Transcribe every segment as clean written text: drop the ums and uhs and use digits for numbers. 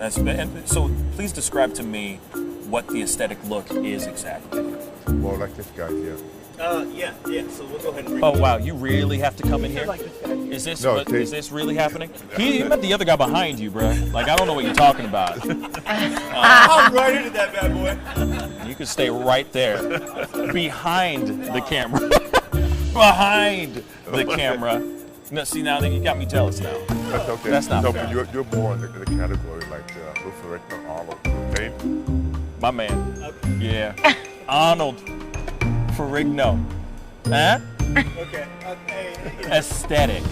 And so please describe to me what the aesthetic look is exactly. Well, like this guy here. Yeah. So we'll go ahead and bring Oh wow, you really have to come in here? like this guy here. Is this No, is this really happening? He met the other guy behind you, bro. Like I don't know what you're talking about. I'm right into that bad boy. You can stay right there, behind the camera, behind the camera. No, see now you got me jealous now. That's okay. That's not no, fair. but you're more in the category like Ruth Arnold, okay? My man. Yeah. Arnold Ferrigno. Huh? Okay. Aesthetic.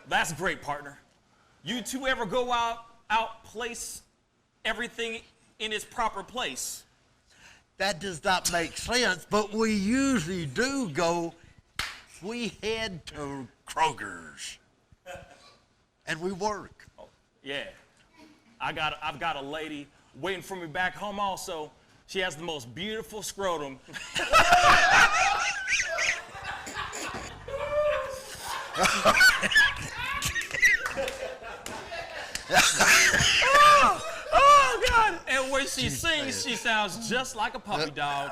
That's great, partner. You two ever go out place everything in its proper place? That does not make sense, but we usually do go. We head to Kroger's, and we work. Oh, yeah. I've got a lady waiting for me back home also. She has the most beautiful scrotum. oh God! And when she sings, she sounds just like a puppy dog.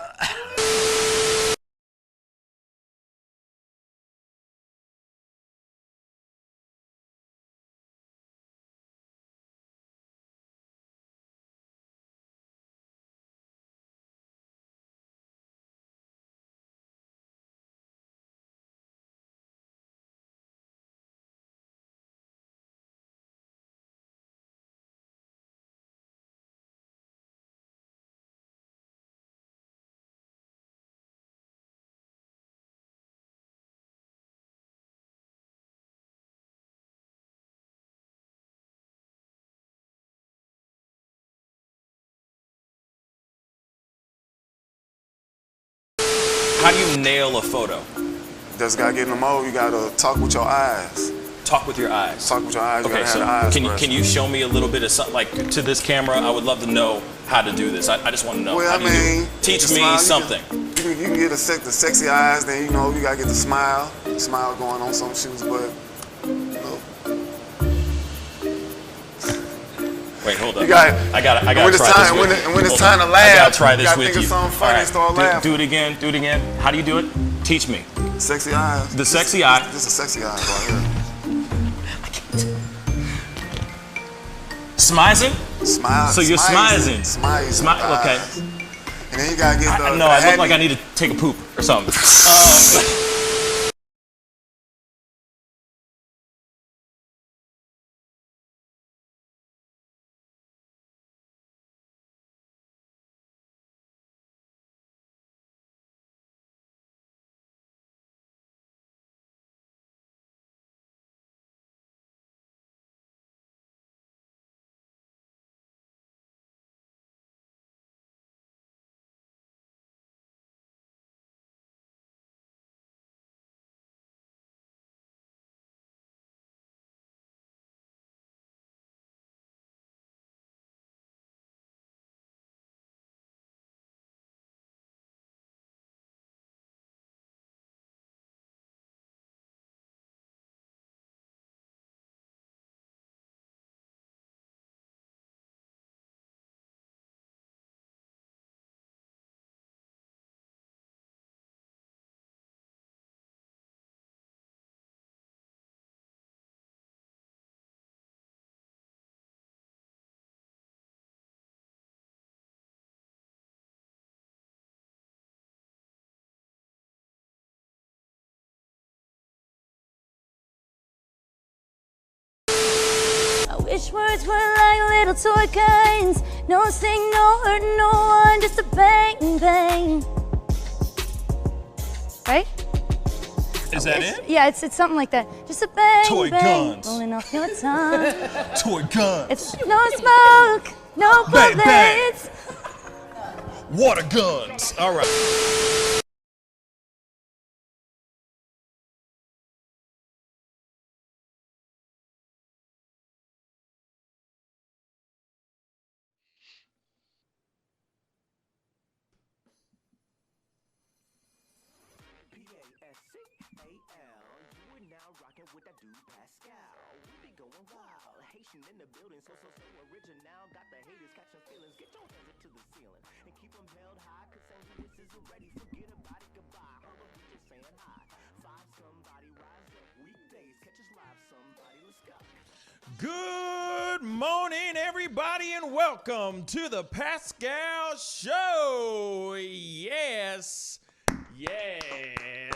How do you nail a photo? Just gotta get in the mode. You gotta talk with your eyes. Talk with your eyes. Talk with your eyes. You Okay, gotta so have the eyes. can you show me a little bit of something, like to this camera? I would love to know how to do this. I just want to know. Well, How do you do it? you Teach can me smile, something. You can get the sexy eyes. Then you gotta get the smile going on some shoes, but. Wait, hold up. I gotta when it's try time, this with you. when it's Hold time on. to laugh, I gotta try this you gotta with think you. of something funny All and start laughing. Do it again. How do you do it? Teach me. Sexy eyes. The sexy eye. Just a sexy eye right here. Smizing? Smile. So you're smizing. Smile. Okay. And then you gotta get the. No, I look like I need to take a poop or something. Wish words were like little toy guns. No sting, no hurt, no one, just a bang, bang. Right? Is that it? Yeah, it's something like that. Just a bang, Toy bang, guns. rolling off your tongue. Toy guns. It's no smoke, no Bang, bang. bullets. Water guns. All right. Pascal, you are now rocking with that dude Pascal. We be going wild, Haitian in the building, so original. Got the haters catching feelings. Get your hands up to the ceiling and keep them held high. Cause St. Louis is already forget about it, goodbye. Hold up, we just saying hi. Five somebody rise up weekdays, catch us live. Somebody, let's go. Good morning, everybody, and welcome to the Pascal Show. Yes. Yeah.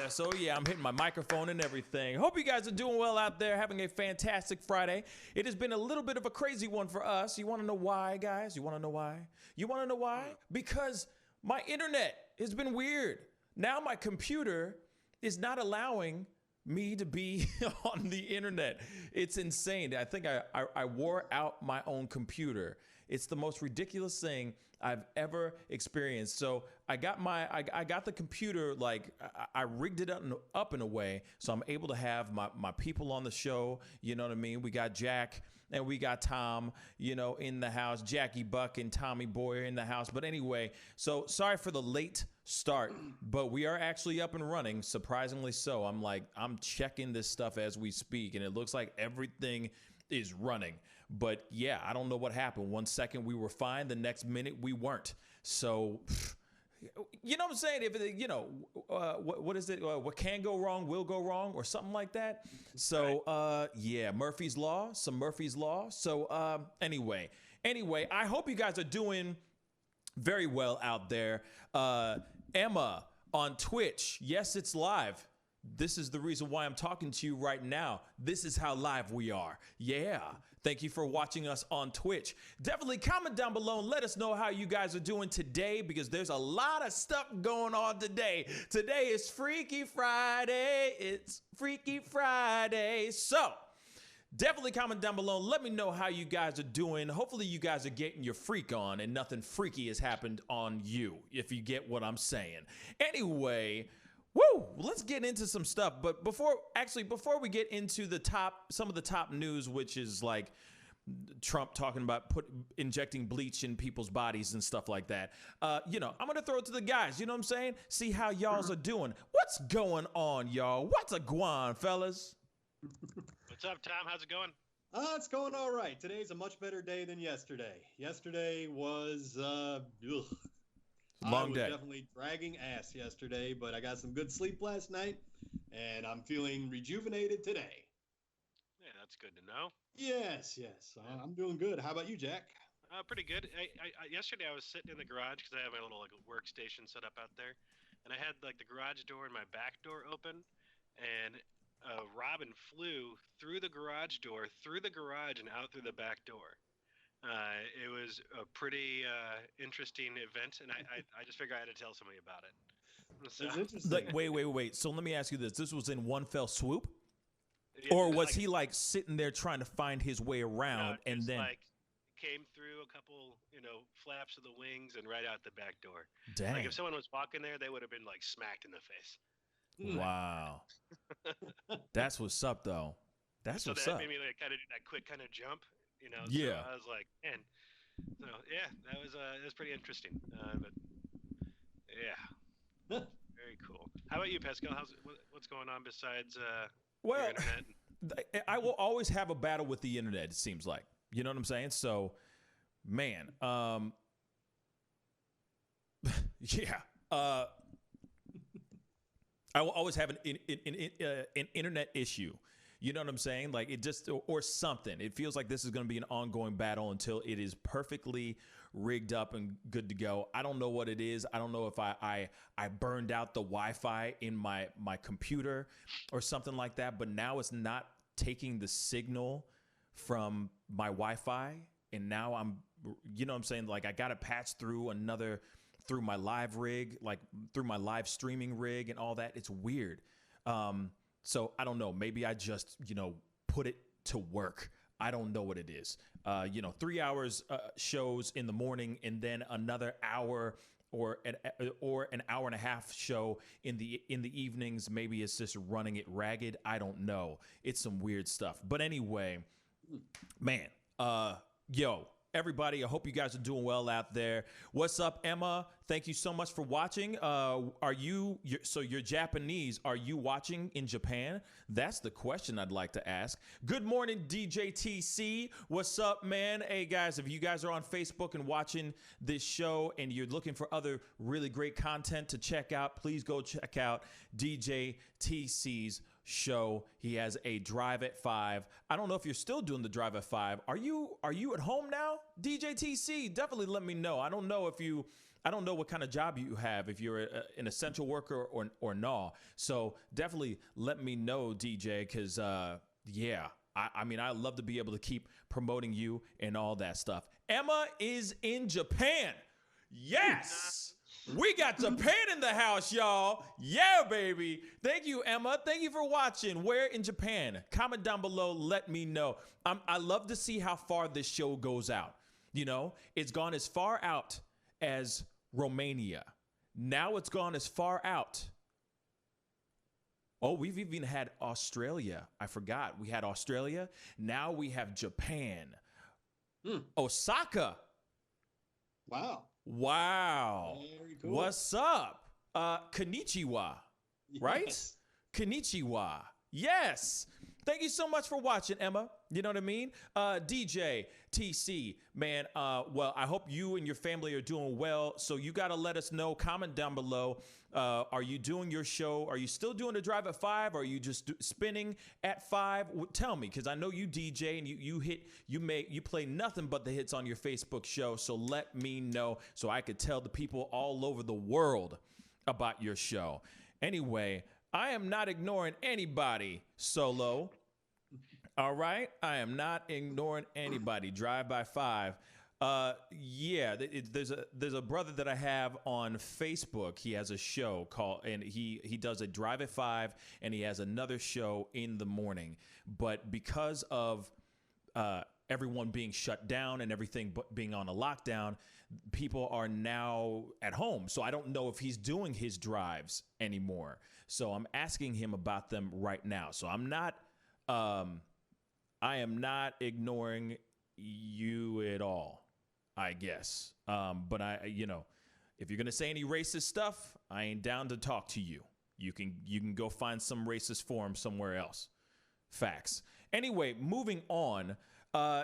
So, yeah, I'm hitting my microphone and everything. Hope you guys are doing well out there, having a fantastic Friday. It has been a little bit of a crazy one for us. You want to know why, guys? You want to know why? You want to know why? Because my internet has been weird. Now my computer is not allowing me to be on the internet. It's insane. I think I wore out my own computer. It's the most ridiculous thing I've ever experienced. So I got the computer, like I rigged it up in a way so I'm able to have my people on the show. You know what I mean? We got Jack and we got Tom, in the house. Jackie Buck and Tommy Boy are in the house. But anyway, so sorry for the late start, but we are actually up and running, surprisingly so. I'm checking this stuff as we speak, and it looks like everything is running. But yeah, I don't know what happened. 1 second we were fine, the next minute we weren't. So, you know what I'm saying? If what is it? What can go wrong will go wrong, or something like that. So, yeah, Murphy's Law, some Murphy's Law. So, anyway, I hope you guys are doing very well out there. Emma on Twitch. Yes, it's live. This is the reason why I'm talking to you right now. This is how live we are. Yeah. Thank you for watching us on Twitch. Definitely comment down below and let us know how you guys are doing today, because there's a lot of stuff going on today. Today is Freaky Friday. It's Freaky Friday. So definitely comment down below and let me know how you guys are doing. Hopefully you guys are getting your freak on and nothing freaky has happened on you, if you get what I'm saying. Anyway, woo, let's get into some stuff. But before we get into some of the top news, which is like Trump talking about injecting bleach in people's bodies and stuff like that. I'm going to throw it to the guys. You know what I'm saying? See how y'all's are doing. What's going on, y'all? What's a guan, fellas? What's up, Tom? How's it going? It's going all right. Today's a much better day than yesterday. Yesterday was, Long day. I was definitely dragging ass yesterday, but I got some good sleep last night, and I'm feeling rejuvenated today. Yeah, that's good to know. Yes. I'm doing good. How about you, Jack? Pretty good. Yesterday I was sitting in the garage because I have my little workstation set up out there, and I had the garage door and my back door open, and a robin flew through the garage door, through the garage, and out through the back door. It was a pretty interesting event, and I just figured I had to tell somebody about it. So, That's interesting. Wait. So let me ask you this. This was in one fell swoop? Or was he sitting there trying to find his way around and then came through a couple, flaps of the wings and right out the back door? Dang. Like if someone was walking there, they would have been smacked in the face. Wow. That's what's up, though. That made me kind of do that quick kind of jump. Yeah. So I was like, man. So yeah, that was pretty interesting. But yeah, very cool. How about you, Pascal? What's going on besides your internet? I will always have a battle with the internet. It seems like, you know what I'm saying. So, man, yeah. I will always have an internet issue. You know what I'm saying? Like it just, or something. It feels like this is going to be an ongoing battle until it is perfectly rigged up and good to go. I don't know what it is. I don't know if I burned out the Wi-Fi in my computer or something like that, but now it's not taking the signal from my Wi-Fi, and now I'm, you know what I'm saying? Like I got to patch through through my live rig, like through my live streaming rig and all that. It's weird. So I don't know. Maybe I just, put it to work. I don't know what it is. 3 hours shows in the morning, and then another hour or an hour and a half show in the evenings. Maybe it's just running it ragged. I don't know. It's some weird stuff. But anyway, man, everybody, I hope you guys are doing well out there. What's up, Emma? Thank you so much for watching. You're Japanese. Are you watching in Japan? That's the question I'd like to ask. Good morning, DJ TC. What's up, man? Hey, guys, if you guys are on Facebook and watching this show and you're looking for other really great content to check out, please go check out DJ TC's show. He has a Drive at 5. I don't know if you're still doing the Drive at 5. Are you at home now, DJ TC? Definitely let me know. I don't know what kind of job you have, if you're an essential worker or no. So definitely let me know, DJ, because I'd love to be able to keep promoting you and all that stuff. Emma is in Japan. Yes. We got Japan in the house, y'all. Yeah, baby. Thank you, Emma. Thank you for watching. Where in Japan? Comment down below. Let me know. I love to see how far this show goes out. It's gone as far out as Romania. Now it's gone as far out. Oh, we've even had Australia. I forgot. We had Australia. Now we have Japan. Osaka. Wow. Very cool. What's up? Konnichiwa, right? Yes. Konnichiwa. Yes. Thank you so much for watching, Emma. You know what I mean? DJ TC, man, I hope you and your family are doing well. So you got to let us know. Comment down below. Are you doing your show? Are you still doing the Drive at 5? Or are you just spinning at 5? Tell me, because I know you DJ and you play nothing but the hits on your Facebook show. So let me know so I could tell the people all over the world about your show. Anyway, I am not ignoring anybody, Solo. All right? I am not ignoring anybody. Drive by 5. There's a brother that I have on Facebook. He has a show called, and he does a Drive at 5, and he has another show in the morning. But because of everyone being shut down and everything being on a lockdown, people are now at home. So I don't know if he's doing his drives anymore. So I'm asking him about them right now. So I am not ignoring you at all, I guess. But if you're going to say any racist stuff, I ain't down to talk to you. You can go find some racist forum somewhere else. Facts. Anyway, moving on.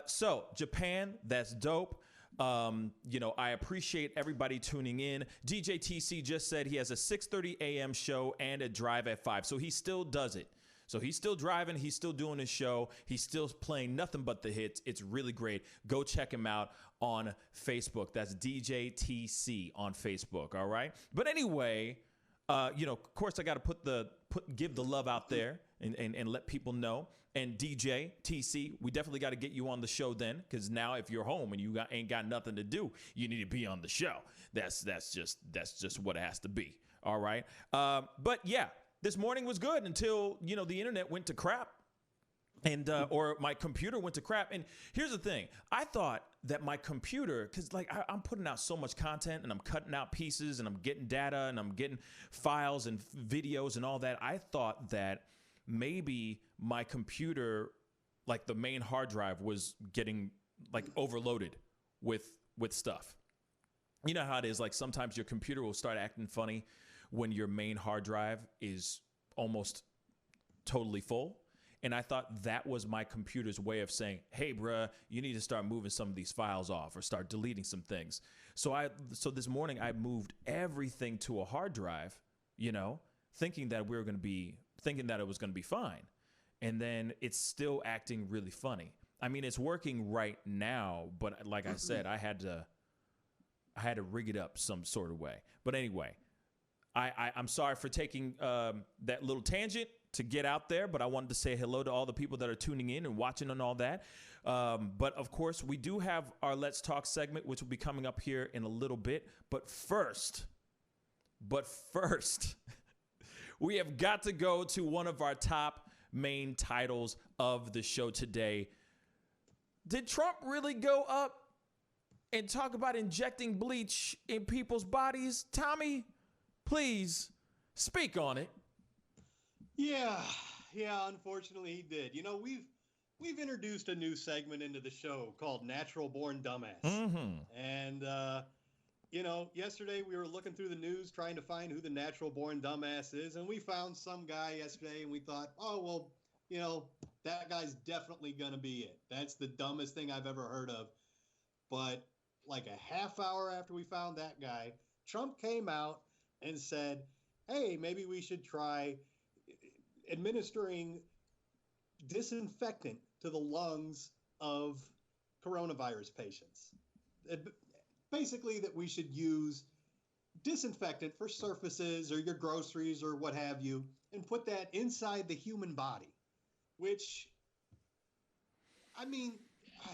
So Japan, that's dope. I appreciate everybody tuning in. DJ TC just said he has a 6:30 a.m. show and a Drive at 5. So he still does it. So he's still driving. He's still doing his show. He's still playing nothing but the hits. It's really great. Go check him out on Facebook. That's DJ TC on Facebook. All right. But anyway, of course, I got to give the love out there and let people know. And DJ TC, we definitely got to get you on the show then, because now if you're home and you ain't got nothing to do, you need to be on the show. That's just what it has to be. All right. But yeah, this morning was good until the internet went to crap. And or my computer went to crap. And here's the thing. I thought that my computer, because I'm putting out so much content and I'm cutting out pieces and I'm getting data and I'm getting files and videos and all that. I thought that maybe my computer, the main hard drive, was getting overloaded with stuff. You know how it is. Sometimes your computer will start acting funny when your main hard drive is almost totally full. And I thought that was my computer's way of saying, hey, bruh, you need to start moving some of these files off or start deleting some things. So this morning I moved everything to a hard drive, thinking that it was going to be fine. And then it's still acting really funny. I mean, it's working right now, but like I said, I had to rig it up some sort of way. But anyway, I'm sorry for taking that little tangent to get out there, but I wanted to say hello to all the people that are tuning in and watching and all that. But of course, we do have our Let's Talk segment, which will be coming up here in a little bit. But first, we have got to go to one of our top main titles of the show today. Did Trump really go up and talk about injecting bleach in people's bodies? Tommy, please speak on it. Yeah, unfortunately he did. You know, we've introduced a new segment into the show called Natural Born Dumbass. Mm-hmm. And you know, yesterday we were looking through the news trying to find who the natural born dumbass is, and we found some guy yesterday and we thought, oh well, you know, that guy's definitely gonna be it. That's the dumbest thing I've ever heard of. But like a half hour after we found that guy, Trump came out and said, hey, maybe we should try administering disinfectant to the lungs of coronavirus patients. Basically, that we should use disinfectant for surfaces or your groceries or what have you, and put that inside the human body. Which, I mean,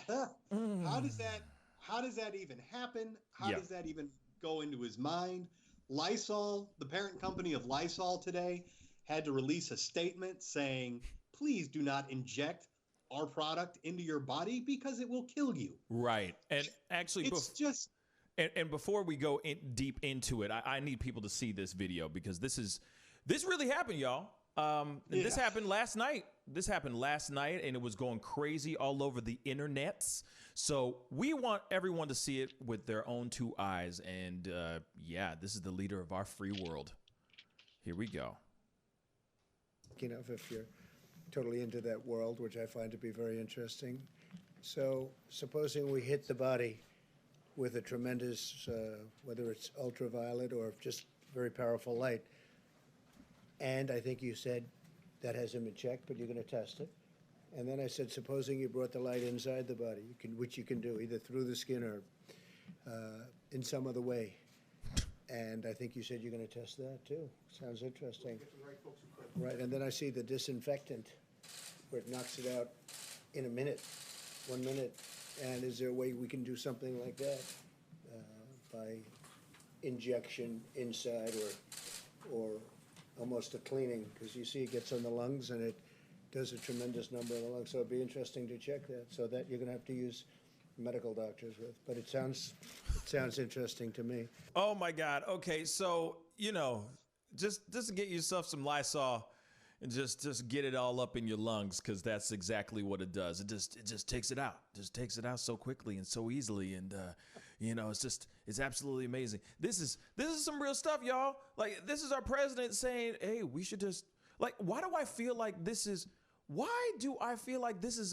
how does that even happen? How does that even go into his mind? Lysol, the parent company of Lysol today, had to release a statement saying, please do not inject our product into your body because it will kill you. Right. And actually, it's just... And before we go deep into it, I need people to see this video because this really happened, y'all. This happened last night. This happened last night, and it was going crazy all over the internets. So we want everyone to see it with their own two eyes. And yeah, this is the leader of our free world. Here we go. You know, if you're totally into that world, which I find to be very interesting. So supposing we hit the body with a tremendous, whether it's ultraviolet or just very powerful light, and I think you said that hasn't been checked, but you're going to test it. And then I said, supposing you brought the light inside the body, which you can do either through the skin or in some other way. And I think you said you're going to test that too. Sounds interesting. Right, and then I see the disinfectant where it knocks it out in a minute, 1 minute. And is there a way we can do something like that by injection inside or almost a cleaning? Because you see it gets on the lungs and it does a tremendous number of the lungs. So it'd be interesting to check that. So that you're going to have to use medical doctors with. But it sounds interesting to me. Oh my God. Okay, so you know, just get yourself some Lysol and just get it all up in your lungs, because that's exactly what it does. It just takes it out. Just takes it out so quickly and so easily. And you know, it's absolutely amazing. This is some real stuff, y'all. Like, this is our president saying, hey, we should just, like, why do I feel like this is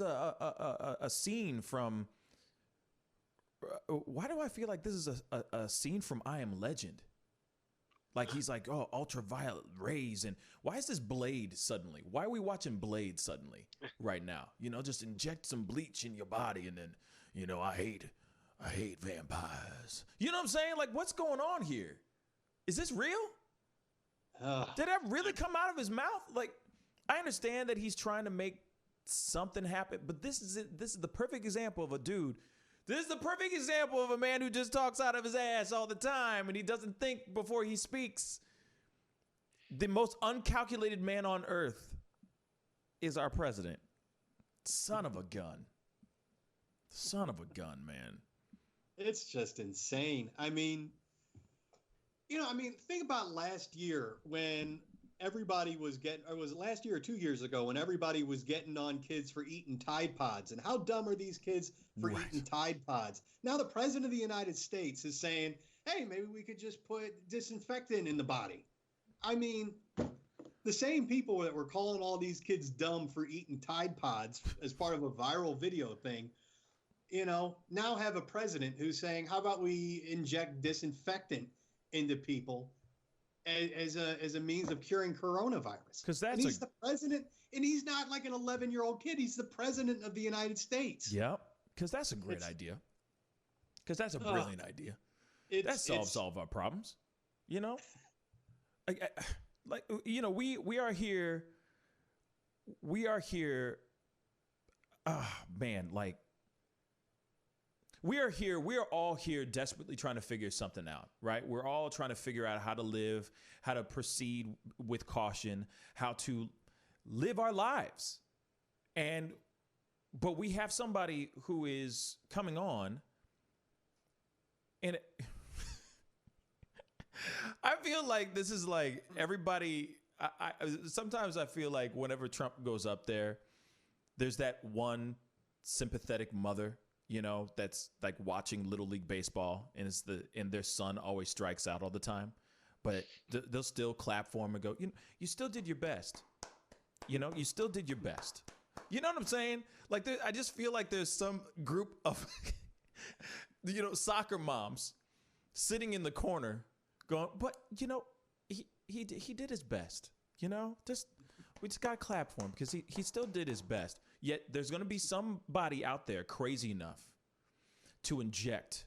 a scene from why do I feel like this is a scene from I Am Legend? Like, he's like, oh, ultraviolet rays. And why is this Blade suddenly? Why are we watching Blade suddenly right now? You know, just inject some bleach in your body and then, you know, I hate vampires. You know what I'm saying? Like, what's going on here? Is this real? Did that really come out of his mouth? Like, I understand that he's trying to make something happen, but this is it. This is the perfect example of a dude. This is the perfect example of a man who just talks out of his ass all the time and he doesn't think before he speaks. The most uncalculated man on earth is our president. Son of a gun. Son of a gun, man. It's just insane. I mean, think about last year when everybody was getting, or was it last year or 2 years ago when everybody was getting on kids for eating Tide Pods? And how dumb are these kids for eating Tide Pods? Now the president of the United States is saying, hey, maybe we could just put disinfectant in the body. I mean, the same people that were calling all these kids dumb for eating Tide Pods as part of a viral video thing, you know, now have a president who's saying, how about we inject disinfectant into people as a means of curing coronavirus? Because he's the president, and he's not like an 11-year-old kid. He's the president of the United States. Yeah, because that's a great idea. Because that's a brilliant idea. That solves all of our problems. You know, like you know, we are here we are here. Man, like we are here. We are all here desperately trying to figure something out, right? We're all trying to figure out how to live, how to proceed with caution, how to live our lives. But we have somebody who is coming on, and I feel like this is like everybody. Sometimes I feel like whenever Trump goes up there, there's that one sympathetic mother, you know, that's like watching Little League Baseball, and and their son always strikes out all the time, but they'll still clap for him and go, you still did your best. You know, you still did your best. You know what I'm saying? Like, I just feel like there's some group of, soccer moms sitting in the corner going, but, he did his best. We just got to clap for him because he still did his best. Yet there's going to be somebody out there crazy enough to inject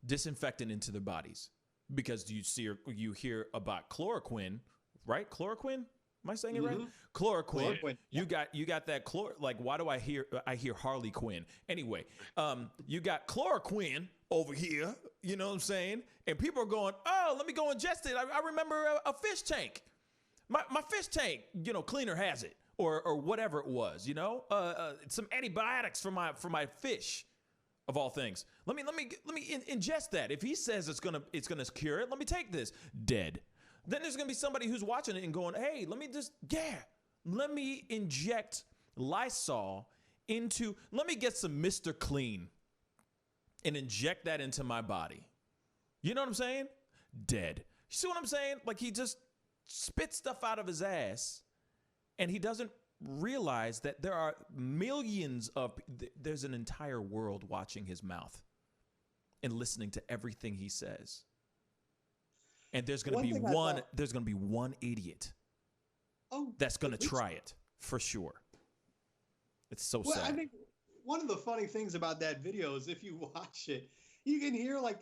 disinfectant into their bodies because you hear about chloroquine, right? Chloroquine? Am I saying it right? Chloroquine. You got that like, why do I hear Harley Quinn? Anyway, you got chloroquine over here, you know what I'm saying? And people are going, oh, let me go ingest it. I remember a fish tank. My fish tank, cleaner has it or whatever it was, some antibiotics for my fish of all things. Let me ingest that. If he says it's gonna cure it, let me take this. Dead. Then there's going to be somebody who's watching it and going, hey, let me inject Lysol let me get some Mr. Clean and inject that into my body. You know what I'm saying? Dead. You see what I'm saying? Like he just spits stuff out of his ass and he doesn't realize that there are there's an entire world watching his mouth and listening to everything he says. And there's going to be one idiot that's going to try it for sure. It's so sad. I think one of the funny things about that video is if you watch it, you can hear like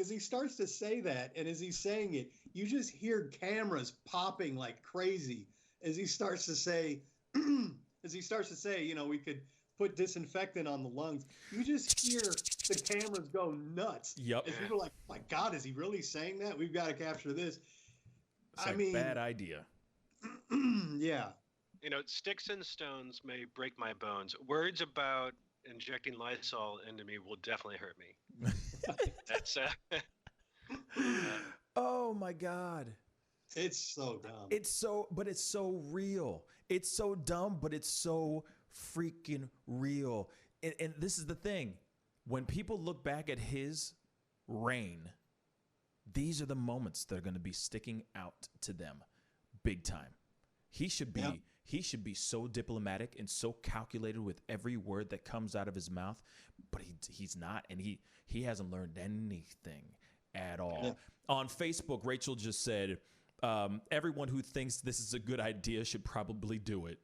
as he starts to say that and as he's saying it, you just hear cameras popping like crazy as he starts to say, we could put disinfectant on the lungs. You just hear the cameras go nuts. Yep. And people are like, my God, is he really saying that? We've got to capture this. It's bad idea. Yeah. Sticks and stones may break my bones. Words about injecting Lysol into me will definitely hurt me. That's Oh my God. It's so dumb. But it's so real. It's so dumb, but it's so freaking real. And this is the thing. When people look back at his reign, these are the moments that are going to be sticking out to them big time. He should be so diplomatic and so calculated with every word that comes out of his mouth, but he's not, and he hasn't learned anything at all. Yeah. On Facebook, Rachel just said, everyone who thinks this is a good idea should probably do it.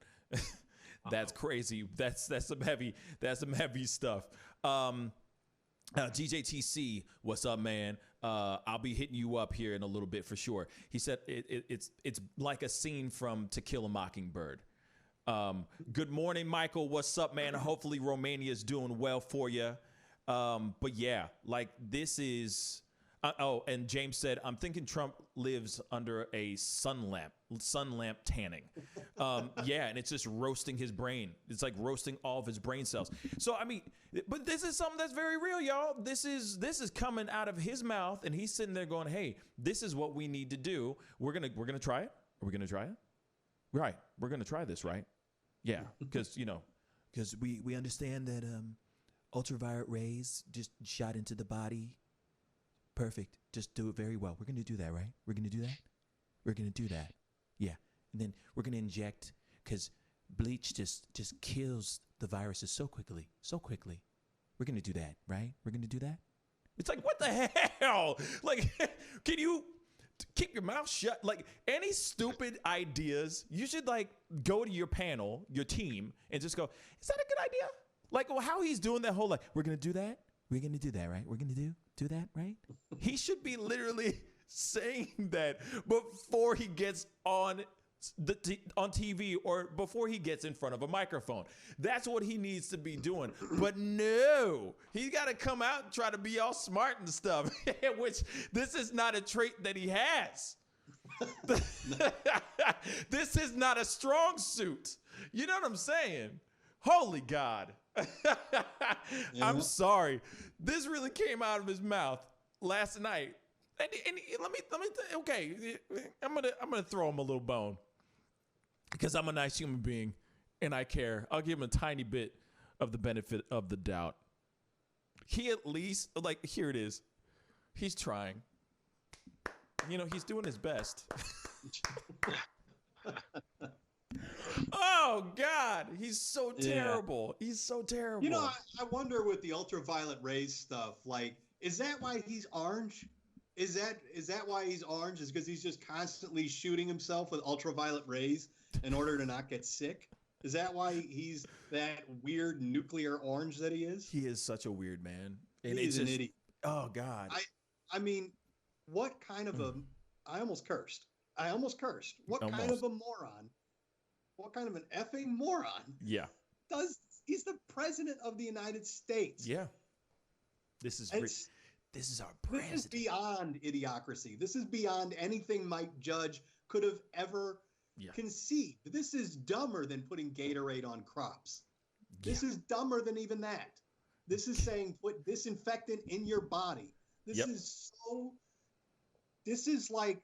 That's crazy. That's some heavy stuff. GJTC, what's up, man? I'll be hitting you up here in a little bit for sure. He said it's like a scene from To Kill a Mockingbird. Good morning, Michael. What's up, man? Hopefully Romania's doing well for you. But yeah, like this is. And James said, I'm thinking Trump lives under a sun lamp tanning. Yeah, and it's just roasting his brain. It's like roasting all of his brain cells. So, but this is something that's very real, y'all. This is coming out of his mouth, and he's sitting there going, hey, this is what we need to do. We're gonna try it. Are we gonna try it? Right. We're gonna try this, right? Yeah, because we understand that ultraviolet rays just shot into the body. Perfect. Just do it very well. We're going to do that, right? We're going to do that? We're going to do that. Yeah. And then we're going to inject because bleach just kills the viruses so quickly. So quickly. We're going to do that, right? We're going to do that? It's like, what the hell? Like, can you keep your mouth shut? Like, any stupid ideas, you should, like, go to your panel, your team, and just go, is that a good idea? Like, well, how he's doing that whole, like, we're going to do that? We're going to do that, right? We're going to do that, right? He should be literally saying that before he gets on on TV or before he gets in front of a microphone. That's what he needs to be doing. But no, he's got to come out and try to be all smart and stuff, which this is not a trait that he has. This is not a strong suit. You know what I'm saying? Holy God. I'm sorry. This really came out of his mouth last night. And let me okay, I'm gonna throw him a little bone because I'm a nice human being and I care. I'll give him a tiny bit of the benefit of the doubt. He at least, like, here it is. He's trying. You know, he's doing his best. Oh God, he's so terrible. He's so terrible. You know, I wonder with the ultraviolet rays stuff, like, is that why he's orange? Is that why he's orange? Is because he's just constantly shooting himself with ultraviolet rays in order to not get sick? Is that why he's that weird nuclear orange that he is? He is such a weird man. And He's an idiot. Oh God. I mean, what kind of a? I almost cursed. What kind of a moron? What kind of an effing moron? Yeah. He's the president of the United States? Yeah. This is our president. This is beyond idiocracy. This is beyond anything Mike Judge could have ever conceived. This is dumber than putting Gatorade on crops. This is dumber than even that. This is saying put disinfectant in your body. This is like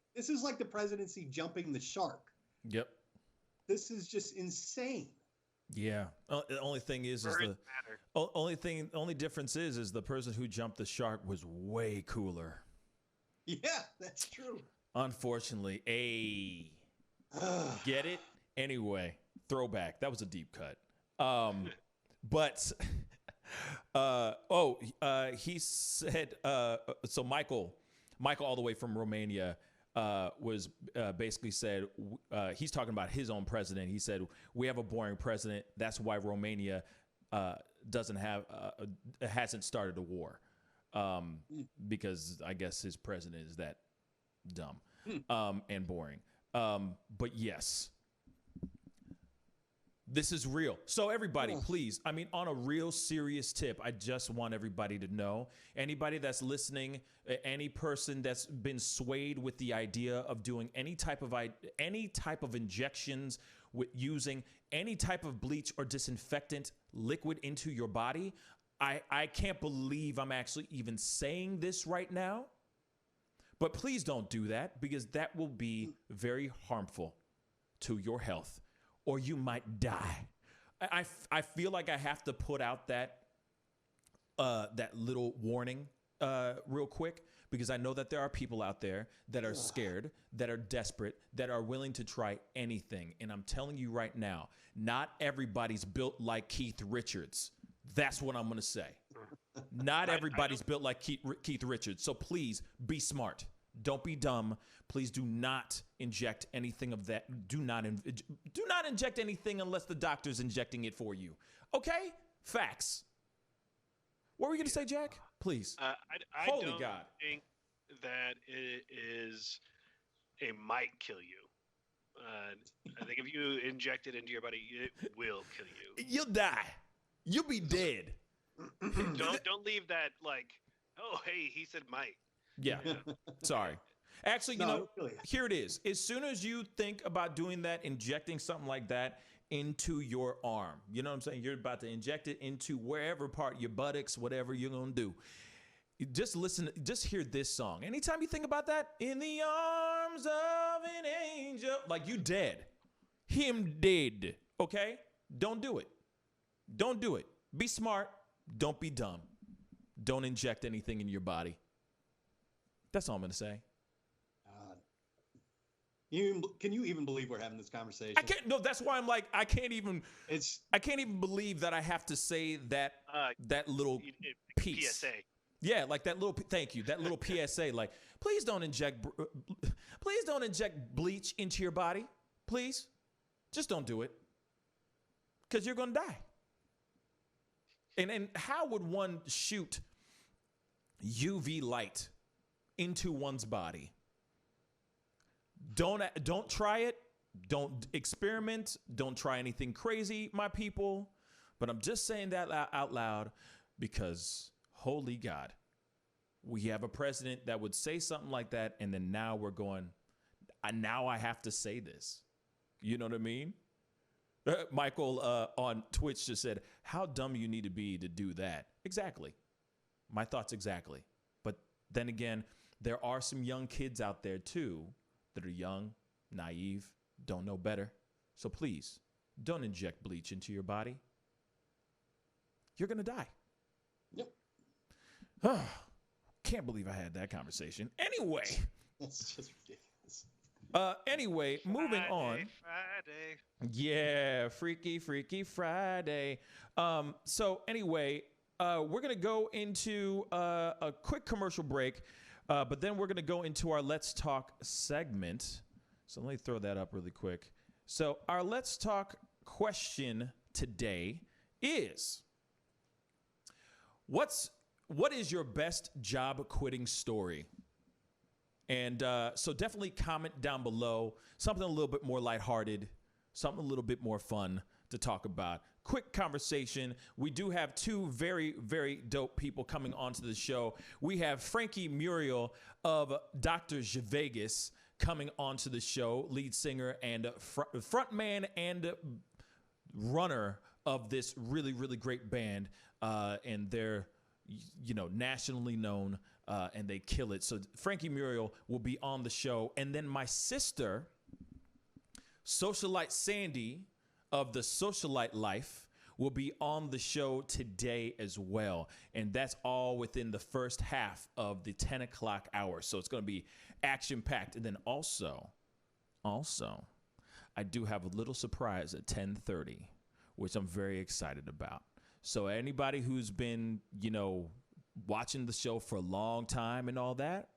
the presidency jumping the shark. Yep. This is just insane. Yeah. The only thing is the only difference is the person who jumped the shark was way cooler. Yeah, that's true. Unfortunately, get it? Anyway, throwback. That was a deep cut. But he said so Michael all the way from Romania was basically said he's talking about his own president. He said, we have a boring president. That's why Romania hasn't started a war because I guess his president is that dumb and boring. But yes, this is real. So everybody, please, I mean, on a real serious tip, I just want everybody to know, anybody that's listening, any person that's been swayed with the idea of doing any type of injections with using any type of bleach or disinfectant liquid into your body, I can't believe I'm actually even saying this right now. But please don't do that because that will be very harmful to your health. Or you might die. I feel like I have to put out that little warning real quick because I know that there are people out there that are scared, that are desperate, that are willing to try anything. And I'm telling you right now, not everybody's built like Keith Richards. That's what I'm going to say. Not everybody's built like Keith Richards. So please be smart. Don't be dumb. Please do not inject anything of that. Do not inject anything unless the doctor's injecting it for you. Okay? Facts. What were you going to say, Jack? Please. I Holy don't God. think that it might kill you. I think if you inject it into your body, it will kill you. You'll die. You'll be dead. Don't leave that like, oh, hey, he said might. Yeah. Sorry. Actually, here it is. As soon as you think about doing that, injecting something like that into your arm, you know what I'm saying? You're about to inject it into wherever part, your buttocks, whatever you're going to do. You just listen, just hear this song. Anytime you think about that, in the arms of an angel, like you dead. Him dead. Okay? Don't do it. Don't do it. Be smart. Don't be dumb. Don't inject anything in your body. That's all I'm going to say. Can you even believe we're having this conversation? I can't. No, that's why I'm like, I can't even believe that I have to say that little piece. PSA. Yeah, like that little. Thank you. That little PSA. Like, please don't inject bleach into your body. Please, just don't do it, because you're going to die. And how would one shoot UV light into one's body? Don't try it. Don't experiment. Don't try anything crazy, my people. But I'm just saying that out loud because, holy God, we have a president that would say something like that, and then now we're going, now I have to say this. You know what I mean? Michael on Twitch just said, how dumb you need to be to do that. Exactly. My thoughts exactly. But then again, there are some young kids out there, too, that are young, naive, don't know better. So please, don't inject bleach into your body. You're going to die. Yep. Can't believe I had that conversation. Anyway. That's just ridiculous. Anyway, moving on. Friday. Yeah, Freaky Friday. So anyway, we're going to go into a quick commercial break, but then we're going to go into our Let's Talk segment. So let me throw that up really quick. So our Let's Talk question today is, what is your best job quitting story? And so definitely comment down below something a little bit more lighthearted, something a little bit more fun to talk about. Quick conversation. We do have two very, very dope people coming onto the show. We have Frankie Muriel of Dr. Zhivegas coming onto the show, lead singer and frontman and runner of this really, really great band. And they're, nationally known. And they kill it. So Frankie Muriel will be on the show. And then my sister, Socialite Sandy of the Socialite Life, will be on the show today as well. And that's all within the first half of the 10 o'clock hour. So it's going to be action-packed. And then also, I do have a little surprise at 10:30, which I'm very excited about. So anybody who's been, watching the show for a long time and all that,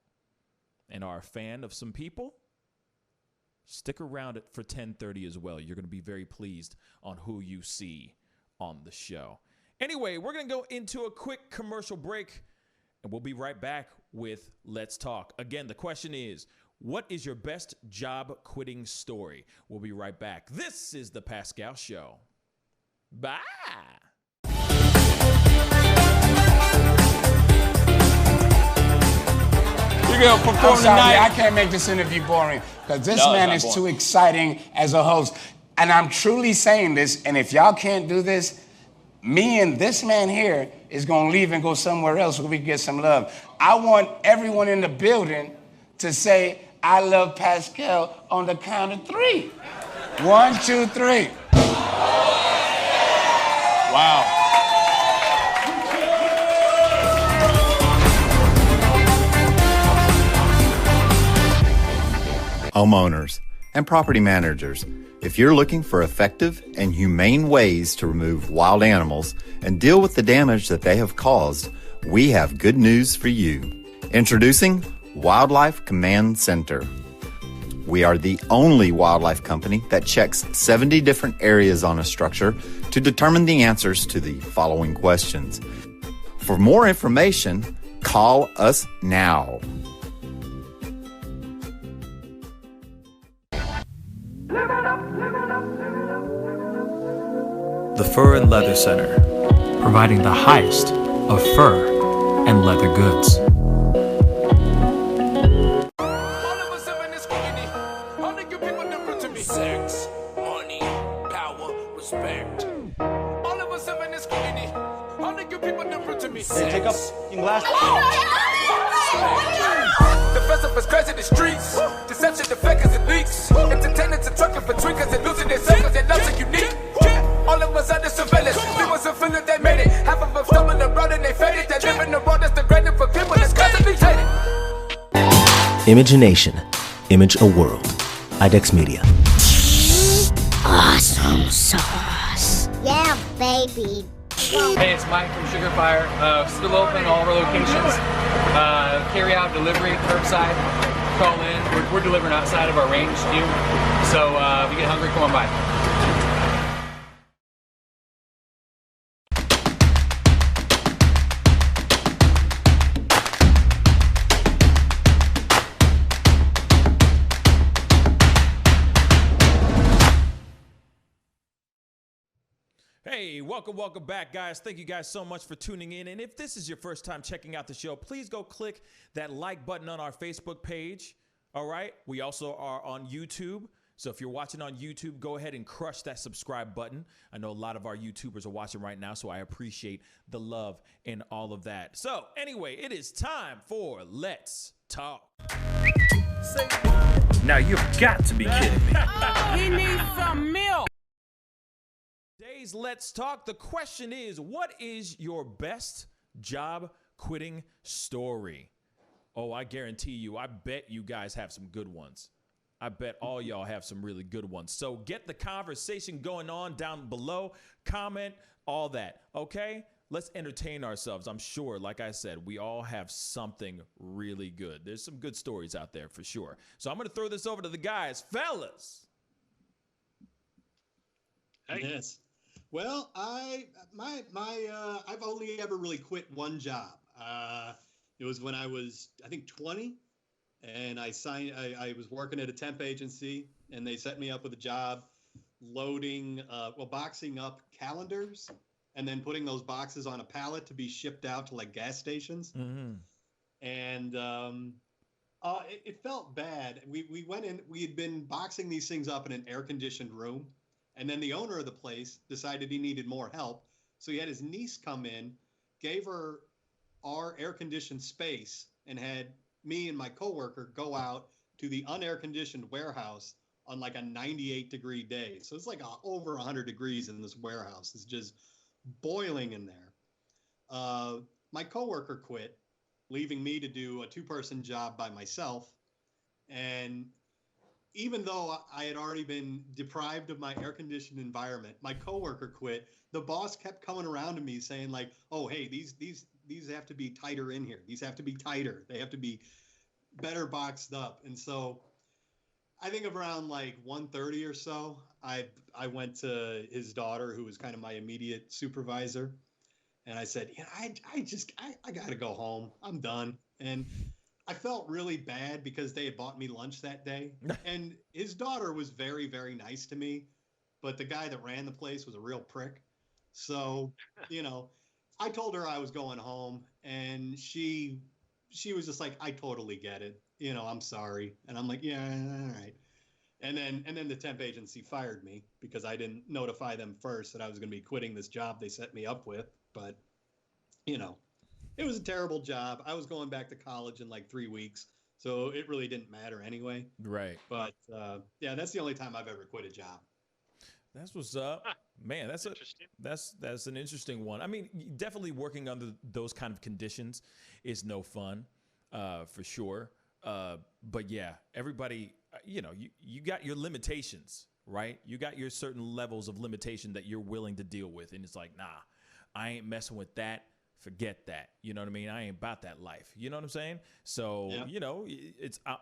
and are a fan of some people, stick around for 10:30 as well. You're going to be very pleased on who you see on the show. Anyway, we're going to go into a quick commercial break, and we'll be right back with Let's Talk. Again, the question is, what is your best job quitting story? We'll be right back. This is The Pascal Show. Bye. I'm sorry, I can't make this interview boring because this man is too exciting as a host. And I'm truly saying this, and if y'all can't do this, me and this man here is going to leave and go somewhere else where we can get some love. I want everyone in the building to say, I love Pascal on the count of 3. 1, 2, 3. Wow. Homeowners and property managers, if you're looking for effective and humane ways to remove wild animals and deal with the damage that they have caused, we have good news for you. Introducing Wildlife Command Center. We are the only wildlife company that checks 70 different areas on a structure to determine the answers to the following questions. For more information, call us now. The Fur and Leather Center, providing the highest of fur and leather goods. Sex, money, power, respect. All of us live in this community. All the good people different to me. Take up your glass. The festival is crazy in the streets. Deception, the fakers, and leaks. Entertainers and trucking for tweakers and losing their selves and nothing unique. All of us under surveillance. People are feeling they made it. Half of them stumbling around and they faded. They live in the world that's degraded for people that's constantly hated. Imagination. Image a world. IDEX Media. Awesome sauce. Yeah, baby. Hey, it's Mike from Sugar Fire. Still open all of our locations. Carry out, delivery, curbside. Call in. We're delivering outside of our range too. So if you get hungry, come on by. Hey, welcome back, guys. Thank you guys so much for tuning in. And if this is your first time checking out the show, please go click that like button on our Facebook page. All right. We also are on YouTube. So if you're watching on YouTube, go ahead and crush that subscribe button. I know a lot of our YouTubers are watching right now, so I appreciate the love and all of that. So anyway, it is time for Let's Talk. Now you've got to be kidding me. He needs some milk. Today's Let's Talk. The question is, what is your best job quitting story? Oh, I guarantee you, I bet you guys have some good ones. I bet all y'all have some really good ones. So get the conversation going on down below. Comment, all that. Okay? Let's entertain ourselves. I'm sure, like I said, we all have something really good. There's some good stories out there for sure. So I'm going to throw this over to the guys. Fellas. Hey. Yes. Well, I've only ever really quit one job. It was when I was, I think, 20, and I was working at a temp agency, and they set me up with a job loading, boxing up calendars, and then putting those boxes on a pallet to be shipped out to like gas stations. Mm-hmm. And it felt bad. We went in. We had been boxing these things up in an air-conditioned room. And then the owner of the place decided he needed more help. So he had his niece come in, gave her our air-conditioned space, and had me and my coworker go out to the unair-conditioned warehouse on like a 98-degree day. So it's like over 100 degrees in this warehouse. It's just boiling in there. My coworker quit, leaving me to do a two-person job by myself. And even though I had already been deprived of my air-conditioned environment, my coworker quit. The boss kept coming around to me saying like, "Oh, hey, these have to be tighter in here. These have to be tighter. They have to be better boxed up." And so I think around like 1:30 or so, I went to his daughter, who was kind of my immediate supervisor, and I said, "Yeah, I got to go home. I'm done." And I felt really bad because they had bought me lunch that day. And his daughter was very, very nice to me, but the guy that ran the place was a real prick. So, I told her I was going home, and she was just like, "I totally get it. I'm sorry." And I'm like, "Yeah, all right." And then the temp agency fired me because I didn't notify them first that I was going to be quitting this job they set me up with. But, it was a terrible job. I was going back to college in like 3 weeks, so it really didn't matter anyway. Right. But yeah, that's the only time I've ever quit a job. That's what's up, man. That's an interesting one. I mean, definitely working under those kind of conditions is no fun, for sure. But yeah, everybody, you got your limitations, right? You got your certain levels of limitation that you're willing to deal with, and it's like, nah, I ain't messing with that. Forget that. You know what I mean? I ain't about that life. You know what I'm saying? So,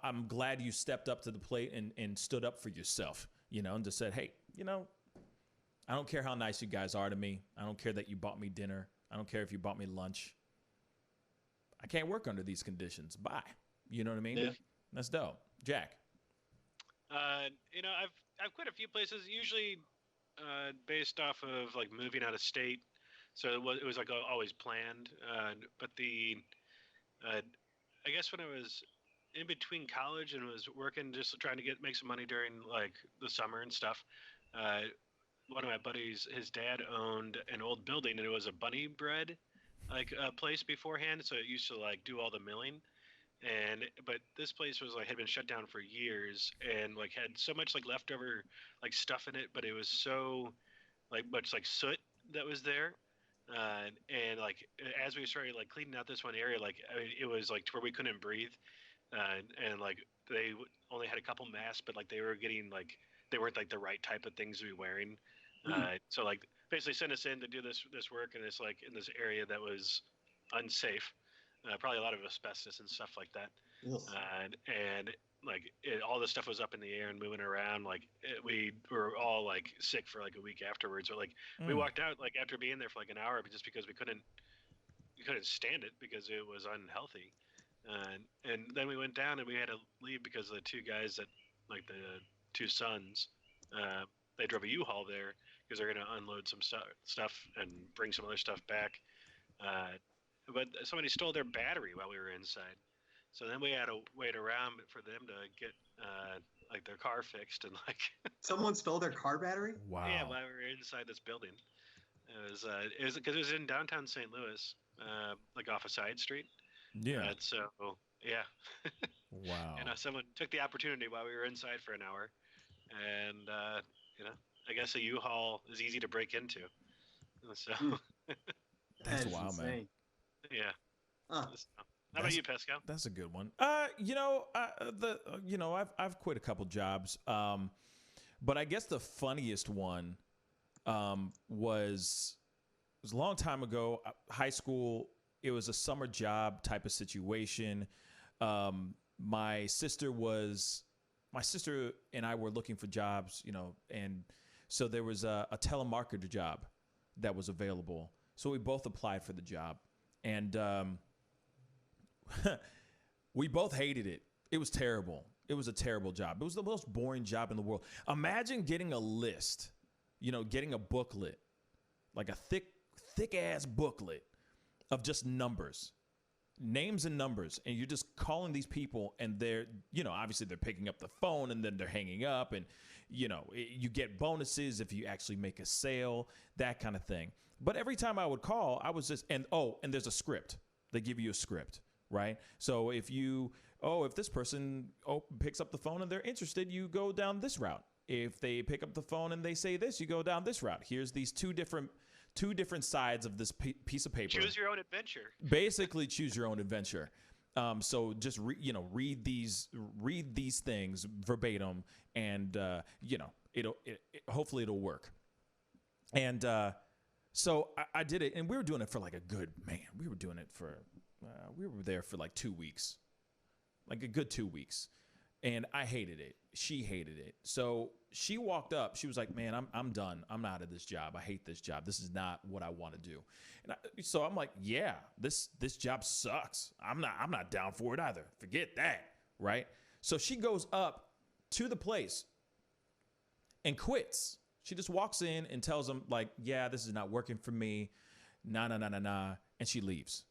I'm glad you stepped up to the plate and stood up for yourself, and just said, hey, I don't care how nice you guys are to me. I don't care that you bought me dinner. I don't care if you bought me lunch. I can't work under these conditions. Bye. You know what I mean? Yeah. That's dope. Jack. I've quit a few places, usually based off of like moving out of state. So it was like always planned. But I guess when I was in between college and was working, just trying to make some money during like the summer and stuff, one of my buddies, his dad owned an old building, and it was a bunny bread like place beforehand. So it used to like do all the milling. But this place was like had been shut down for years and like had so much like leftover like stuff in it, but it was so like much like soot that was there. And like as we started like cleaning out this one area, like it was like to where we couldn't breathe, and like they only had a couple masks, but like they were getting like they weren't like the right type of things to be wearing. So like basically sent us in to do this work, and it's like in this area that was unsafe, probably a lot of asbestos and stuff like that. And like all this stuff was up in the air and moving around. Like we were all like sick for like a week afterwards. Or like we walked out like after being there for like an hour, just because we couldn't stand it because it was unhealthy. And then we went down and we had to leave because of the two guys that like the two sons they drove a U-Haul there because they're going to unload some stuff and bring some other stuff back. But somebody stole their battery while we were inside. So then we had to wait around for them to get like their car fixed and like. Someone stole their car battery? Wow. Yeah, while we were inside this building. It was because it was in downtown St. Louis, like off a side street. Yeah. And so yeah. Wow. And someone took the opportunity while we were inside for an hour, and you know, I guess a U-Haul is easy to break into. So. That's wild, man. Yeah. Huh. How about you, Pascal? That's a good one. I've quit a couple jobs. But I guess the funniest one was a long time ago, high school. It was a summer job type of situation. My sister and I were looking for jobs, and so there was a telemarketer job that was available. So we both applied for the job, and we both hated it. It was terrible. It was a terrible job. It was the most boring job in the world. Imagine getting a list, getting a booklet, like a thick ass booklet of just numbers, names and numbers. And you're just calling these people, and they're, obviously they're picking up the phone and then they're hanging up, and, you get bonuses if you actually make a sale, that kind of thing. But every time I would call, I was just, and there's a script. They give you a script, right? So if this person picks up the phone and they're interested, you go down this route. If they pick up the phone and they say this, you go down this route. Here's these two different sides of this piece of paper. Choose your own adventure. Basically, choose your own adventure. So just read these things verbatim, and hopefully it'll work. And so I did it, and we were doing it for like a good man. We were doing it for we were there for like 2 weeks, like a good 2 weeks, and I hated it. She hated it. So she walked up. She was like, "Man, I'm done. I'm out of this job. I hate this job. This is not what I want to do." And so I'm like, "Yeah, this job sucks. I'm not down for it either. Forget that." Right? So she goes up to the place and quits. She just walks in and tells them like, "Yeah, this is not working for me. Nah," and she leaves.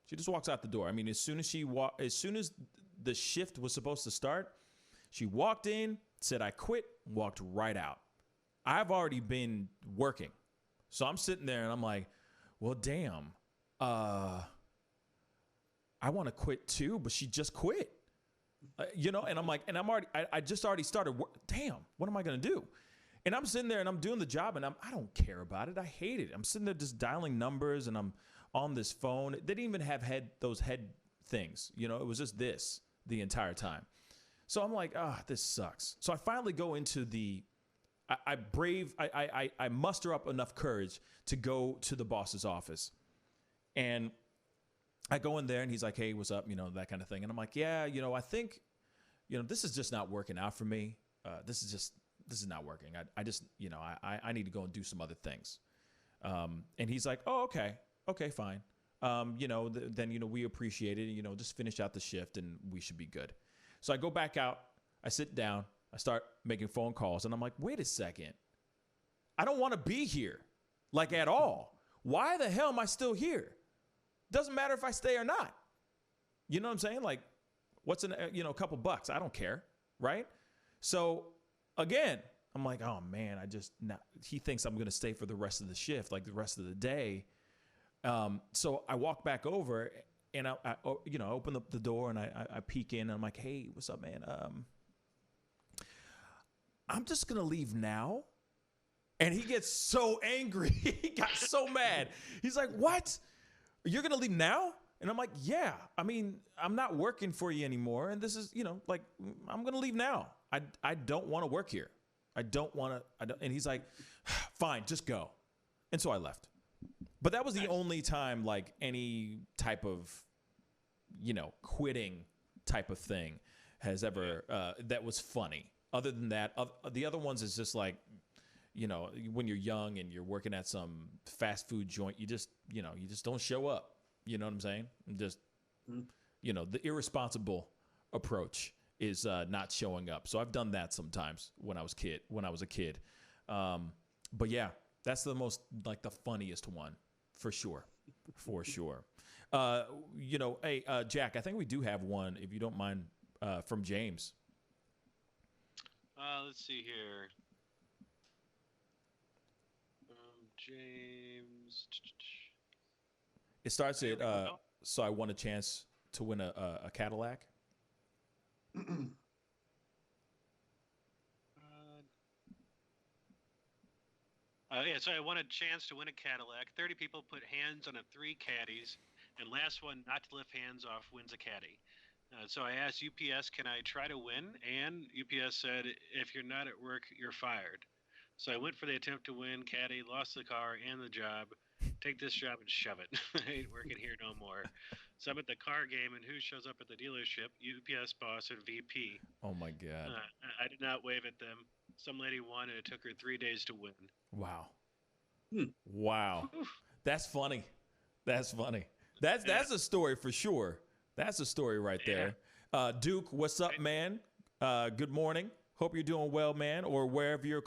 She just walks out the door. I mean, as soon as the shift was supposed to start, she walked in, said, "I quit," walked right out. I've already been working. So I'm sitting there and I'm like, well, damn, I want to quit too, but she just quit. And I'm like, and I just already started work. Damn, what am I going to do? And I'm sitting there and I'm doing the job, and I don't care about it. I hate it. I'm sitting there just dialing numbers, and I'm on this phone. They didn't even have those head things. It was just this the entire time. So I'm like, this sucks. So I finally go into I muster up enough courage to go to the boss's office. And I go in there, and he's like, "Hey, what's up?" That kind of thing. And I'm like, "Yeah, I think, this is just not working out for me. This is not working. I just, I need to go and do some other things." And he's like, "Oh, okay, fine. Then, we appreciate it. Just finish out the shift and we should be good." So I go back out, I sit down, I start making phone calls, and I'm like, wait a second. I don't want to be here, like, at all. Why the hell am I still here? Doesn't matter if I stay or not. You know what I'm saying? Like, what's a couple bucks? I don't care, right? So again, I'm like, oh man, he thinks I'm going to stay for the rest of the shift, like the rest of the day. So I walk back over, and I open up the door, and I peek in, and I'm like, "Hey, what's up, man? I'm just going to leave now." And he gets so angry. He got so mad. He's like, "What? You're going to leave now?" And I'm like, "Yeah. I mean, I'm not working for you anymore. And this is, I'm going to leave now. I don't want to work here. I don't want to." And he's like, "Fine, just go." And so I left. But that was the only time, like, any type of, quitting type of thing has ever, that was funny. Other than that, the other ones is just like, when you're young and you're working at some fast food joint, you just don't show up. You know what I'm saying? Just, the irresponsible approach is not showing up. So I've done that sometimes when I was a kid. But yeah, that's the most like the funniest one for sure. Hey, Jack, I think we do have one, if you don't mind, from James. Let's see here. James. It starts at, so I won a chance to win a Cadillac. So I won a chance to win a Cadillac. 30 people put hands on 3 caddies, and last one not to lift hands off wins a caddy. So I asked UPS, can I try to win? And UPS said, if you're not at work, you're fired. So I went for the attempt to win caddy, lost the car and the job. Take this job and shove it. I ain't working here no more. So I'm at the car game, and who shows up at the dealership? UPS boss and VP. Oh, my God. I did not wave at them. Some lady won, and it took her 3 days to win. Wow. Wow. That's funny. That's a story for sure. That's a story right there. Duke, what's up, man? Good morning. Hope you're doing well, man, or wherever you're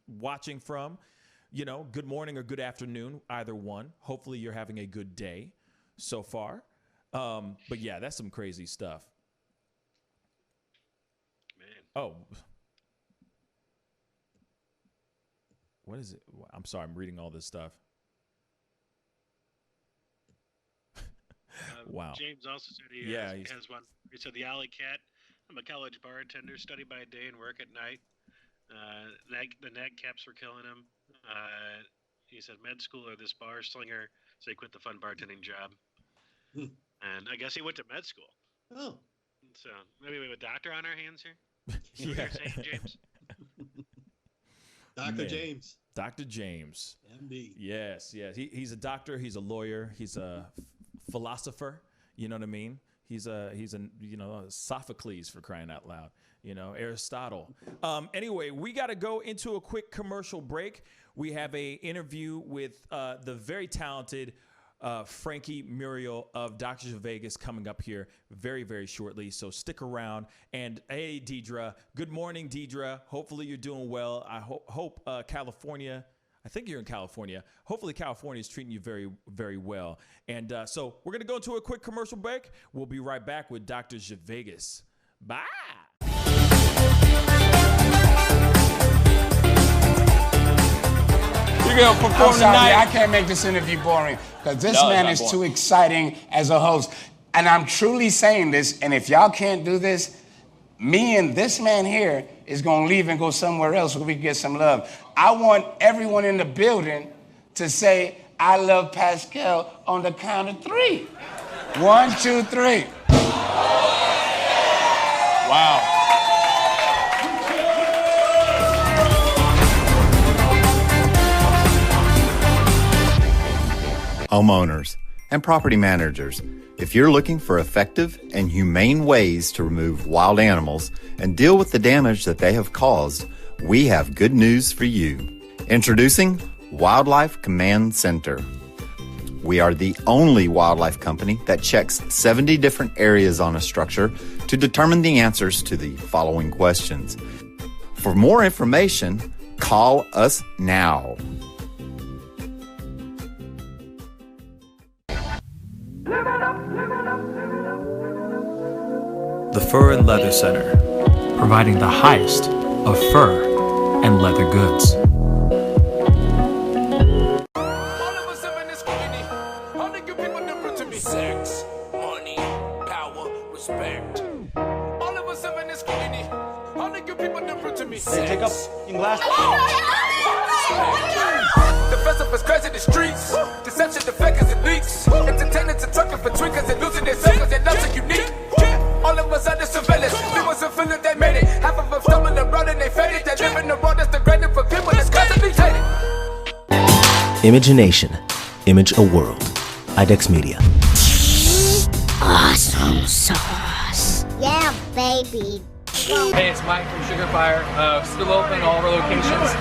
watching from. Good morning or good afternoon, either one. Hopefully you're having a good day so far. But yeah, that's some crazy stuff. Man. Oh. What is it? I'm sorry, I'm reading all this stuff. Wow. James also said he has one. He said, the alley cat. I'm a college bartender, study by day and work at night. The nag caps were killing him. He said med school or this bar slinger, so he quit the fun bartending job. And I guess he went to med school. Oh. So maybe we have a doctor on our hands here? Yeah. What you're saying, James? Dr. James. Dr. James. MD. Yes. He's a doctor. He's a lawyer. He's a philosopher. You know what I mean? He's a Sophocles, for crying out loud. Aristotle. Anyway, we got to go into a quick commercial break. We have a interview with the very talented Frankie Muriel of Dr. Zhivegas coming up here very, very shortly. So stick around. And hey, Deidre. Good morning, Deidre. Hopefully you're doing well. I hope California. I think you're in California. Hopefully California is treating you very, very well. And so we're going to go into a quick commercial break. We'll be right back with Dr. Zhivegas. Bye. You're going to perform tonight. I can't make this interview boring because this man is too exciting as a host. And I'm truly saying this, and if y'all can't do this, me and this man here is going to leave and go somewhere else where we can get some love. I want everyone in the building to say, I love Pascal on the count of 3. 1, 2, 3. Wow. Homeowners and property managers, if you're looking for effective and humane ways to remove wild animals and deal with the damage that they have caused, we have good news for you. Introducing Wildlife Command Center. We are the only wildlife company that checks 70 different areas on a structure to determine the answers to the following questions. For more information, call us now. The Fur and Leather Center, providing the highest of fur and leather goods. Sex, money, power, respect. All of us have in this community. All the good people different to me. Take up in glass. The festival is crazy in the streets. Deception, the fakers, and leaks. Entertainers and trucking for tweakers and losing their suckers and nothing unique. All of us under surveillance. We wasn't feeling they made it. Half of them stumbling around and they faded. They live in the world that's degraded for people that's constantly hated. Imagination. Image a world. IDEX Media. Awesome sauce. Yeah, baby. Hey, it's Mike from Sugar Fire. Still open all of our locations.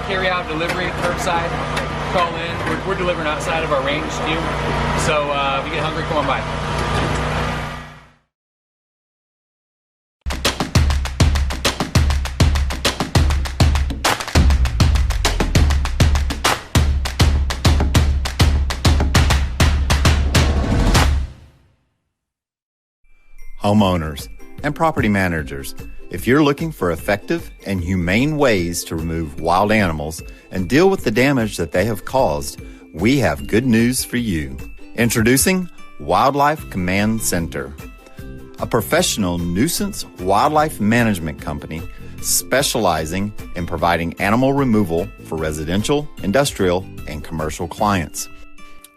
Carry out, delivery, curbside. Call in. We're delivering outside of our range too. So if you get hungry, come on by. homeowners, and property managers. If you're looking for effective and humane ways to remove wild animals and deal with the damage that they have caused, we have good news for you. Introducing Wildlife Command Center, a professional nuisance wildlife management company specializing in providing animal removal for residential, industrial, and commercial clients.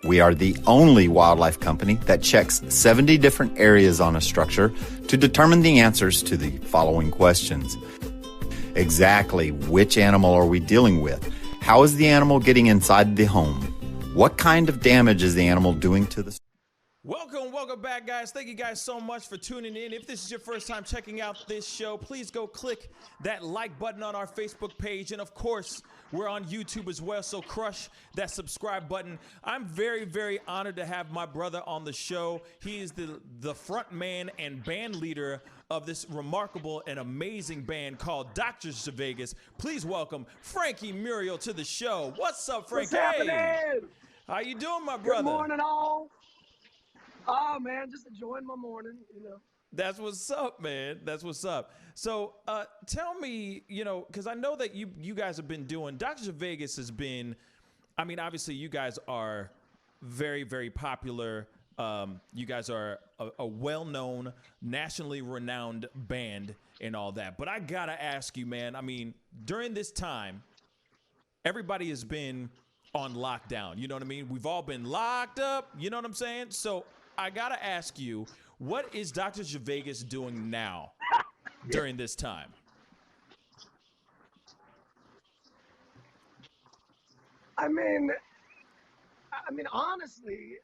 We are the only wildlife company that checks 70 different areas on a structure to determine the answers to the following questions. Exactly which animal are we dealing with? How is the animal getting inside the home? What kind of damage is the animal doing to the... Welcome back, guys. Thank you guys so much for tuning in. If this is your first time checking out this show, please go click that like button on our Facebook page. And of course, we're on YouTube as well, so crush that subscribe button. I'm very, very honored to have my brother on the show. He is the front man and band leader of this remarkable and amazing band called Dr. Zhivegas. Please welcome Frankie Muriel to the show. What's up, Frankie? What's happening? How you doing, my brother? Good morning, all. Oh, man, just enjoying my morning, you know. That's what's up, man. That's what's up. So tell me, you know, because I know that you guys have been doing, Dr. Zhivegas has been, I mean, obviously you guys are very, very popular. You guys are a well-known, nationally renowned band and all that. But I got to ask you, man, I mean, during this time, everybody has been on lockdown. You know what I mean? We've all been locked up. You know what I'm saying? So I got to ask you, what is Dr. Zhivegas doing now during this time? I mean, honestly,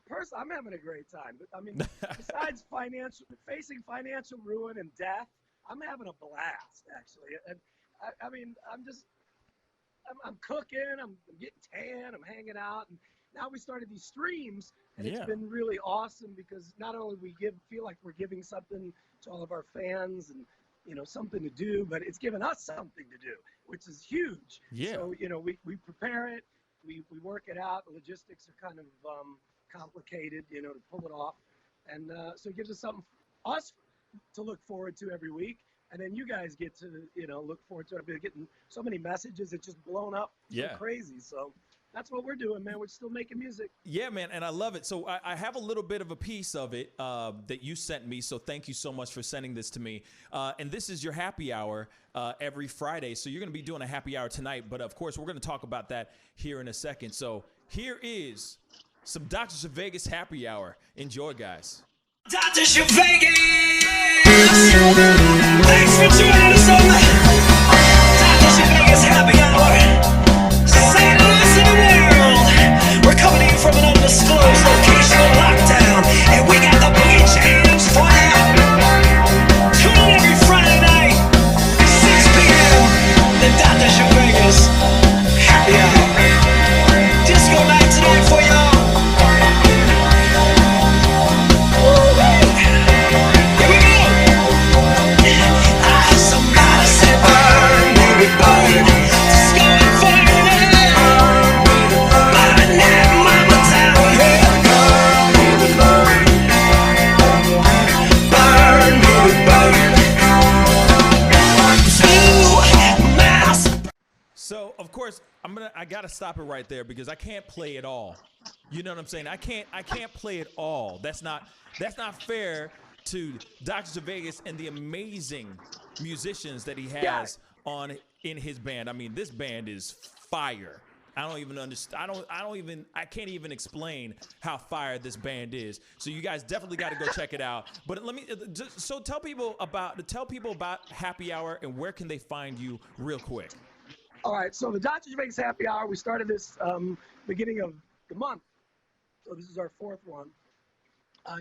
personally, I'm having a great time. But I mean, besides facing financial ruin and death, I'm having a blast, actually. And I mean, I'm cooking, I'm getting tan, I'm hanging out, and now we started these streams, and it's been really awesome because not only we feel like we're giving something to all of our fans and, you know, something to do, but it's given us something to do, which is huge. Yeah. So, you know, we prepare it, we work it out. The logistics are kind of complicated, you know, to pull it off. And so it gives us something us to look forward to every week. And then you guys get to, you know, look forward to it. I've been getting so many messages. It's just blown up. Yeah. So crazy. So that's what we're doing, man. We're still making music. Yeah, man, and I love it. So I have a little bit of a piece of it that you sent me, so thank you so much for sending this to me. And this is your happy hour every Friday, so you're going to be doing a happy hour tonight, but of course, we're going to talk about that here in a second. So here is some Dr. Zhivegas happy hour. Enjoy, guys. Dr. Zhivegas! Thanks for joining us on the Dr. Zhivegas happy hour. St. Louis in the world. We're coming to you from an undisclosed location of lockdown, and we got the Bleach hands for you. Tune in every Friday night, 6 p.m. The Dr. Zhivegas happy hour. Disco night tonight for y'all. Here we go. Somebody said burn, baby, burn. Disco inferno. Burn that mama down, yeah. Burn, baby, burn. So, of course, I gotta stop it right there because I can't play it all. You know what I'm saying? I can't play it all. That's not fair to Dr. Zhivegas and the amazing musicians that he has in his band. I mean, this band is fire. I don't even understand. I can't even explain how fire this band is. So you guys definitely got to go check it out. But let me tell people about Happy Hour and where can they find you real quick. All right, so the Dr. Zhivegas happy hour, we started this beginning of the month. So this is our 4th one.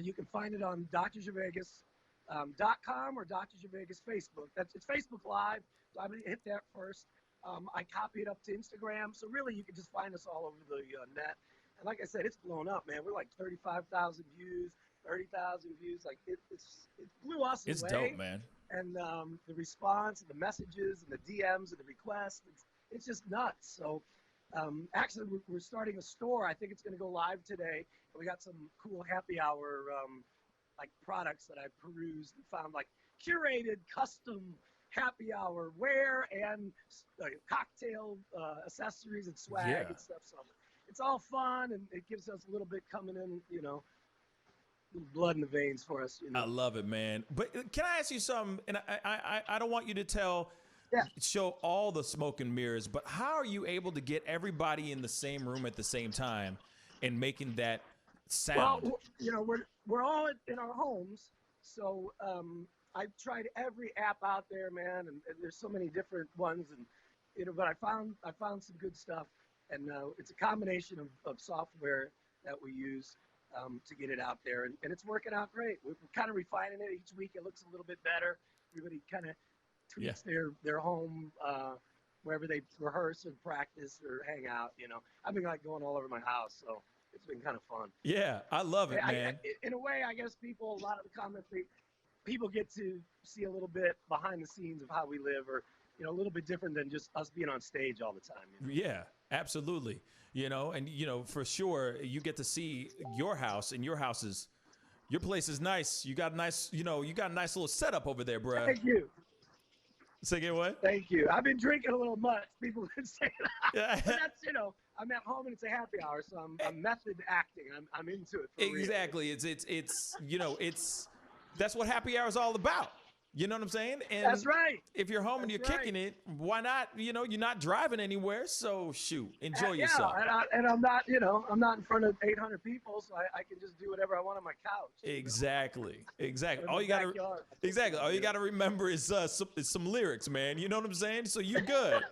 You can find it on drzhivegas.com or Dr. Zhivegas Facebook. It's Facebook Live, so I'm going to hit that first. I copy it up to Instagram, so really you can just find us all over the net. And like I said, it's blown up, man. We're like 35,000 views, 30,000 views. Like it blew us away. It's dope, man. And the response and the messages and the DMs and the requests, it's just nuts. So actually, we're starting a store. I think it's going to go live today. And we got some cool happy hour like products that I perused and found like curated custom happy hour wear and cocktail accessories and swag and stuff. So it's all fun, and it gives us a little bit coming in, you know, blood in the veins for us. You know? I love it, man. But can I ask you something? And I don't want you to show all the smoke and mirrors, but how are you able to get everybody in the same room at the same time and making that sound? Well, you know, we're all in our homes, so I've tried every app out there, man, and there's so many different ones, and you know, but I found some good stuff, and it's a combination of software that we use to get it out there, and it's working out great. We're kind of refining it each week. It looks a little bit better. Everybody kind of tweaks their home wherever they rehearse or practice or hang out. You know, I've been like going all over my house, so it's been kind of fun. Yeah, I love it, man. In a way, I guess a lot of the comments, people get to see a little bit behind the scenes of how we live, or you know, a little bit different than just us being on stage all the time. You know? Yeah, absolutely. You know, and you know, for sure, you get to see your house, and your place is nice. You got a nice, you know, you got a nice little setup over there, bro. Thank you. Say again, what? Thank you. I've been drinking a little much. People would say that. But that's, you know, I'm at home and it's a happy hour, so I'm method acting. I'm into it. Exactly. It's you know, that's what happy hour is all about. You know what I'm saying? And that's right. If you're home and you're kicking it, why not? You know, you're not driving anywhere, so shoot, enjoy yourself. And I'm not, you know, I'm not in front of 800 people, so I can just do whatever I want on my couch. Exactly. All you gotta remember is some lyrics, man. You know what I'm saying? So you're good.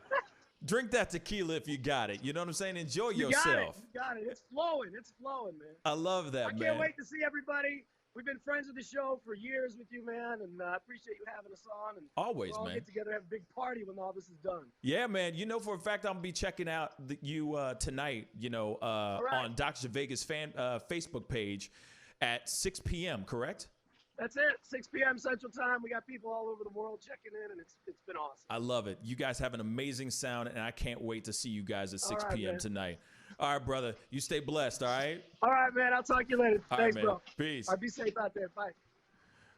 Drink that tequila if you got it. You know what I'm saying? Enjoy yourself. You got it. It's flowing, man. I love that, man. I can't wait to see everybody. We've been friends with the show for years with you, man, and I appreciate you having us on. And always, we'll all man. Get together, have a big party when all this is done. Yeah, man. You know, for a fact, I'm gonna be checking out you tonight. You know, on Dr. Zhivegas Facebook page at 6 p.m. Correct? That's it. 6 p.m. Central Time. We got people all over the world checking in, and it's been awesome. I love it. You guys have an amazing sound, and I can't wait to see you guys at 6 p.m. man. tonight. All right, brother. You stay blessed, all right? All right, man. I'll talk to you later. Thanks, man. bro. Peace. All right, be safe out there. Bye.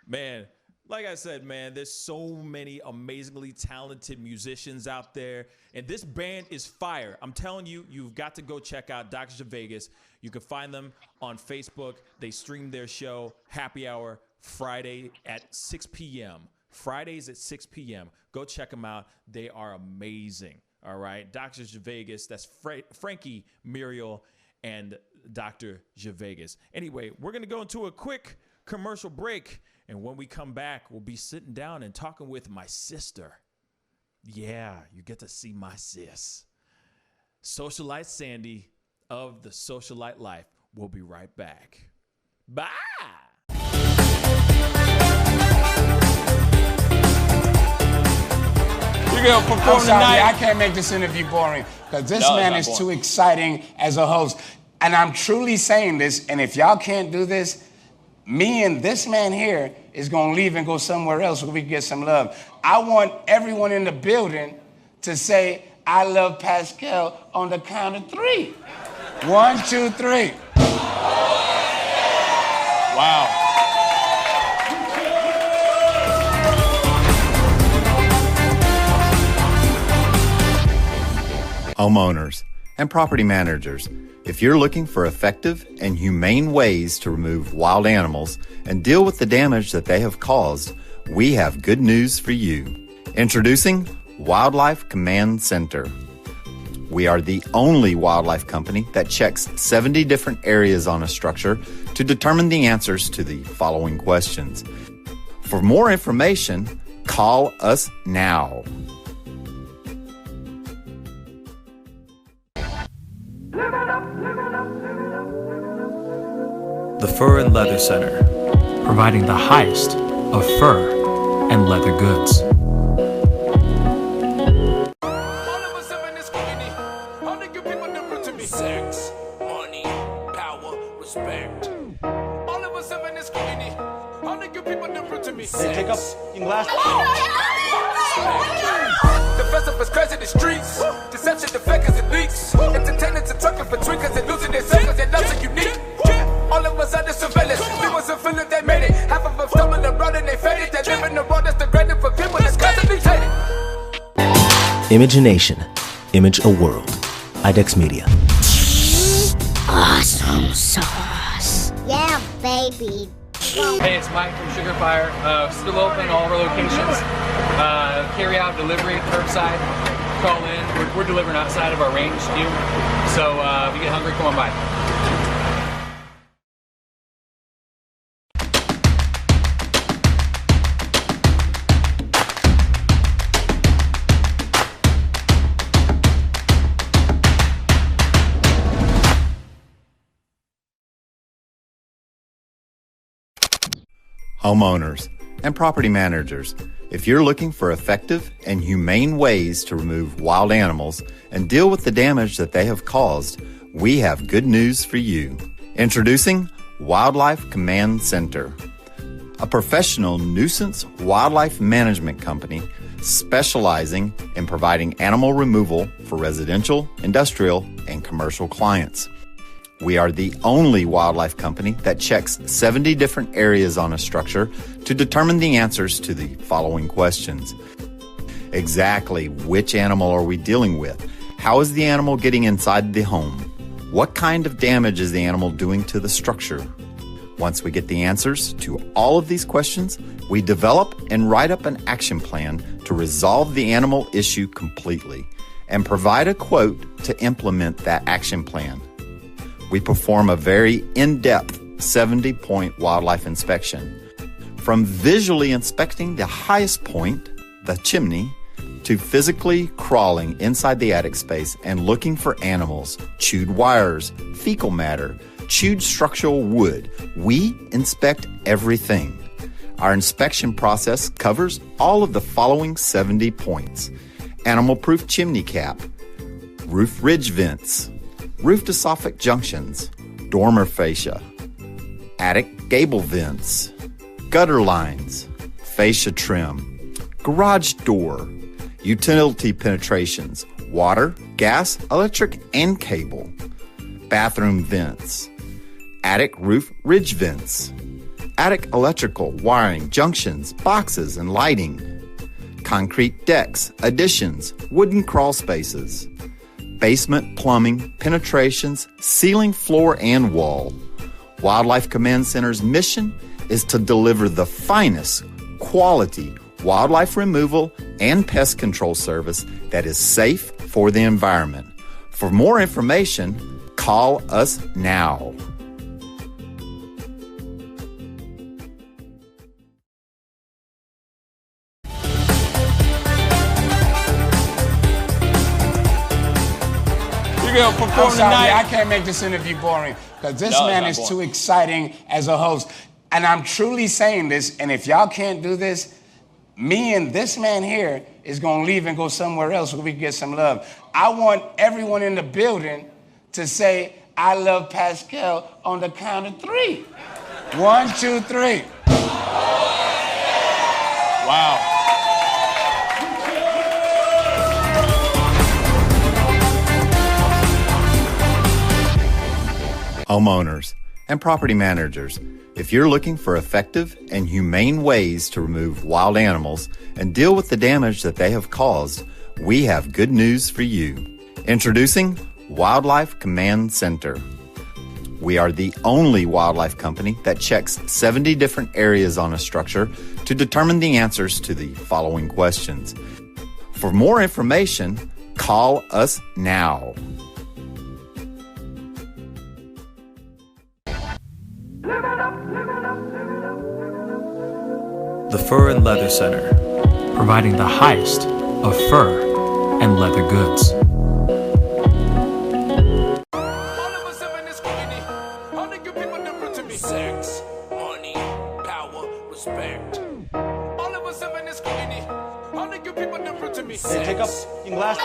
Man, like I said, man, there's so many amazingly talented musicians out there, and this band is fire. I'm telling you, you've got to go check out Dr. Zhivegas. You can find them on Facebook. They stream their show, Happy Hour, Friday at 6 p.m. Fridays at 6 p.m. Go check them out. They are amazing. All right. Dr. Zhivegas, that's Frankie Muriel and Dr. Zhivegas. Anyway, we're going to go into a quick commercial break. And when we come back, we'll be sitting down and talking with my sister. Yeah, you get to see my sis. Socialite Sandy of the Socialite Life. We'll be right back. Bye. I'm sorry, I can't make this interview boring because this man is too exciting as a host. And I'm truly saying this, and if y'all can't do this, me and this man here is going to leave and go somewhere else where we can get some love. I want everyone in the building to say, I love Pascal on the count of 3. 1, 2, 3. Wow. Homeowners and property managers, if you're looking for effective and humane ways to remove wild animals and deal with the damage that they have caused, we have good news for you. Introducing Wildlife Command Center. We are the only wildlife company that checks 70 different areas on a structure to determine the answers to the following questions. For more information, call us now. The Fur and Leather Center, providing the highest of fur and leather goods. Sex, money, power, respect. All of us have in this community. All the good people different to me. Take up in glass. The festival is crazy in the streets. Deception, the fakers, and leaks. Entertainers and trucking for tweakers and losing their self because their loves are unique. All of us under surveillance. We wasn't feeling they made it. Imagination. Image a world. IDEX Media. Awesome sauce. Yeah, baby. Hey, it's Mike from Sugar Fire. Still open all of our locations. Carry out, delivery, curbside. Call in. We're delivering outside of our range, too. So if you get hungry, come on by. Homeowners and property managers, if you're looking for effective and humane ways to remove wild animals and deal with the damage that they have caused, we have good news for you. Introducing Wildlife Command Center, a professional nuisance wildlife management company specializing in providing animal removal for residential, industrial, and commercial clients. We are the only wildlife company that checks 70 different areas on a structure to determine the answers to the following questions. Exactly which animal are we dealing with? How is the animal getting inside the home? What kind of damage is the animal doing to the structure? Once we get the answers to all of these questions, we develop and write up an action plan to resolve the animal issue completely and provide a quote to implement that action plan. We perform a very in-depth 70-point wildlife inspection. From visually inspecting the highest point, the chimney, to physically crawling inside the attic space and looking for animals, chewed wires, fecal matter, chewed structural wood, we inspect everything. Our inspection process covers all of the following 70 points: animal-proof chimney cap, roof ridge vents, roof to soffit junctions, dormer fascia, attic gable vents, gutter lines, fascia trim, garage door, utility penetrations, water, gas, electric, and cable, bathroom vents, attic roof ridge vents, attic electrical, wiring, junctions, boxes, and lighting, concrete decks, additions, wooden crawl spaces, basement plumbing, penetrations, ceiling, floor, and wall. Wildlife Command Center's mission is to deliver the finest quality wildlife removal and pest control service that is safe for the environment. For more information, call us now. I'm sorry, I can't make this interview boring because this man is too exciting as a host. And I'm truly saying this, and if y'all can't do this, me and this man here is going to leave and go somewhere else where we can get some love. I want everyone in the building to say, I love Pascal on the count of 3. 1, 2, 3. Wow. Homeowners and property managers, if you're looking for effective and humane ways to remove wild animals and deal with the damage that they have caused, we have good news for you. Introducing Wildlife Command Center. We are the only wildlife company that checks 70 different areas on a structure to determine the answers to the following questions. For more information, call us now. The Fur and Leather Center, providing the highest of fur and leather goods. Sex, money, power, respect. All of us have in this community. All of you people different to me. Take up your glass.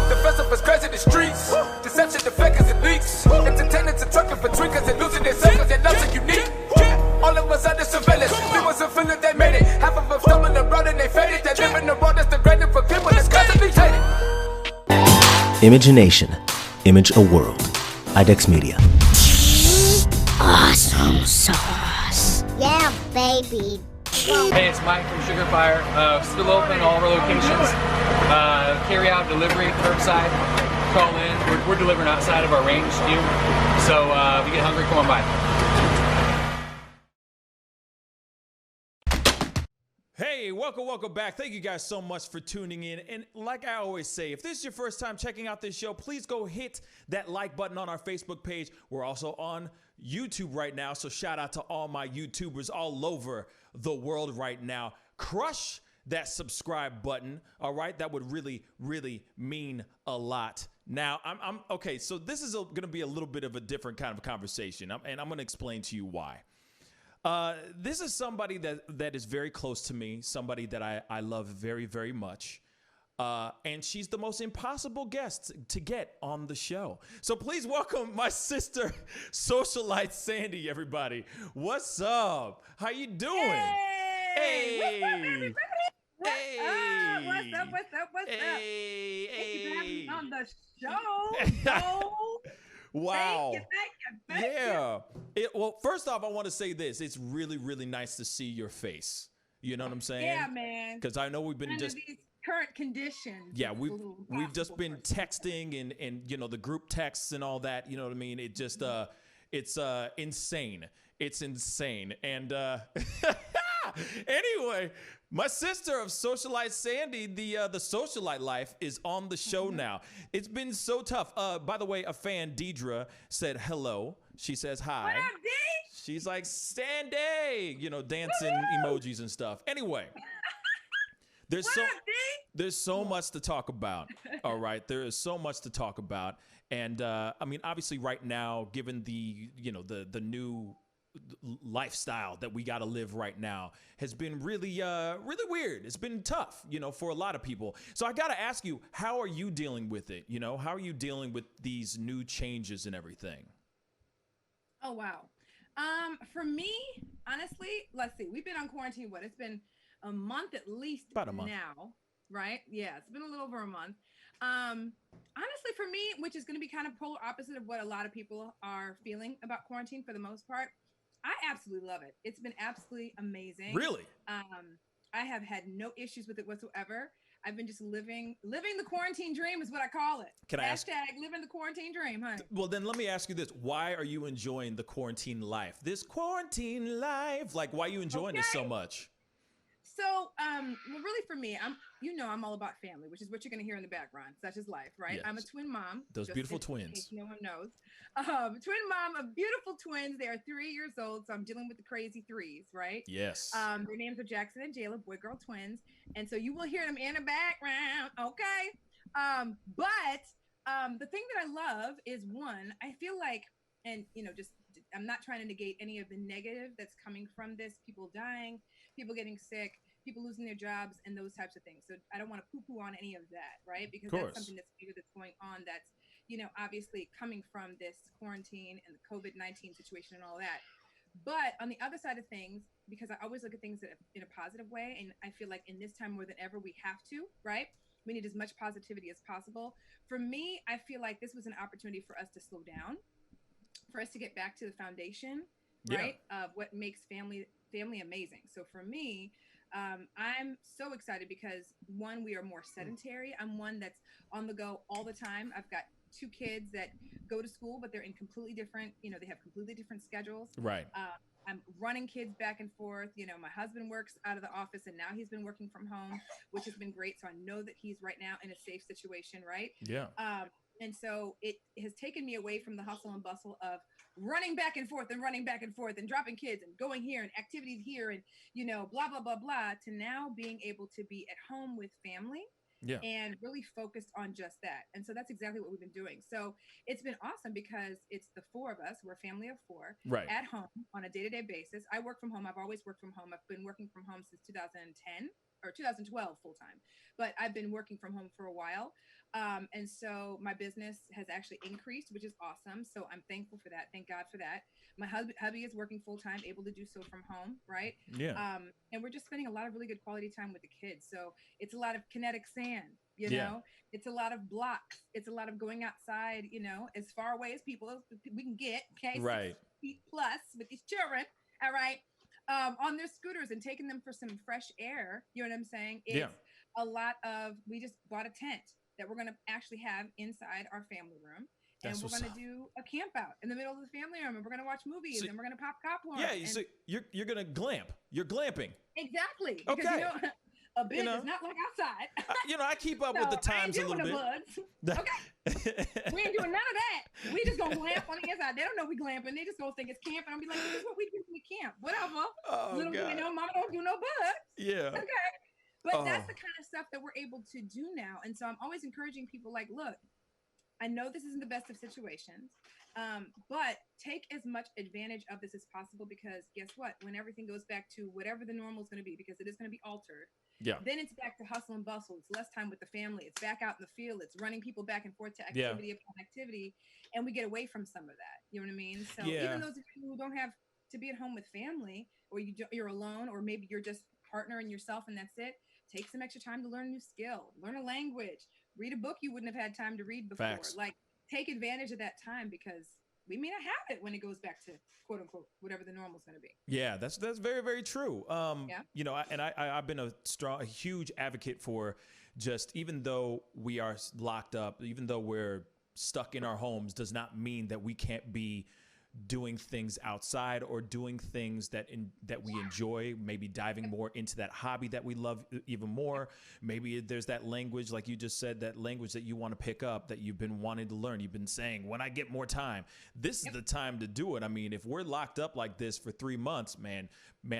The festival is crazy in the streets. Deception, the fakers, and leaks. Entertainers and trucking for drinkers and losing their suckers. They're not so unique. All of us under surveillance. We wasn't feeling they made it. Half of them stumbling around and they faded. They live in the world that's degraded for people that's constantly hated. Imagination. Image a world. IDEX Media. Awesome sauce. Yeah, baby. Hey, it's Mike from Sugar Fire. Still open all of our locations. Carry out, delivery, curbside. Call in. We're delivering outside of our range, too. So if you get hungry, come on by. Hey, welcome back. Thank you guys so much for tuning in. And like I always say, if this is your first time checking out this show, please go hit that like button on our Facebook page. We're also on YouTube right now, so shout out to all my YouTubers all over the world right now. Crush that subscribe button, all right? That would really, really mean a lot. Now, I'm okay, so this is going to be a little bit of a different kind of conversation, and I'm going to explain to you why. This is somebody that is very close to me, somebody that I love very, very much. And she's the most impossible guest to get on the show. So please welcome my sister, Socialite Sandy, everybody. What's up? How you doing? Hey! Hey! What's up, everybody? What's up? Hey! Thank you for having me on the show. Wow. Thank you. Well, first off, I want to say this. It's really, really nice to see your face. You know what I'm saying? Yeah, man. Because I know we've been Under these current conditions. Yeah, we've just been texting and you know, the group texts and all that. You know what I mean? It just it's insane. It's insane. And anyway, my sister of Socialite Sandy, the Socialite life, is on the show now. It's been so tough. By the way, a fan, Deidre, said hello. She says hi. What up, D? She's like, Sandy, you know, dancing emojis and stuff. Anyway, there's so much to talk about. All right, there is so much to talk about. And I mean, obviously right now, given the, you know, the new lifestyle that we got to live right now has been really weird. It's been tough, you know, for a lot of people. So I got to ask you, how are you dealing with it? You know, how are you dealing with these new changes and everything? Oh, wow. For me, honestly, let's see. We've been on quarantine. It's been a month at least. About a month now, right? Yeah, it's been a little over a month. Honestly, for me, which is going to be kind of polar opposite of what a lot of people are feeling about quarantine for the most part, I absolutely love it. It's been absolutely amazing. Really? I have had no issues with it whatsoever. I've been just living the quarantine dream is what I call it. Can I ask? Living the quarantine dream, honey. Well, then let me ask you this. Why are you enjoying the quarantine life? This quarantine life? Like, why are you enjoying this so much? So, well, really for me, I'm all about family, which is what you're going to hear in the background. Such is life, right? Yes. I'm a twin mom. Those beautiful twins. In case no one knows. Twin mom of beautiful twins. They are 3 years old, so I'm dealing with the crazy threes, right? Yes. Their names are Jackson and Jayla, boy-girl twins. And so you will hear them in the background, okay? But the thing that I love is, one, I feel like, and, you know, just I'm not trying to negate any of the negative that's coming from this, people dying, people getting sick, people losing their jobs, and those types of things. So I don't want to poo-poo on any of that, right? Because that's something that's bigger that's going on that's, you know, obviously coming from this quarantine and the COVID-19 situation and all that. But on the other side of things, because I always look at things in a positive way, and I feel like in this time more than ever, we have to, right? We need as much positivity as possible. For me, I feel like this was an opportunity for us to slow down, for us to get back to the foundation, right, of what makes family amazing. So for me, I'm so excited because, one, we are more sedentary. I'm one that's on the go all the time. I've got 2 kids that go to school, but they're in completely different, you know, they have completely different schedules. Right. I'm running kids back and forth. You know, my husband works out of the office and now he's been working from home, which has been great. So I know that he's right now in a safe situation, right? Yeah. And so it has taken me away from the hustle and bustle of running back and forth and dropping kids and going here and activities here and, you know, blah, blah, blah, blah, to now being able to be at home with family. Yeah. And really focused on just that. And so that's exactly what we've been doing. So it's been awesome because it's the 4 of us. We're a family of 4 right. at home on a day-to-day basis. I work from home. I've always worked from home. I've been working from home since 2010 or 2012 full time, but I've been working from home for a while. And so my business has actually increased, which is awesome. So I'm thankful for that. Thank God for that. My hubby is working full time, able to do so from home. Right. Yeah. And we're just spending a lot of really good quality time with the kids. So it's a lot of kinetic sand, you know, it's a lot of blocks. It's a lot of going outside, you know, as far away as we can get. Okay. Right. 6 feet plus with these children. All right. on their scooters and taking them for some fresh air. You know what I'm saying? It's a lot of, we just bought a tent that we're going to actually have inside our family room. And we're going to do a camp out in the middle of the family room, and we're going to watch movies, and we're going to pop popcorn. Yeah, so you're going to glamp. You're glamping. Exactly. Because, okay. A bit is not like outside. I keep up with the times a little bit. Okay. We ain't doing none of that. We just gonna glamp on the inside. They don't know we glamping. They just gonna think it's camp, and I'll be like, this is what we do when we camp. Whatever. Little do they know, mama don't do no bugs. Yeah. Okay. But that's the kind of stuff that we're able to do now. And so I'm always encouraging people like, look, I know this isn't the best of situations, but take as much advantage of this as possible, because guess what? When everything goes back to whatever the normal is going to be, because it is going to be altered, then it's back to hustle and bustle. It's less time with the family. It's back out in the field. It's running people back and forth to activity upon activity, and we get away from some of that. You know what I mean? So even those of you who don't have to be at home with family, or you're alone, or maybe you're just partner and yourself and that's it, take some extra time to learn a new skill, learn a language, read a book you wouldn't have had time to read before. Facts. Like, take advantage of that time, because we may not have it when it goes back to quote unquote whatever the normal is going to be. Yeah, that's very, very true. I've been a huge advocate for just, even though we are locked up, even though we're stuck in our homes, does not mean that we can't be doing things outside or doing things that we enjoy, maybe diving more into that hobby that we love even more. Maybe there's that language, like you just said, that language that you want to pick up that you've been wanting to learn. You've been saying, when I get more time, this is the time to do it. I mean, if we're locked up like this for 3 months, man,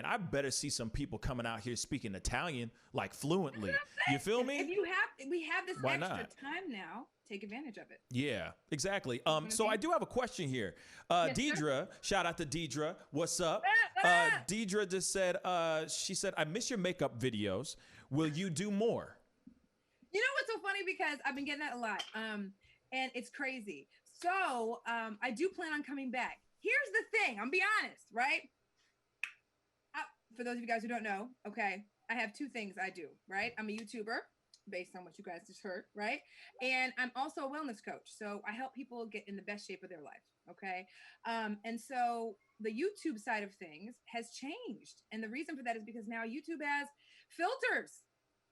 I better see some people coming out here speaking Italian like fluently. You feel me? If we have this Why extra not? time now, take advantage of it. Yeah, exactly. So I do have a question here. Deidre, shout out to Deidre. What's up? Deidre just said, she said, I miss your makeup videos. Will you do more? You know what's so funny? Because I've been getting that a lot. And it's crazy. So I do plan on coming back. Here's the thing. I'm gonna be honest, right? For those of you guys who don't know, okay, I have 2 things I do, right? I'm a YouTuber, based on what you guys just heard, right? And I'm also a wellness coach. So I help people get in the best shape of their life, okay? And so the YouTube side of things has changed. And the reason for that is because now YouTube has filters.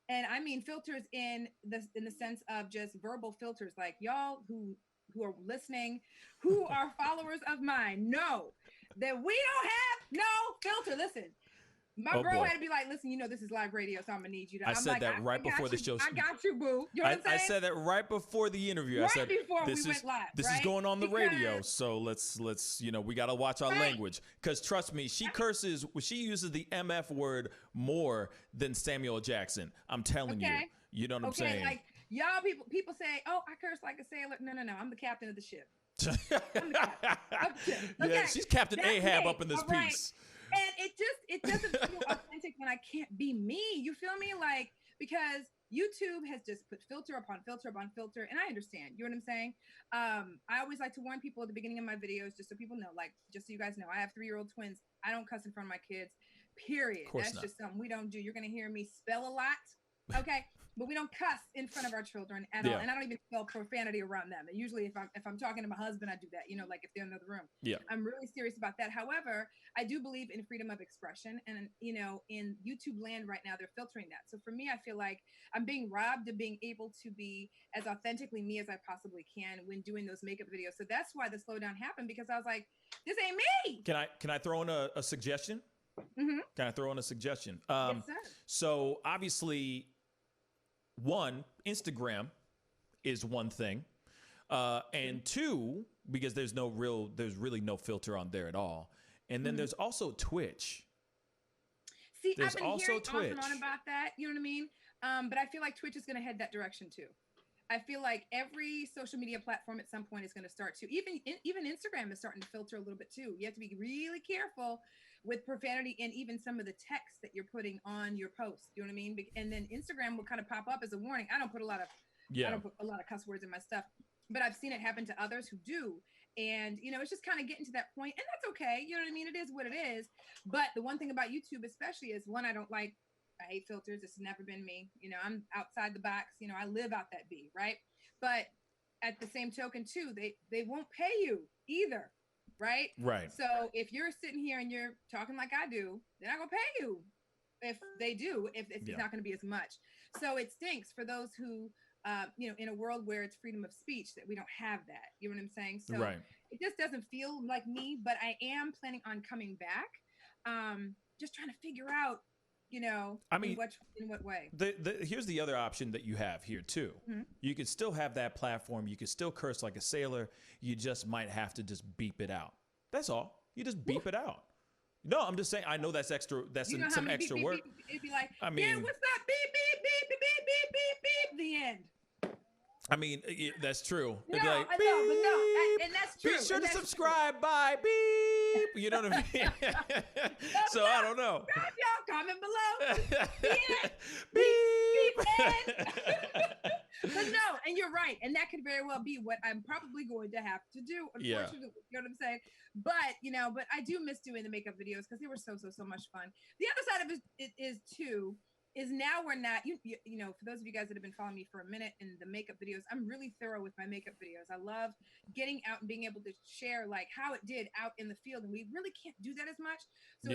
And I mean filters in the sense of just verbal filters. Like, y'all who are listening, who are followers of mine, know that we don't have no filter. Listen. My bro had to be like, listen, this is live radio, so I'm going to need you to. I said that right before the show. I got you, boo. You know what I'm saying? I said that right before the interview. Right I said, before we went live, this is going on the radio, so let's we got to watch our language. Because trust me, she uses the MF word more than Samuel Jackson. I'm telling you. You know what I'm saying? Like, y'all people say, oh, I curse like a sailor. No. I'm the captain of the ship. I'm the captain. Okay. Yeah, she's Captain Ahab up in this All piece. Right. And it doesn't feel authentic when I can't be me. You feel me? Like, because YouTube has just put filter upon filter upon filter, and I understand. You know what I'm saying? I always like to warn people at the beginning of my videos, just so people know, like, just so you guys know, I have 3-year-old twins. I don't cuss in front of my kids, period. That's just something we don't do. You're going to hear me spell a lot, okay? But we don't cuss in front of our children at all, and I don't even spell profanity around them. And usually, if I'm talking to my husband, I do that. Like if they're in another room. Yeah, I'm really serious about that. However, I do believe in freedom of expression, and in YouTube land right now, they're filtering that. So for me, I feel like I'm being robbed of being able to be as authentically me as I possibly can when doing those makeup videos. So that's why the slowdown happened, because I was like, this ain't me. Can I throw in a suggestion? Mm-hmm. Can I throw in a suggestion? Yes, sir. So obviously, one, Instagram is one thing, and 2, because there's really no filter on there at all, and then there's also Twitch. See, I've been hearing off and on about that. You know what I mean? But I feel like Twitch is going to head that direction too. I feel like every social media platform at some point is going to start to, even Instagram is starting to filter a little bit too. You have to be really careful with profanity and even some of the text that you're putting on your posts. You know what I mean? And then Instagram will kind of pop up as a warning. I don't put a lot of cuss words in my stuff, but I've seen it happen to others who do. And, it's just kind of getting to that point, and that's okay. You know what I mean? It is what it is. But the one thing about YouTube especially is, one, I hate filters. This has never been me. I'm outside the box. I live out that B, right? But at the same token too, they won't pay you either right? Right. So if you're sitting here and you're talking like I do, they're not gonna pay you. If they do, if it's not going to be as much. So it stinks for those who, in a world where it's freedom of speech, that we don't have that. You know what I'm saying? So it just doesn't feel like me, but I am planning on coming back. Just trying to figure out, I mean, in what way. Here's the other option that you have here too. Mm-hmm. You could still have that platform. You could still curse like a sailor. You just might have to just beep it out. That's all. You just beep it out. No, I'm just saying. I know that's extra. That's some extra work. It'd be like, I mean, yeah, what's up? Beep beep beep beep beep beep beep beep. The end. I mean, that's true. No, It'd be like, I know, but no, and that's true. Be sure to subscribe. Bye. Beep. You know what I mean? So I don't know. Y'all comment below. Beep. But no, and you're right, and that could very well be what I'm probably going to have to do. Unfortunately, you know what I'm saying. But but I do miss doing the makeup videos because they were so much fun. The other side of it is now we're not for those of you guys that have been following me for a minute in the makeup videos, I'm really thorough with my makeup videos. I love getting out and being able to share like how it did out in the field, and we really can't do that as much. So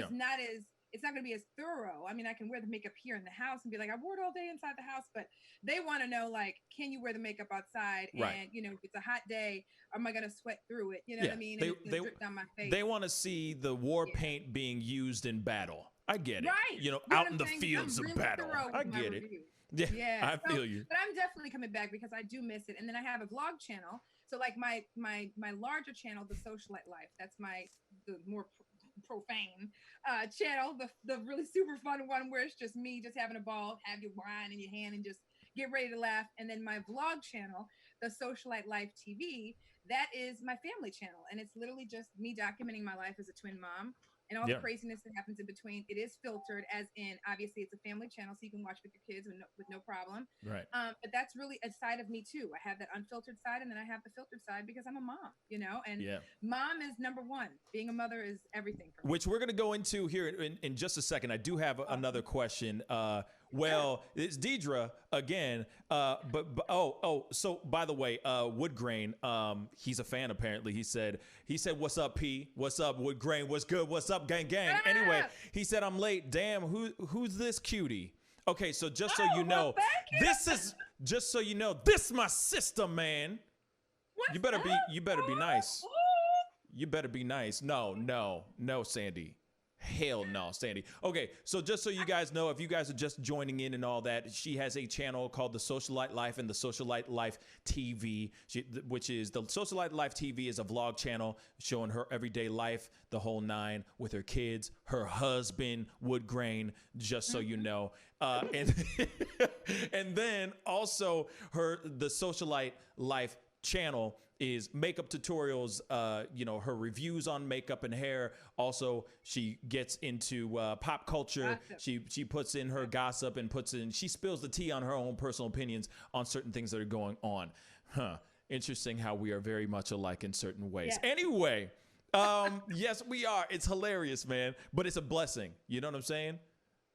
it's not going to be as thorough. I mean, I can wear the makeup here in the house and be like, I wore it all day inside the house, but they want to know, like, can you wear the makeup outside? Right. And, if it's a hot day, am I going to sweat through it? You know what I mean? They drip down my face. They want to see the war paint being used in battle. I get it. Right. Out in the fields of battle. I get it. Yeah, I feel you. But I'm definitely coming back because I do miss it. And then I have a vlog channel. So like my larger channel, The Socialite Life, that's the more profane channel, the really super fun one where it's just me just having a ball, have your wine in your hand and just get ready to laugh. And then my vlog channel, The Socialite Life TV, that is my family channel. And it's literally just me documenting my life as a twin mom and all the craziness that happens in between. It is filtered, as in, obviously, it's a family channel, so you can watch with your kids with no problem. Right. But that's really a side of me, too. I have that unfiltered side, and then I have the filtered side because I'm a mom, and mom is number one. Being a mother is everything for me. Which we're going to go into here in just a second. I do have another question. It's Deidre again. So by the way, Woodgrain, he's a fan apparently. He said, "What's up, P? What's up, Woodgrain? What's good? What's up, gang?" Anyway, he said, "I'm late. Damn, who's this cutie?" Okay, so just so you know, this is just so you know, this my sister, man. You better be nice. You better be nice. No, Sandy. Hell no, Sandy. Okay, so just so you guys know, if you guys are just joining in and all that, she has a channel called The Socialite Life and The Socialite Life TV, which is The Socialite Life TV is a vlog channel showing her everyday life, the whole nine, with her kids, her husband, Woodgrain, just so you know. And then also the Socialite Life channel is makeup tutorials, her reviews on makeup and hair. Also, she gets into pop culture. Gossip. She puts in her gossip and she spills the tea on her own personal opinions on certain things that are going on. Interesting how we are very much alike in certain ways. Yeah. Anyway, yes, we are. It's hilarious, man, but it's a blessing. You know what I'm saying?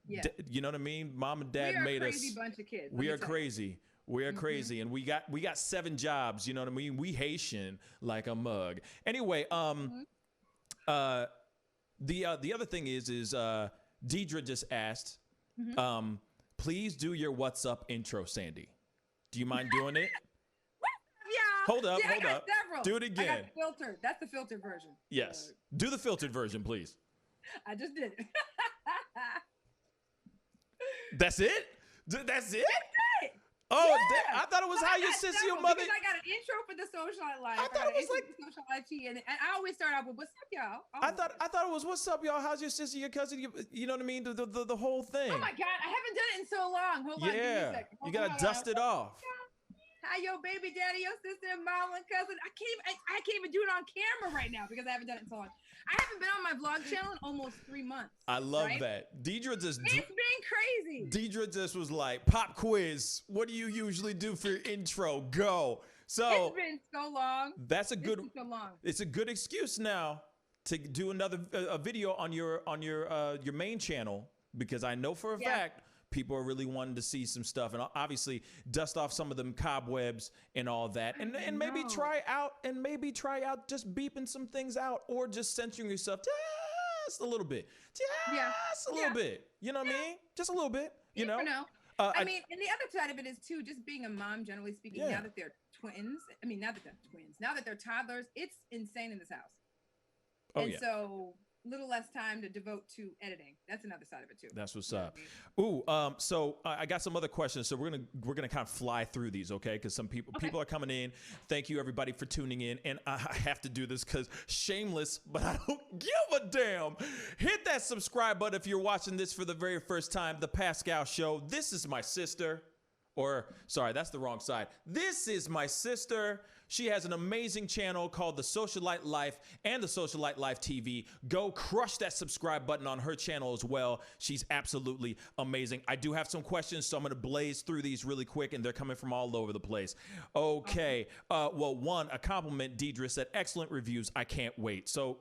Yeah. You know what I mean? Mom and Dad made us. We are a crazy bunch of kids. We are crazy. We are crazy, and we got 7 jobs. You know what I mean? We Haitian like a mug. Anyway, the other thing is Deidre just asked, please do your "What's Up" intro, Sandy. Do you mind doing it? Hold up. Several. Do it again. I got the filtered. That's the filtered version. Yes. Do the filtered version, please. I just did it. That's it? That's it? That's it. Oh, yeah. I thought it was how your sister, your mother. Because I got an intro for The Socialite Life. I thought it was like The Socialite Tea, and I always start off with "What's up, y'all?" I thought it was "What's up, y'all? How's your sister, your cousin?" You know what I mean? The whole thing. Oh my God, I haven't done it in so long. Hold on, give me a second. You gotta dust it off. Hi, your baby daddy, your sister, and mom and cousin. I can't even do it on camera right now because I haven't done it in so long. I haven't been on my vlog channel in almost 3 months. I love that. Deidre just. It's been crazy. Deidre just was like, "Pop quiz. What do you usually do for your intro? Go." So it's been so long. That's a good. So long. It's a good excuse now to do another video on your main channel, because I know for a fact People are really wanting to see some stuff, and obviously dust off some of them cobwebs and all that, and maybe try out just beeping some things out, or just censoring yourself just a little bit, just a little bit. You know what I mean? Just a little bit. You know. I mean, and the other side of it is too, just being a mom, generally speaking, now that they're twins. I mean, now that they're toddlers, it's insane in this house. And so little less time to devote to editing. That's another side of it too. That's what's up. Ooh, so I got some other questions. So we're gonna kind of fly through these, okay? Because some people are coming in. Thank you everybody for tuning in, and I have to do this because shameless, but I don't give a damn. Hit that subscribe button if you're watching this for the very first time. The Pascal Show. This is my sister. Or, sorry, that's the wrong side. This is my sister. She has an amazing channel called The Socialite Life and The Socialite Life TV. Go crush that subscribe button on her channel as well. She's absolutely amazing. I do have some questions, so I'm going to blaze through these really quick, and they're coming from all over the place. Okay. Well, one, a compliment. Deidre said, excellent reviews. I can't wait. So,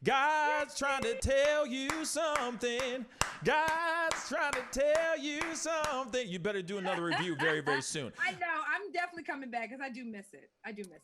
God's trying to tell you something. God's trying to tell you something. You better do another review very, very soon. I know. I'm definitely coming back because I do miss it.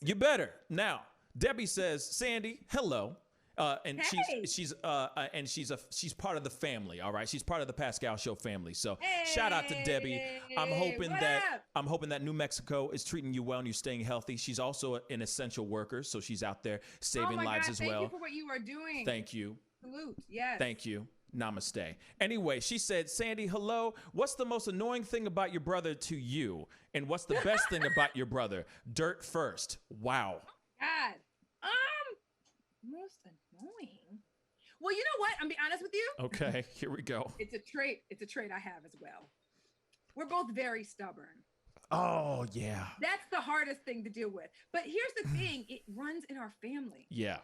You better. Now, Debbie says, Sandy, hello. And hey. she's part of the family, all right? She's part of the Pascal Show family. So shout out to Debbie. I'm hoping that New Mexico is treating you well and you're staying healthy. She's also an essential worker, so she's out there saving lives as well. Thank you for what you are doing. Thank you. Salute. Yes. Thank you. Namaste. Anyway, she said, Sandy, hello. What's the most annoying thing about your brother to you? And what's the best thing about your brother? Dirt first. Wow. God. Most annoying. Well, you know what? I'm be honest with you. Okay, here we go. It's a trait I have as well. We're both very stubborn. Oh, yeah. That's the hardest thing to deal with. But here's the thing. It runs in our family. Yeah.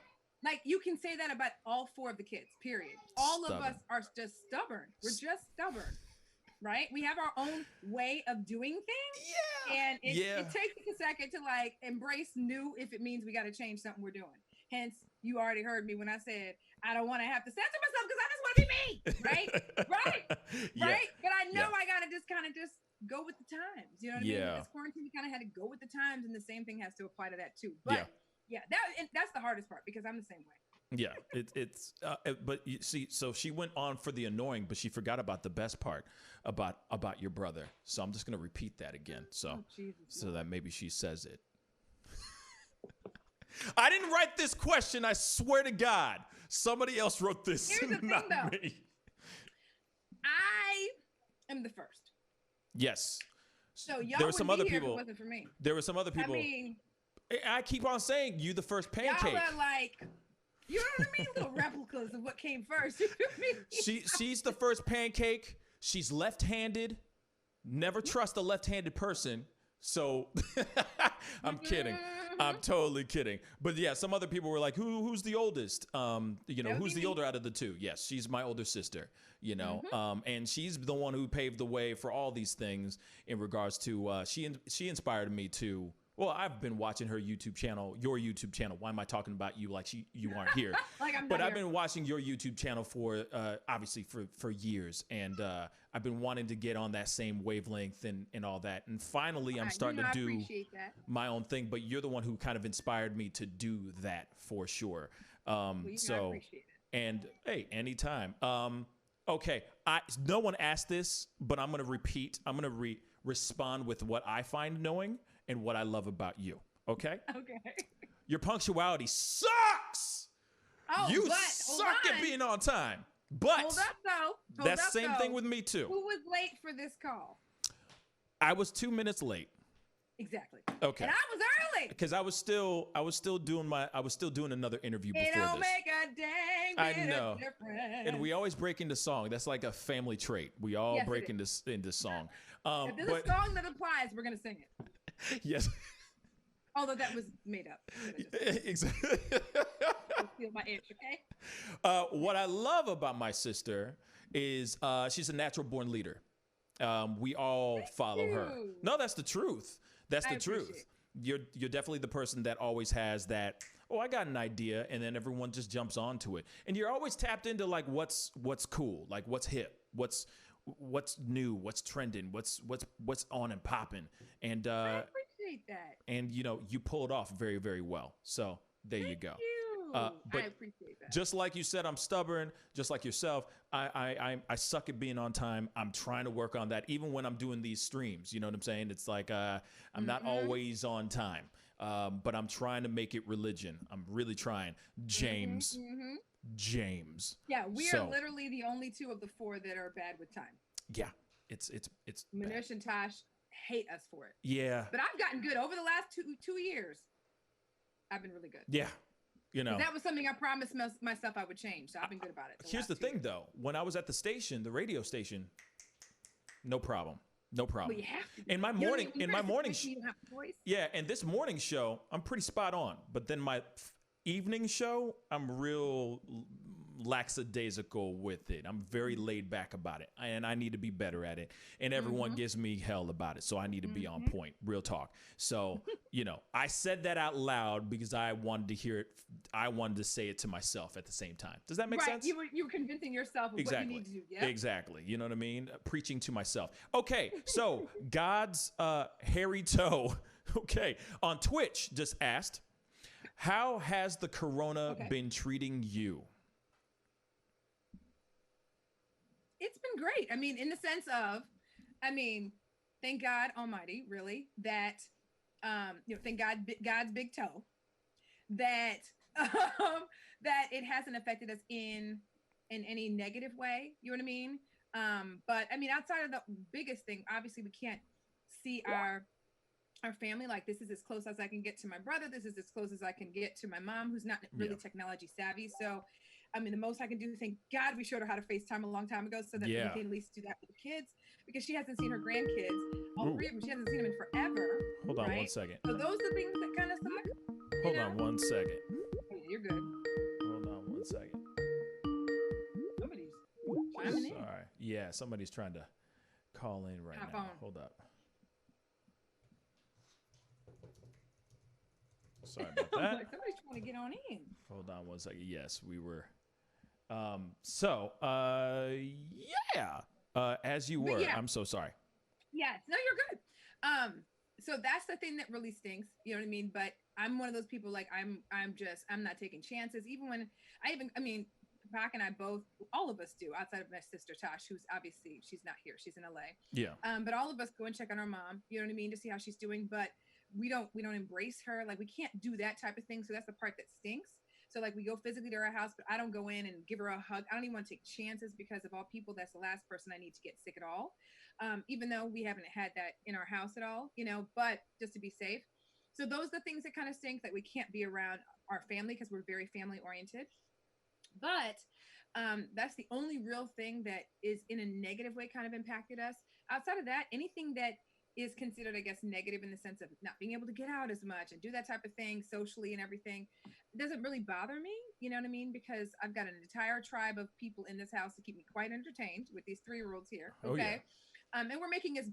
Like, you can say that about all four of the kids, period. All of us are just stubborn. We're just stubborn, right? We have our own way of doing things. Yeah. And it takes us a second to, like, embrace new if it means we got to change something we're doing. Hence, you already heard me when I said, I don't want to have to censor myself because I just want to be me, right? Right? But I know I got to just kind of just go with the times. You know what I mean? This quarantine, we kind of had to go with the times, and the same thing has to apply to that too. But that's the hardest part because I'm the same way. Yeah, but you see, so she went on for the annoying, but she forgot about the best part about your brother. So I'm just gonna repeat that again, so that maybe she says it. I didn't write this question. I swear to God, somebody else wrote this. Here's the thing, though. Me. I am the first. Yes. So y'all there were some other people. If it wasn't for me. There were some other people. I mean, I keep on saying you the first pancake. Y'all are like, you know what I mean? Little replicas of what came first. You know what I mean? She's the first pancake. She's left-handed. Never trust a left-handed person. So I'm kidding. I'm totally kidding. But yeah, some other people were like, who's the oldest? Who's the older out of the two? Yes, she's my older sister, and she's the one who paved the way for all these things in regards to, she inspired me to, well, I've been watching her YouTube channel, your YouTube channel. Why am I talking about you like you aren't here? But I've been watching your YouTube channel for, obviously for years. And I've been wanting to get on that same wavelength and all that. And finally, I'm starting to do my own thing. But you're the one who kind of inspired me to do that for sure. Well, so, appreciate it. And hey, anytime. Okay, no one asked this, but I'm going to repeat. I'm going to respond with what I find annoying and what I love about you. Okay? Okay. Your punctuality sucks. Oh, you suck at being on time. But hold up, though. That's the same thing with me too. Who was late for this call? I was 2 minutes late. Exactly. Okay. And I was early. Because I was still doing another interview before this. It don't make a dang bit of difference. And we always break into song. That's like a family trait. We all break into song. If there's a song that applies, we're gonna sing it. Yes. Although that was made up. Exactly. Feel my itch, okay? What I love about my sister is she's a natural born leader. We all follow her. No, that's the truth. That's the truth. You're definitely the person that always has that, oh, I got an idea, and then everyone just jumps onto it. And you're always tapped into like what's cool, like what's hip, what's new, what's trending, what's on and popping, and I appreciate that. and you pull it off very, very well. So there you go. But I appreciate that. just like you said, I'm stubborn. Just like yourself, I suck at being on time. I'm trying to work on that, even when I'm doing these streams. You know what I'm saying? It's like I'm not always on time, but I'm trying to make it religion. I'm really trying. James. James. Yeah, we So, are literally the only two of the four that are bad with time. Yeah, it's Manish and Tosh hate us for it. Yeah. But I've gotten good over the last two years. I've been really good. Yeah. That was something I promised myself I would change. So I've been good about it. Here's the thing, though. When I was at the station, the radio station, no problem. No problem. Well, you have to. In my morning, You don't have a voice. yeah, and this morning show, I'm pretty spot on. But then my evening show, I'm real lackadaisical with it. I'm very laid back about it, and I need to be better at it. And everyone gives me hell about it, so I need to be on point. Real talk. So I said that out loud because I wanted to hear it. I wanted to say it to myself at the same time. Does that make sense? You were convincing yourself of what you need to do. Yeah. Exactly. You know what I mean? Preaching to myself. Okay, so God's hairy toe, on Twitch just asked, how has the corona been treating you? It's been great. I mean, in the sense of, thank God Almighty, really, that, thank God, God's big toe, that that it hasn't affected us in any negative way. You know what I mean? But outside of the biggest thing, obviously we can't see our family. Like, this is as close as I can get to my brother. This is as close as I can get to my mom, who's not really technology savvy. So, the most I can do, thank God we showed her how to FaceTime a long time ago so that we can at least do that with the kids, because she hasn't seen her grandkids. All three of them, she hasn't seen them in forever. Hold on 1 second. So those are the things that kind of suck. Hold on 1 second. Yeah, you're good. Hold on 1 second. Somebody's chiming in. Sorry. Yeah, somebody's trying to call in right now. On. Hold up. Sorry about that. Somebody's trying to get on in. Hold on 1 second. Yes, we were. As you were. I'm so sorry. Yes, no, you're good. So that's the thing that really stinks. You know what I mean? But I'm one of those people, like, I'm not taking chances. Even when Pac and I both, all of us do, outside of my sister Tosh, who's obviously, she's not here. She's in LA. Yeah. But all of us go and check on our mom, you know what I mean, to see how she's doing. But we don't embrace her. Like, we can't do that type of thing. So that's the part that stinks. So, like, we go physically to her house, but I don't go in and give her a hug. I don't even want to take chances, because of all people, that's the last person I need to get sick at all. Even though we haven't had that in our house at all, but just to be safe. So those are the things that kind of stink, that we can't be around our family because we're very family oriented. But that's the only real thing that is in a negative way kind of impacted us. Outside of that, anything that is considered, I guess, negative in the sense of not being able to get out as much and do that type of thing socially and everything, it doesn't really bother me. You know what I mean? Because I've got an entire tribe of people in this house to keep me quite entertained with these 3-year-olds here. Okay. And we're making as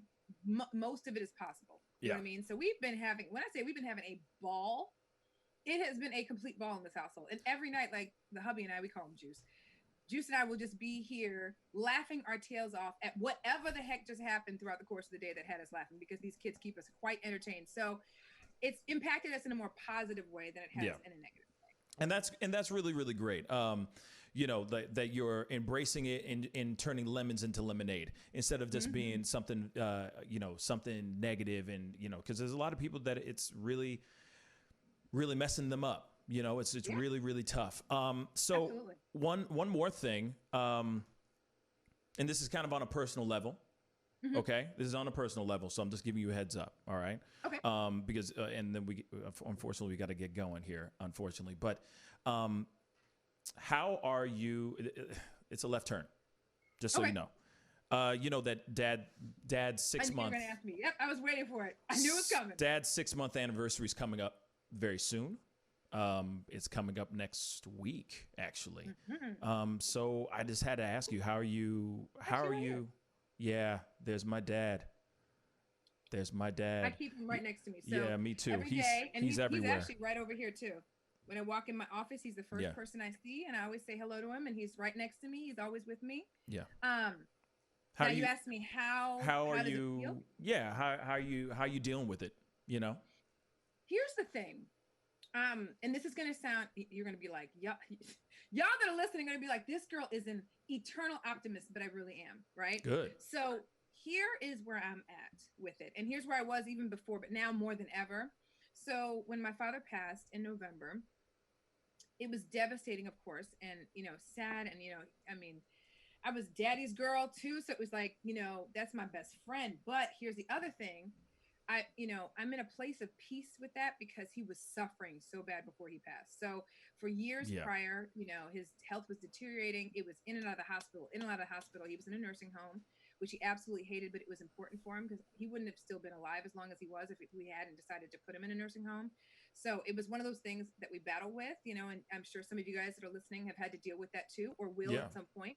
most of it as possible. You know what I mean? So we've been having, when I say we've been having a ball, it has been a complete ball in this household. And every night, like the hubby and I, we call him Juice. Juice and I will just be here laughing our tails off at whatever the heck just happened throughout the course of the day that had us laughing, because these kids keep us quite entertained. So it's impacted us in a more positive way than it has in a negative way. And that's really, really great. That you're embracing it and turning lemons into lemonade instead of just being something, something negative. And, because there's a lot of people that it's really, really messing them up. It's really, really tough. So Absolutely. one more thing, and this is kind of on a personal level. Okay, this is on a personal level, so I'm just giving you a heads up. All right. Okay. Because and then unfortunately we got to get going here. Unfortunately, but how are you? It's a left turn, just so you know. You know that dad's 6 month. You were going to ask me. Yep, I was waiting for it. I knew it was coming. Dad's 6 month anniversary is coming up very soon. It's coming up next week, actually. So I just had to ask you, how are you? How are you? Yeah, there's my dad. I keep him right next to me. So yeah, me too. Every day, and he's everywhere. He's actually right over here too. When I walk in my office, he's the first person I see, and I always say hello to him, and he's right next to me. He's always with me. Yeah. How now are you asked me how are does it you? feel? Yeah, how are you dealing with it? You know. Here's the thing. And this is gonna sound, you're gonna be like, y'all that are listening are gonna be like, this girl is an eternal optimist, but I really am, right? Good. So here is where I'm at with it. And here's where I was even before, but now more than ever. So when my father passed in November, it was devastating, of course, and sad. And I mean, I was daddy's girl too. So it was like, that's my best friend. But here's the other thing. I'm in a place of peace with that because he was suffering so bad before he passed. So for years prior, his health was deteriorating. It was in and out of the hospital, in and out of the hospital. He was in a nursing home, which he absolutely hated, but it was important for him because he wouldn't have still been alive as long as he was if we hadn't decided to put him in a nursing home. So it was one of those things that we battle with, and I'm sure some of you guys that are listening have had to deal with that too, or will at some point.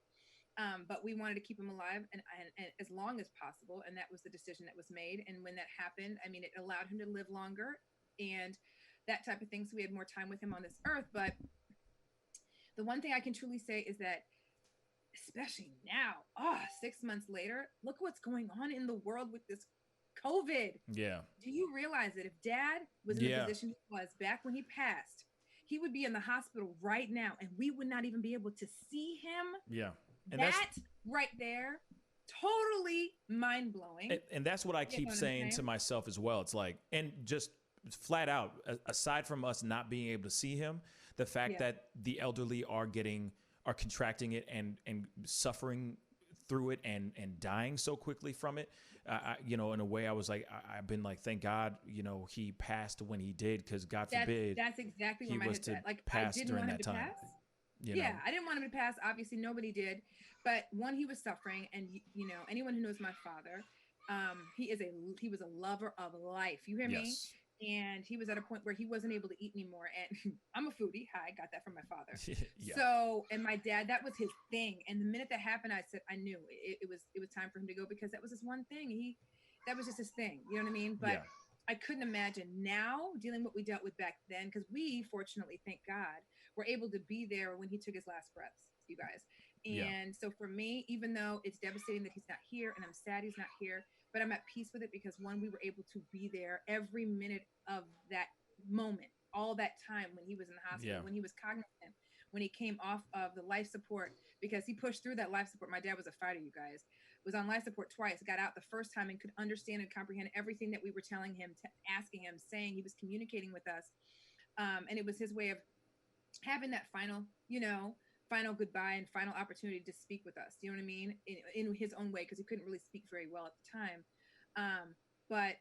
But we wanted to keep him alive and as long as possible. And that was the decision that was made. And when that happened, I mean, it allowed him to live longer and that type of thing. So we had more time with him on this earth. But the one thing I can truly say is that, especially now, 6 months later, look what's going on in the world with this COVID. Yeah. Do you realize that if Dad was in the position he was back when he passed, he would be in the hospital right now and we would not even be able to see him? Yeah. And that right there, totally mind-blowing. And that's what I keep saying to myself as well. It's like, and just flat out, aside from us not being able to see him, the fact that the elderly are contracting it and suffering through it and dying so quickly from it, in a way I was like, I've been like, thank God, he passed when he did, because God forbid that's exactly where my head's at. Like, pass I didn't during want him that to time. pass. I didn't want him to pass. Obviously, nobody did. But one, he was suffering, and anyone who knows my father, he was a lover of life. You hear me? And he was at a point where he wasn't able to eat anymore. And I'm a foodie. Hi, I got that from my father. So, and my dad, that was his thing. And the minute that happened, I knew it was time for him to go, because that was his one thing. That was just his thing. You know what I mean? But I couldn't imagine now dealing with what we dealt with back then, because we, fortunately, thank God, were able to be there when he took his last breaths, you guys. And so for me, even though it's devastating that he's not here, and I'm sad he's not here, but I'm at peace with it because, one, we were able to be there every minute of that moment, all that time when he was in the hospital, when he was cognizant, when he came off of the life support, because he pushed through that life support. My dad was a fighter, you guys. Was on life support twice, got out the first time and could understand and comprehend everything that we were telling him, asking him, saying. He was communicating with us. And it was his way of having that final goodbye and final opportunity to speak with us. You know what I mean? In his own way, because he couldn't really speak very well at the time. But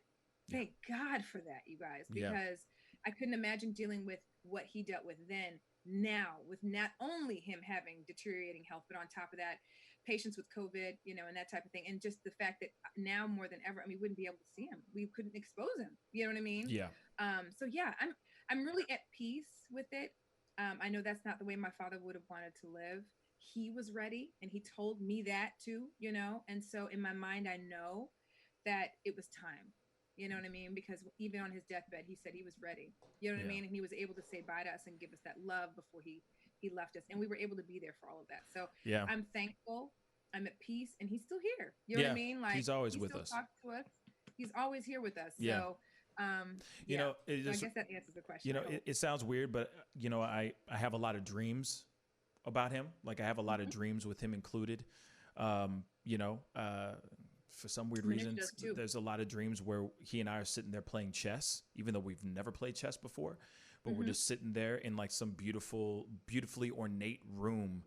thank God for that, you guys, because I couldn't imagine dealing with what he dealt with then, now, with not only him having deteriorating health, but on top of that, patients with COVID, and that type of thing. And just the fact that now more than ever, we wouldn't be able to see him. We couldn't expose him. You know what I mean? Yeah. So I'm really at peace with it. I know that's not the way my father would have wanted to live. He was ready, and he told me that too, and so in my mind, I know that it was time. You know what I mean? Because even on his deathbed, he said he was ready. You know what I mean? And he was able to say bye to us and give us that love before he left us. And we were able to be there for all of that. So I'm thankful. I'm at peace, and he's still here. You know what I mean? Like, he's always with us. Talks to us. He's always here with us. Yeah. So, so I guess that answers the question. It sounds weird, but I have a lot of dreams about him. Like, I have a lot of dreams with him included. For some weird reason, there's a lot of dreams where he and I are sitting there playing chess, even though we've never played chess before. But we're just sitting there in like some beautifully ornate room,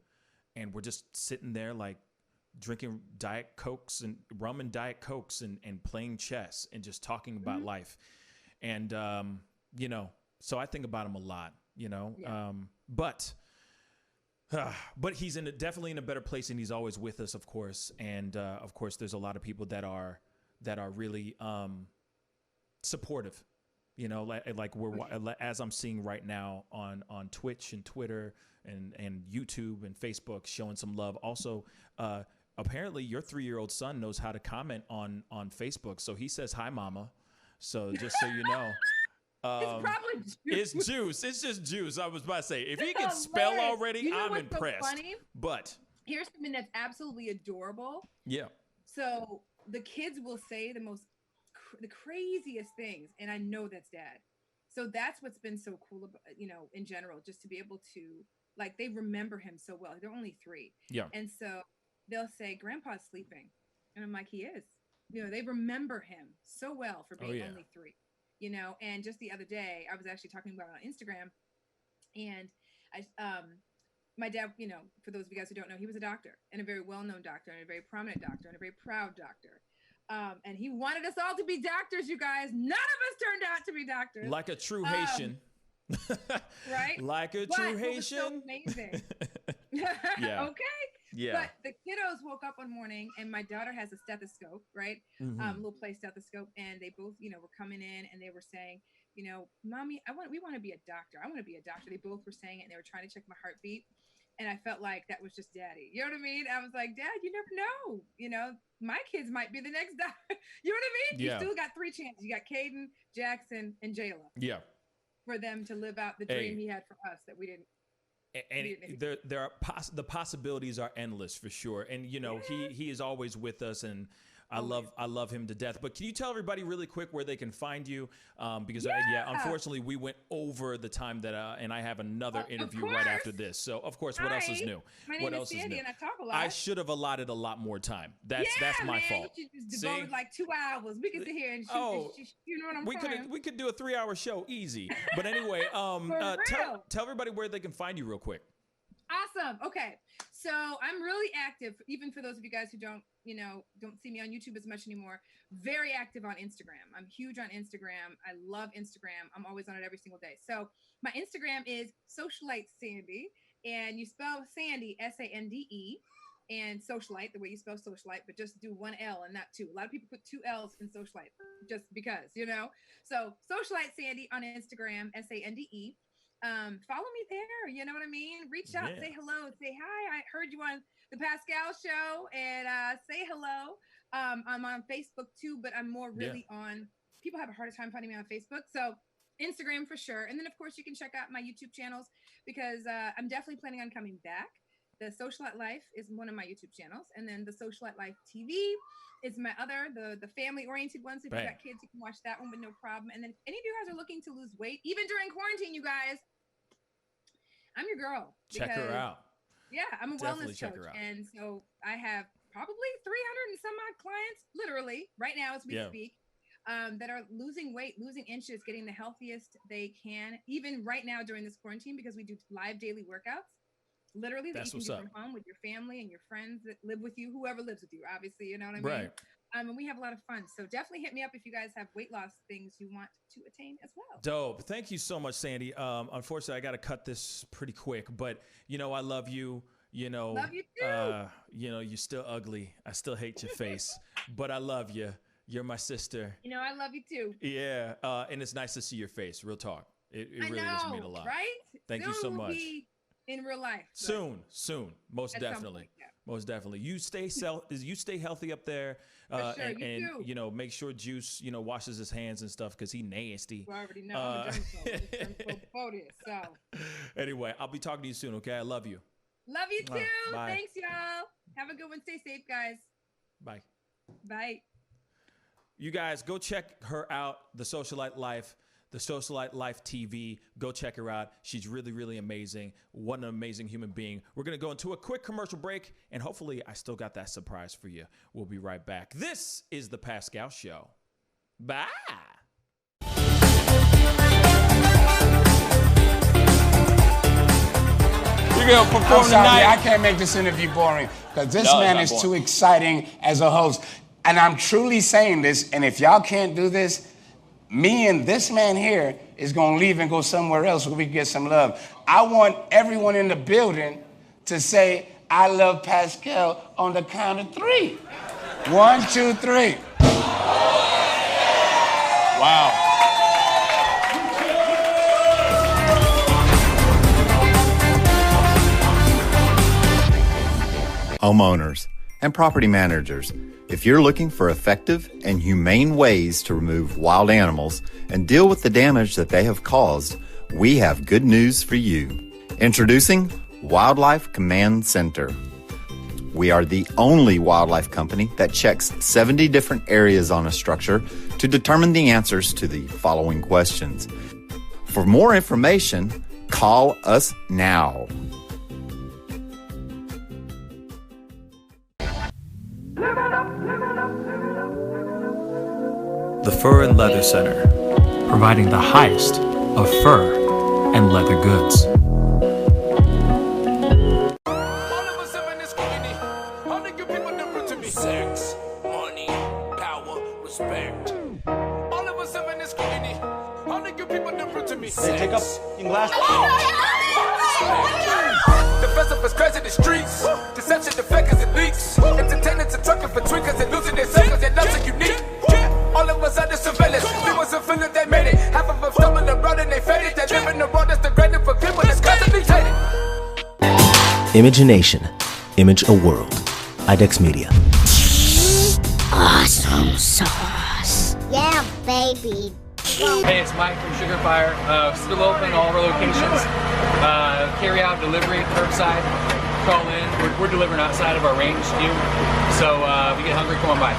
and we're just sitting there like drinking Diet Cokes and rum and Diet Cokes and playing chess and just talking about life. And, so I think about him a lot, but he's definitely in a better place, and he's always with us, of course. And, of course, there's a lot of people that are really supportive, like as I'm seeing right now on Twitch and Twitter and YouTube and Facebook, showing some love. Also, apparently your 3-year-old son knows how to comment on Facebook. So he says, "Hi, mama." So just so you know, it's probably juice. It's juice. It's just juice. I was about to say, if he can spell already, I'm impressed. So funny? But here's something that's absolutely adorable. Yeah. So the kids will say the craziest things, and I know that's dad. So that's what's been so cool about, in general, just to be able to, like, they remember him so well. They're only 3. Yeah. And so they'll say, Grandpa's sleeping. And I'm like, he is. They remember him so well for being only 3. And just the other day, I was actually talking about it on Instagram, and my dad, for those of you guys who don't know, he was a doctor, and a very well-known doctor, and a very prominent doctor, and a very proud doctor. And he wanted us all to be doctors, you guys. None of us turned out to be doctors. Like a true Haitian. Right? Like a true Haitian. So amazing. Yeah. Okay. Yeah. But the kiddos woke up one morning, and my daughter has a stethoscope, right? Little play stethoscope, and they both, were coming in, and they were saying, Mommy, we want to be a doctor. I want to be a doctor. They both were saying it, and they were trying to check my heartbeat. And I felt like that was just daddy. You know what I mean? I was like, Dad, you never know. My kids might be the next doctor. You know what I mean? Yeah. You still got 3 chances. You got Caden, Jackson, and Jayla. Yeah. For them to live out the dream he had for us that we didn't. And there are the possibilities are endless for sure. And he is always with us, and I love him to death. But can you tell everybody really quick where they can find you? Because unfortunately we went over the time that and I have another interview right after this. So of course, what else is new? My name is Sandy, and I talk a lot. I should have allotted a lot more time. That's my fault. You just devoted like 2 hours. We could sit here and shoot. You know what I'm saying? We could do a 3-hour show easy. But anyway, tell everybody where they can find you real quick. Awesome. Okay. So I'm really active, even for those of you guys who don't see me on YouTube as much anymore. Very active on Instagram. I'm huge on Instagram. I love Instagram. I'm always on it every single day. So my Instagram is Socialite Sandy, and you spell Sandy SANDE, and Socialite the way you spell Socialite, but just do 1 L and not 2. A lot of people put 2 L's in Socialite just because, So Socialite Sandy on Instagram, SANDE. Follow me there. You know what I mean? Reach out, say hello, say hi. I heard you on the Pascal show, and say hello. I'm on Facebook too, but I'm more really on. People have a harder time finding me on Facebook, so Instagram for sure. And then of course you can check out my YouTube channels, because I'm definitely planning on coming back. The Socialite Life is one of my YouTube channels, and then the Socialite Life TV is my other, the family-oriented one. So if you got kids, you can watch that one with no problem. And then if any of you guys are looking to lose weight, even during quarantine, you guys, I'm your girl. Check her out. Yeah, I'm a Definitely wellness coach, and so I have probably 300 and some odd clients, literally right now as we speak, that are losing weight, losing inches, getting the healthiest they can, even right now during this quarantine, because we do live daily workouts. Literally, that you can do from home with your family and your friends that live with you, whoever lives with you, obviously, you know what I mean? Right. And we have a lot of fun. So definitely hit me up if you guys have weight loss things you want to attain as well. Dope. Thank you so much, Sandy. Unfortunately, I got to cut this pretty quick, but I love you. Love you too. You're still ugly. I still hate your face, but I love you. You're my sister. I love you too. Yeah. And it's nice to see your face. Real talk. It really does mean a lot. Right? Thank you so much. In real life. Soon. Most definitely. Most definitely. You stay healthy up there. And make sure Juice, washes his hands and stuff, because he nasty. You already know I'm a germaphobe. So. Anyway, I'll be talking to you soon, okay? I love you. Love you too. Bye. Thanks, y'all. Have a good one. Stay safe, guys. Bye. Bye. You guys, go check her out, The Socialite Life. The Socialite Life TV. Go check her out. She's really, really amazing. What an amazing human being. We're going to go into a quick commercial break, and hopefully I still got that surprise for you. We'll be right back. This is The Pascal Show. Bye. You're going to perform tonight. I can't make this interview boring, because this man is too exciting as a host. And I'm truly saying this, and if y'all can't do this, me and this man here is going to leave and go somewhere else where we can get some love. I want everyone in the building to say, I love Pascal on the count of 3. 1, 2, 3. Wow. Homeowners and property managers, if you're looking for effective and humane ways to remove wild animals and deal with the damage that they have caused, we have good news for you. Introducing Wildlife Command Center. We are the only wildlife company that checks 70 different areas on a structure to determine the answers to the following questions. For more information, call us now. The Fur and Leather Center, providing the highest of fur and leather goods. Sex, money, power, respect. All of us have in this community. All the good people different to me. Take up in glass. The festival is crazy in the streets. Deception, the fakers, and leaks. Entertainers and trucking for tweakers and losing their suckers. They're not so unique. All of us under surveillance. We wasn't feeling they made it. Half of them stumbling around and they faded. They live in the world that's degraded for people that's constantly hated. Imagination. Image a world. IDEX Media. Awesome sauce. Yeah, baby. Hey, it's Mike from Sugar Fire. Still open all of our locations. Carry out, delivery, curbside. Call in. We're delivering outside of our range, too. So if you get hungry, come on by.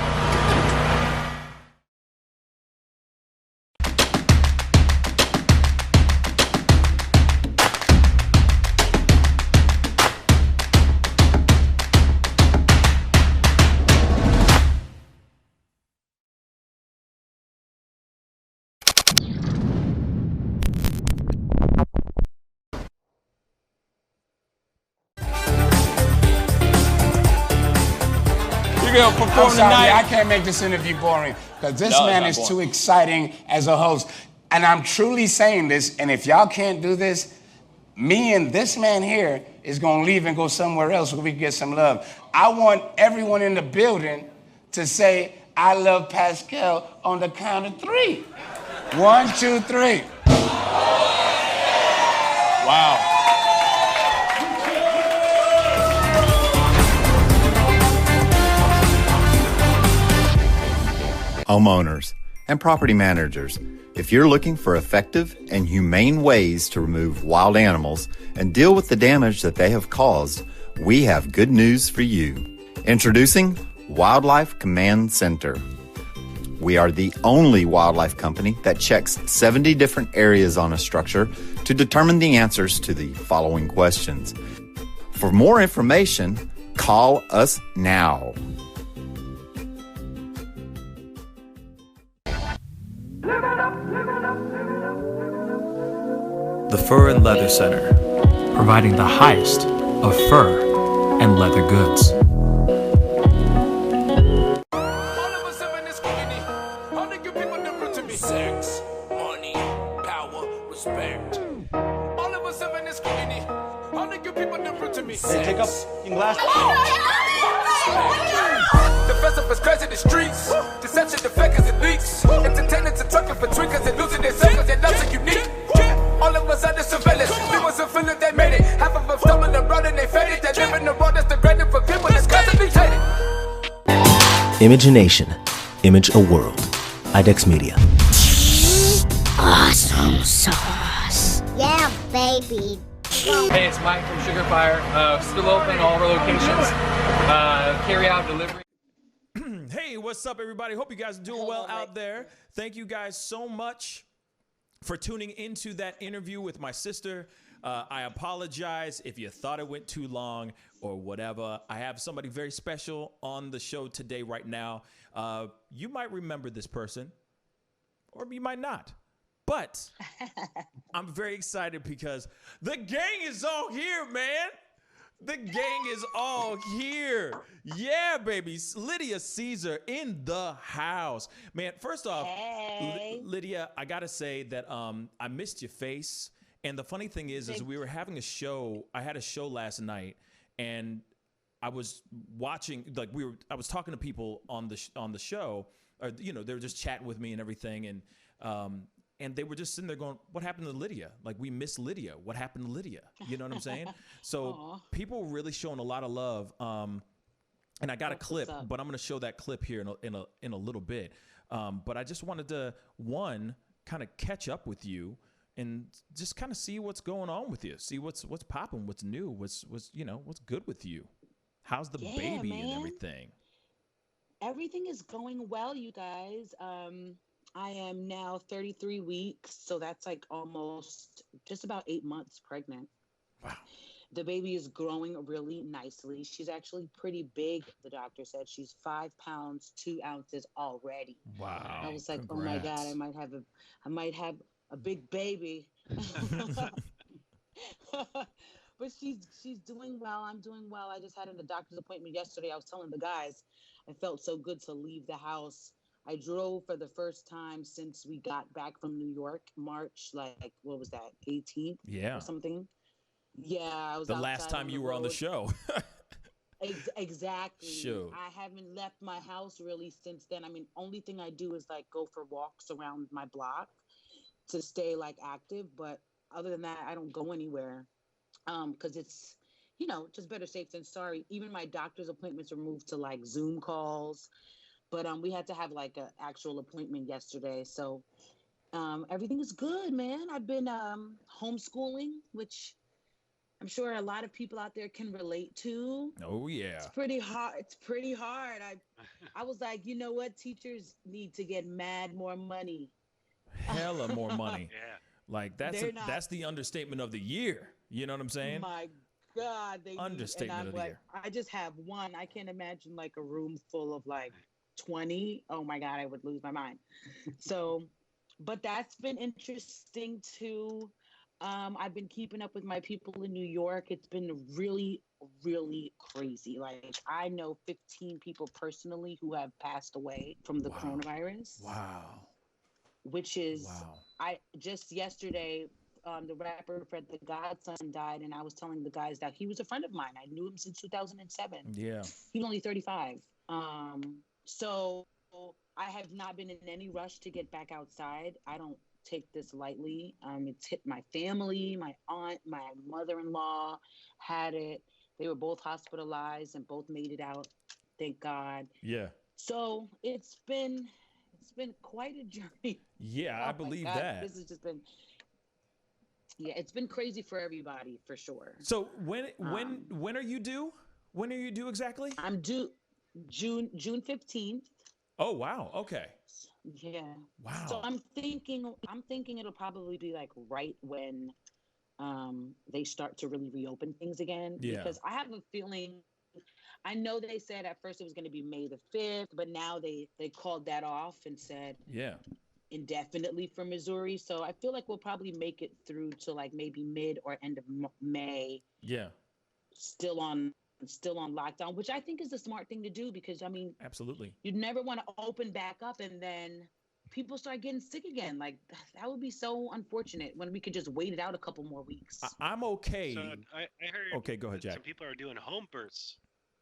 I'm sorry, I can't make this interview boring because this man is too exciting as a host. And I'm truly saying this, and if y'all can't do this, me and this man here is going to leave and go somewhere else where we can get some love. I want everyone in the building to say, I love Pascal on the count of 3. 1, 2, 3. Wow. Homeowners and property managers, if you're looking for effective and humane ways to remove wild animals and deal with the damage that they have caused, we have good news for you. Introducing Wildlife Command Center. We are the only wildlife company that checks 70 different areas on a structure to determine the answers to the following questions. For more information, call us now. The Fur and Leather Center, providing the highest of fur and leather goods. Sex, money, power, respect. All of us have in this community. All the good people different to me. Take up in glass. The festival is crazy in the streets. Deception, the fakers, and leaks. Entertainers and trucking for tweakers and losing their suckers. They're not so unique. All of us under surveillance. We wasn't feeling they made it. Half of them stumbling around and they faded. They live in the world that's degraded for people that's constantly hated. Imagination. Image a world. IDEX Media. Awesome sauce. Yeah, baby. Hey, it's Mike from Sugar Fire. Still open all of our locations. Carry out, delivery. Hey, what's up, everybody? Hope you guys are doing well out there. Thank you guys so much for tuning into that interview with my sister. I apologize if you thought it went too long or whatever. I have somebody very special on the show today right now. You might remember this person, or you might not. But I'm very excited because the gang is all here, man. The gang is all here. Yeah, baby. Lydia Caesar in the house. Man, first off, hey. Lydia, I got to say that I missed your face. And the funny thing is we were having a show. I had a show last night, and I was watching, I was talking to people on the show, or, they were just chatting with me and everything. And they were just sitting there going, what happened to Lydia? Like, we miss Lydia. What happened to Lydia? You know what I'm saying? So people were really showing a lot of love. And I got a clip, but I'm going to show that clip here in a little bit. But I just wanted to, kind of catch up with you and just kind of see what's going on with you. See what's popping, what's new, what's good with you. How's the Yeah, baby and man. everything? Everything is going well, you guys. I am now 33 weeks, so that's like almost just about 8 months pregnant. Wow. The baby is growing really nicely. She's actually pretty big, the doctor said. She's 5 pounds, 2 ounces already. Wow. I was like, oh my God, Congrats. I might have a big baby. But she's doing well. I'm doing well. I just had a doctor's appointment yesterday. I was telling the guys, I felt so good to leave the house. I drove for the first time since we got back from New York, March, like, what was that, 18th Yeah. or something? Yeah, I was The last outside time you were on the road. show. Exactly. Sure. I haven't left my house really since then. I mean, only thing I do is like go for walks around my block to stay like active. But other than that, I don't go anywhere because it's, just better safe than sorry. Even my doctor's appointments are moved to like Zoom calls. But we had to have like an actual appointment yesterday. So everything is good, man. I've been homeschooling, which I'm sure a lot of people out there can relate to. Oh, yeah. It's pretty hard. It's pretty hard. I was like, you know what? Teachers need to get mad more money. Hella more money. Yeah. Like, They're not- that's the understatement of the year. You know what I'm saying? My God, they Understatement need, of and the I'm year. like, I just have one. I can't imagine like a room full of like 20. Oh my God, I would lose my mind. So, but that's been interesting too. I've been keeping up with my people in New York. It's been really, really crazy. Like, I know 15 people personally who have passed away from the coronavirus. Wow. Which is, Wow. I just yesterday, the rapper Fred the Godson died, and I was telling the guys that he was a friend of mine. I knew him since 2007. Yeah. He was only 35. So I have not been in any rush to get back outside. I don't take this lightly. It's hit my family. My aunt, my mother-in-law had it. They were both hospitalized and both made it out. Thank God. Yeah. So it's been quite a journey. Yeah, Oh I my believe God, that. This has just been, it's been crazy for everybody for sure. So when are you due? When are you due exactly? I'm due June 15th. Oh, wow. Okay. Yeah. Wow. So I'm thinking it'll probably be like right when they start to really reopen things again. Yeah. Because I have a feeling, I know they said at first it was going to be May the 5th, but now they called that off and said Yeah. indefinitely for Missouri. So I feel like we'll probably make it through to like maybe mid or end of May. Yeah. Still on lockdown, which I think is the smart thing to do because, I mean, Absolutely. you'd never want to open back up and then people start getting sick again. Like, that would be so unfortunate when we could just wait it out a couple more weeks. I'm okay. So I heard Okay, go ahead, that Jack. some people are doing home births.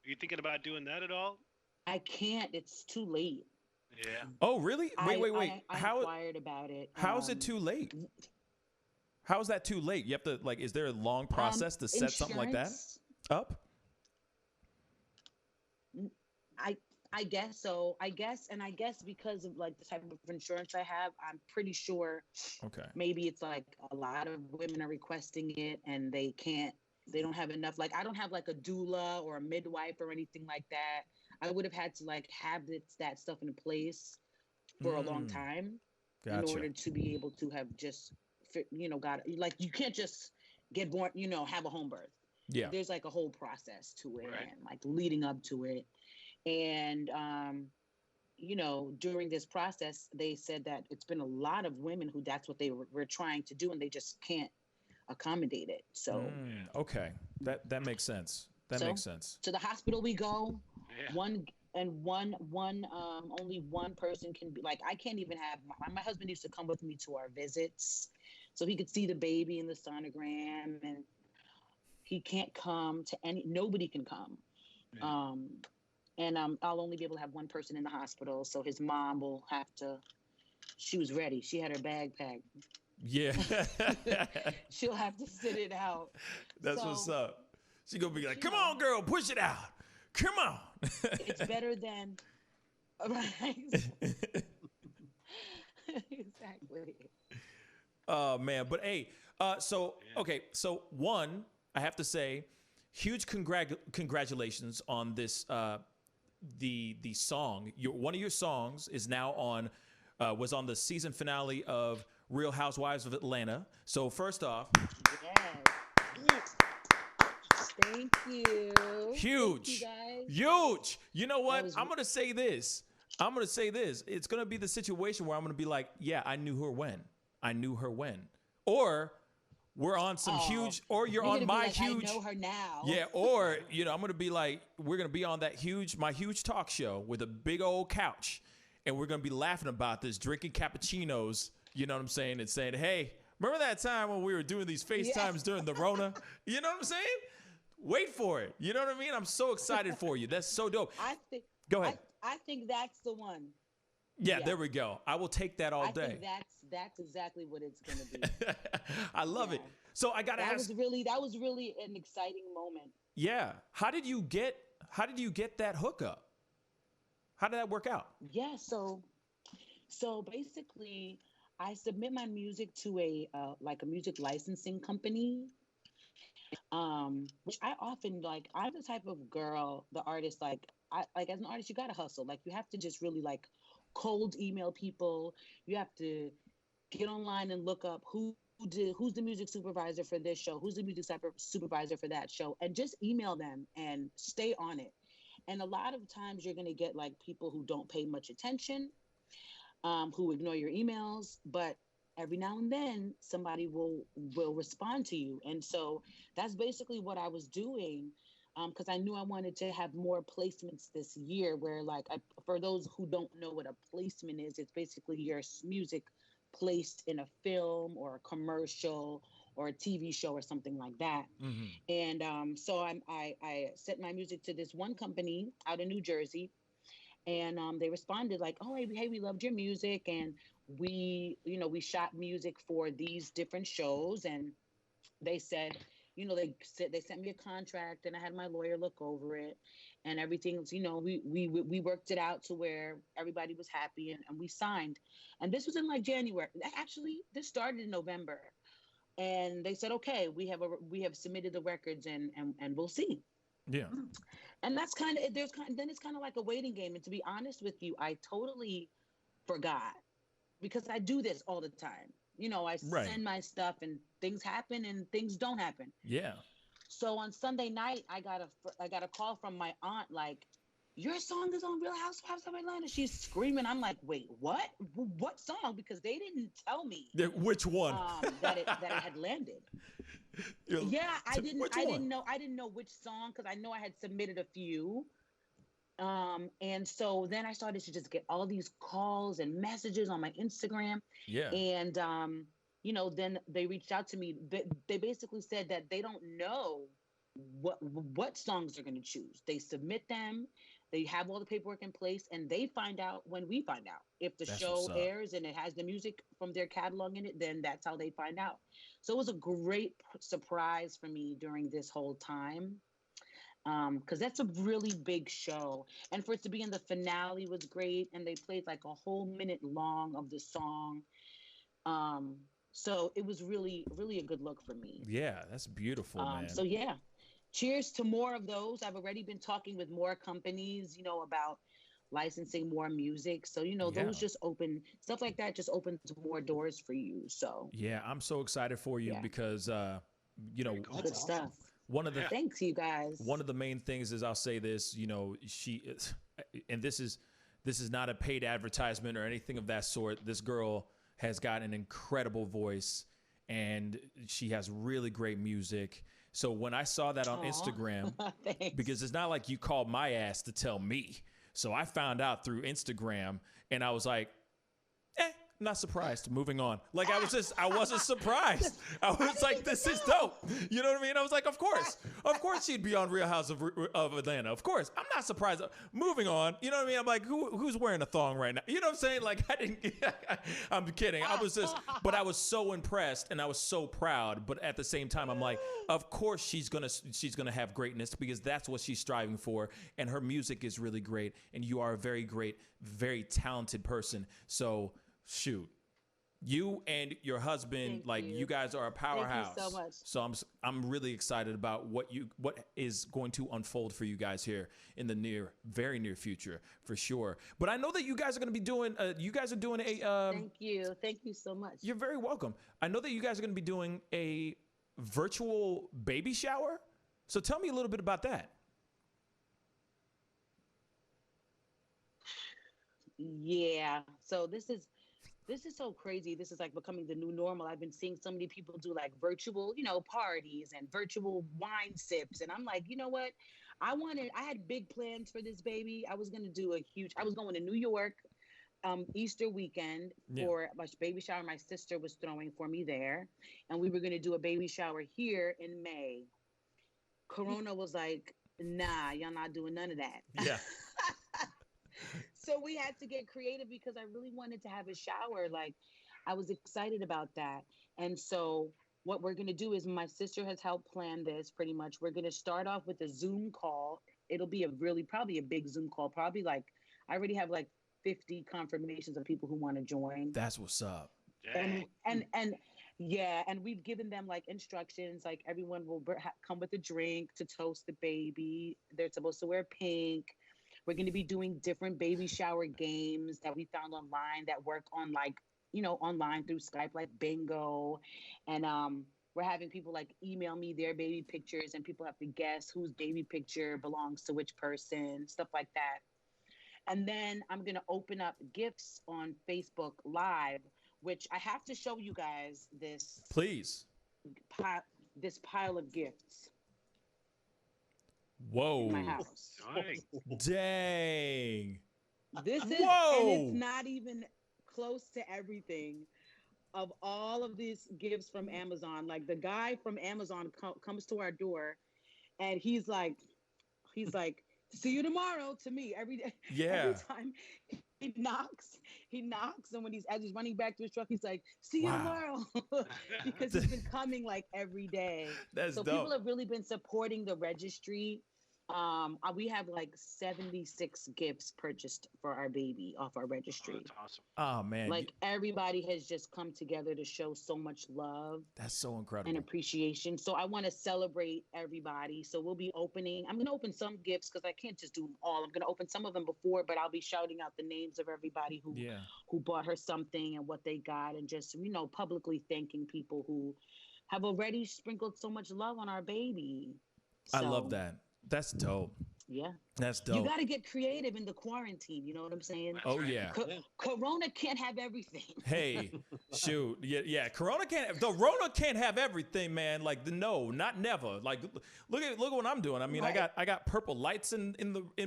Are you thinking about doing that at all? I can't. It's too late. Yeah. Oh, really? Wait. I inquired about it. How is it too late? How is that too late? You have to, like, is there a long process to set something like that insurance? up? I guess so. I guess because of like the type of insurance I have, I'm pretty sure Okay. maybe it's like a lot of women are requesting it and they don't have enough. Like, I don't have like a doula or a midwife or anything like that. I would have had to like have that stuff in place for a long time in Gotcha. order to be able to have just, like, you can't just get born, have a home birth. Yeah. There's like a whole process to it Right. and like leading up to it. And, during this process, they said that it's been a lot of women who that's what they were trying to do and they just can't accommodate it. So, Okay. That makes sense. That So, makes sense. to the hospital we go. Yeah. Only one person can be like, I can't even have my husband used to come with me to our visits so he could see the baby in the sonogram, and he can't come to nobody can come. Yeah. And I'll only be able to have one person in the hospital, so his mom will have to. She was ready. She had her bag packed. Yeah. She'll have to sit it out. That's So, what's up. She gonna be like, "Come on, girl, push it out. Come on." It's better than. Right. Exactly. Oh man, but hey, so one, I have to say, huge congratulations on this. The song, one of your songs is now on, was on the season finale of Real Housewives of Atlanta. So first off, Yes. Thank you. huge, Thank you guys. huge. You know what? was- I'm gonna say this. It's gonna be the situation where I'm gonna be like, yeah, I knew her when. Or we're on some huge, or you're on gonna be my like, huge. I know her now. Yeah, or I'm gonna be like, we're gonna be on my huge talk show with a big old couch, and we're gonna be laughing about this, drinking cappuccinos. You know what I'm saying? And saying, hey, remember that time when we were doing these FaceTimes during the Rona? You know what I'm saying? Wait for it. You know what I mean? I'm so excited for you. That's so dope. Go ahead. I think that's the one. Yeah, there we go. I will take that all I day. think that's exactly what it's gonna be. I love it. So I gotta ask. That was really an exciting moment. Yeah. How did you get that hookup? How did that work out? Yeah, so basically I submit my music to a music licensing company. Which I often like. I'm the type of girl, the artist, as an artist, you gotta hustle. Like, you have to just really cold email people. You have to get online and look up who's the music supervisor for this show, who's the music supervisor for that show, and just email them and stay on it. And a lot of times you're gonna get people who don't pay much attention, who ignore your emails, but every now and then somebody will respond to you. And so that's basically what I was doing, because I knew I wanted to have more placements this year, where for those who don't know what a placement is, it's basically your music placed in a film or a commercial or a TV show or something like that. Mm-hmm. And so I sent my music to this one company out in New Jersey, and they responded like, oh, hey, we loved your music, and we shot music for these different shows. And they said, they sent me a contract, and I had my lawyer look over it, and everything's, we worked it out to where everybody was happy, and we signed. And this was in January. Actually, this started in November, and they said, okay, we have submitted the records, and we'll see. Yeah. And that's then it's kind of like a waiting game. And to be honest with you, I totally forgot, because I do this all the time. I send my stuff, and things happen and things don't happen. Yeah. So on Sunday night, I got a call from my aunt, like, your song is on Real Housewives of Atlanta. She's screaming. I'm like, wait, what? What song? Because they didn't tell me which one that it had landed. Yeah, I didn't know which song, because I know I had submitted a few. And so then I started to just get all these calls and messages on my Instagram. Yeah. And then they reached out to me. They basically said that they don't know what songs they're going to choose. They submit them, they have all the paperwork in place, and they find out when we find out. If the show airs and it has the music from their catalog in it, then that's how they find out. So it was a great surprise for me during this whole time, because that's a really big show. And for it to be in the finale was great, and they played a whole minute long of the song. So it was really, really a good look for me. Yeah, that's beautiful, man. So yeah, cheers to more of those. I've already been talking with more companies, about licensing more music. So, those just open stuff like that, just opens more doors for you. So yeah, I'm so excited for you because, good stuff. One of the thanks, you guys. One of the main things is, I'll say this, she is, and this is not a paid advertisement or anything of that sort. This girl has got an incredible voice, and she has really great music. So when I saw that on Instagram, because it's not like you called my ass to tell me. So I found out through Instagram, and I was like, not surprised. Moving on. I wasn't surprised. I was like, this is dope. You know what I mean? I was like, of course she'd be on Real House of Atlanta. Of course. I'm not surprised. Moving on. You know what I mean? I'm like, who's wearing a thong right now? You know what I'm saying? I'm kidding. But I was so impressed, and I was so proud. But at the same time, I'm like, of course she's gonna have greatness, because that's what she's striving for. And her music is really great. And you are a very great, very talented person. So shoot, You and your husband, you guys are a powerhouse. Thank you so much. So I'm really excited about what is going to unfold for you guys here in the very near future, for sure. But I know that you guys are going to be doing. You guys are doing a. Thank you so much. You're very welcome. I know that you guys are going to be doing a virtual baby shower. So tell me a little bit about that. Yeah. So this is so crazy. This is like becoming the new normal. I've been seeing so many people do like virtual, parties and virtual wine sips. And I'm like, you know what? I had big plans for this baby. I was going to New York Easter weekend for my baby shower my sister was throwing for me there. And we were going to do a baby shower here in May. Corona was like, nah, y'all not doing none of that. Yeah. So we had to get creative because I really wanted to have a shower. Like, I was excited about that. And so what we're going to do is my sister has helped plan this pretty much. We're going to start off with a Zoom call. It'll be probably a big Zoom call. Probably like, I already have like 50 confirmations of people who want to join. That's what's up. And we've given them like instructions, like everyone will come with a drink to toast the baby. They're supposed to wear pink. We're going to be doing different baby shower games that we found online that work on online through Skype, like bingo. And we're having people like email me their baby pictures and people have to guess whose baby picture belongs to which person, stuff like that. And then I'm going to open up gifts on Facebook Live, which I have to show you guys this. Please. This pile of gifts. Whoa. In my house. Dang. This is, Whoa. And it's not even close to everything of all of these gifts from Amazon. Like the guy from Amazon comes to our door and he's like, see you tomorrow to me every day. Yeah. Every time he knocks and when as he's running back to his truck, he's like, see you tomorrow. Because he's been coming like every day. That's dope. People have really been supporting the registry. We have like 76 gifts purchased for our baby off our registry. Oh, that's awesome. Oh man. Like everybody has just come together to show so much love. That's so incredible. And appreciation. So I want to celebrate everybody. So I'm going to open some gifts because I can't just do them all. I'm going to open some of them before, but I'll be shouting out the names of everybody who bought her something and what they got and just, publicly thanking people who have already sprinkled so much love on our baby. I love that. That's dope. Yeah. That's dope. You got to get creative in the quarantine. You know what I'm saying? Oh, yeah. Corona can't have everything. Hey, shoot. Yeah. Corona can't have everything, man. Like, no, not never. Like, look at what I'm doing. I mean, right. I got purple lights in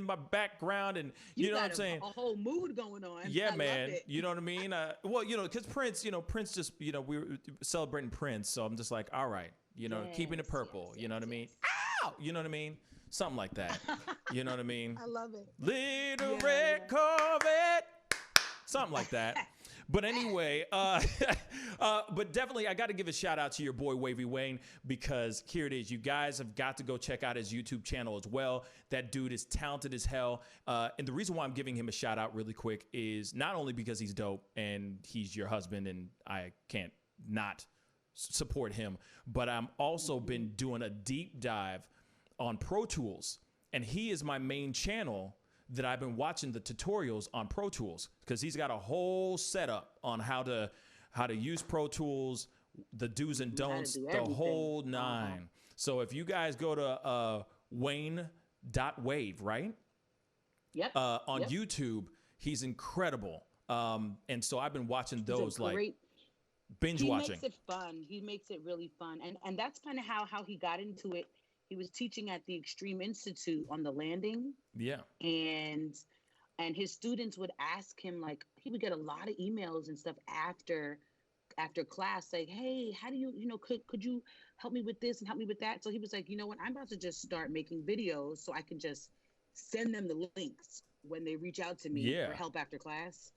my background, and you know what I'm saying? A whole mood going on. Yeah, I man. love it. You know what I mean? Well, because Prince just, we were celebrating Prince, so I'm just like, all right, keeping it purple. You know what I mean? Ow! You know what I mean? Something like that. You know what I mean? I love it. Little red Corvette. Something like that. But anyway, but definitely I got to give a shout out to your boy Wavy Wayne, because here it is. You guys have got to go check out his YouTube channel as well. That dude is talented as hell. And the reason why I'm giving him a shout out really quick is not only because he's dope and he's your husband and I can't not support him, but I'm also been doing a deep dive on Pro Tools, and he is my main channel that I've been watching the tutorials on Pro Tools, because he's got a whole setup on how to use Pro Tools, the do's and don'ts, the whole nine. So if you guys go to Wayne.wave, right? Yep. On YouTube, he's incredible. And so I've been watching those binge watching. He makes it fun. He makes it really fun. And that's kind of how he got into it. He was teaching at the Extreme Institute on the landing. Yeah. And his students would ask him, like, he would get a lot of emails and stuff after class, like, hey, how do you, could you help me with this and help me with that? So he was like, you know what, I'm about to just start making videos so I can just send them the links when they reach out to me for help after class.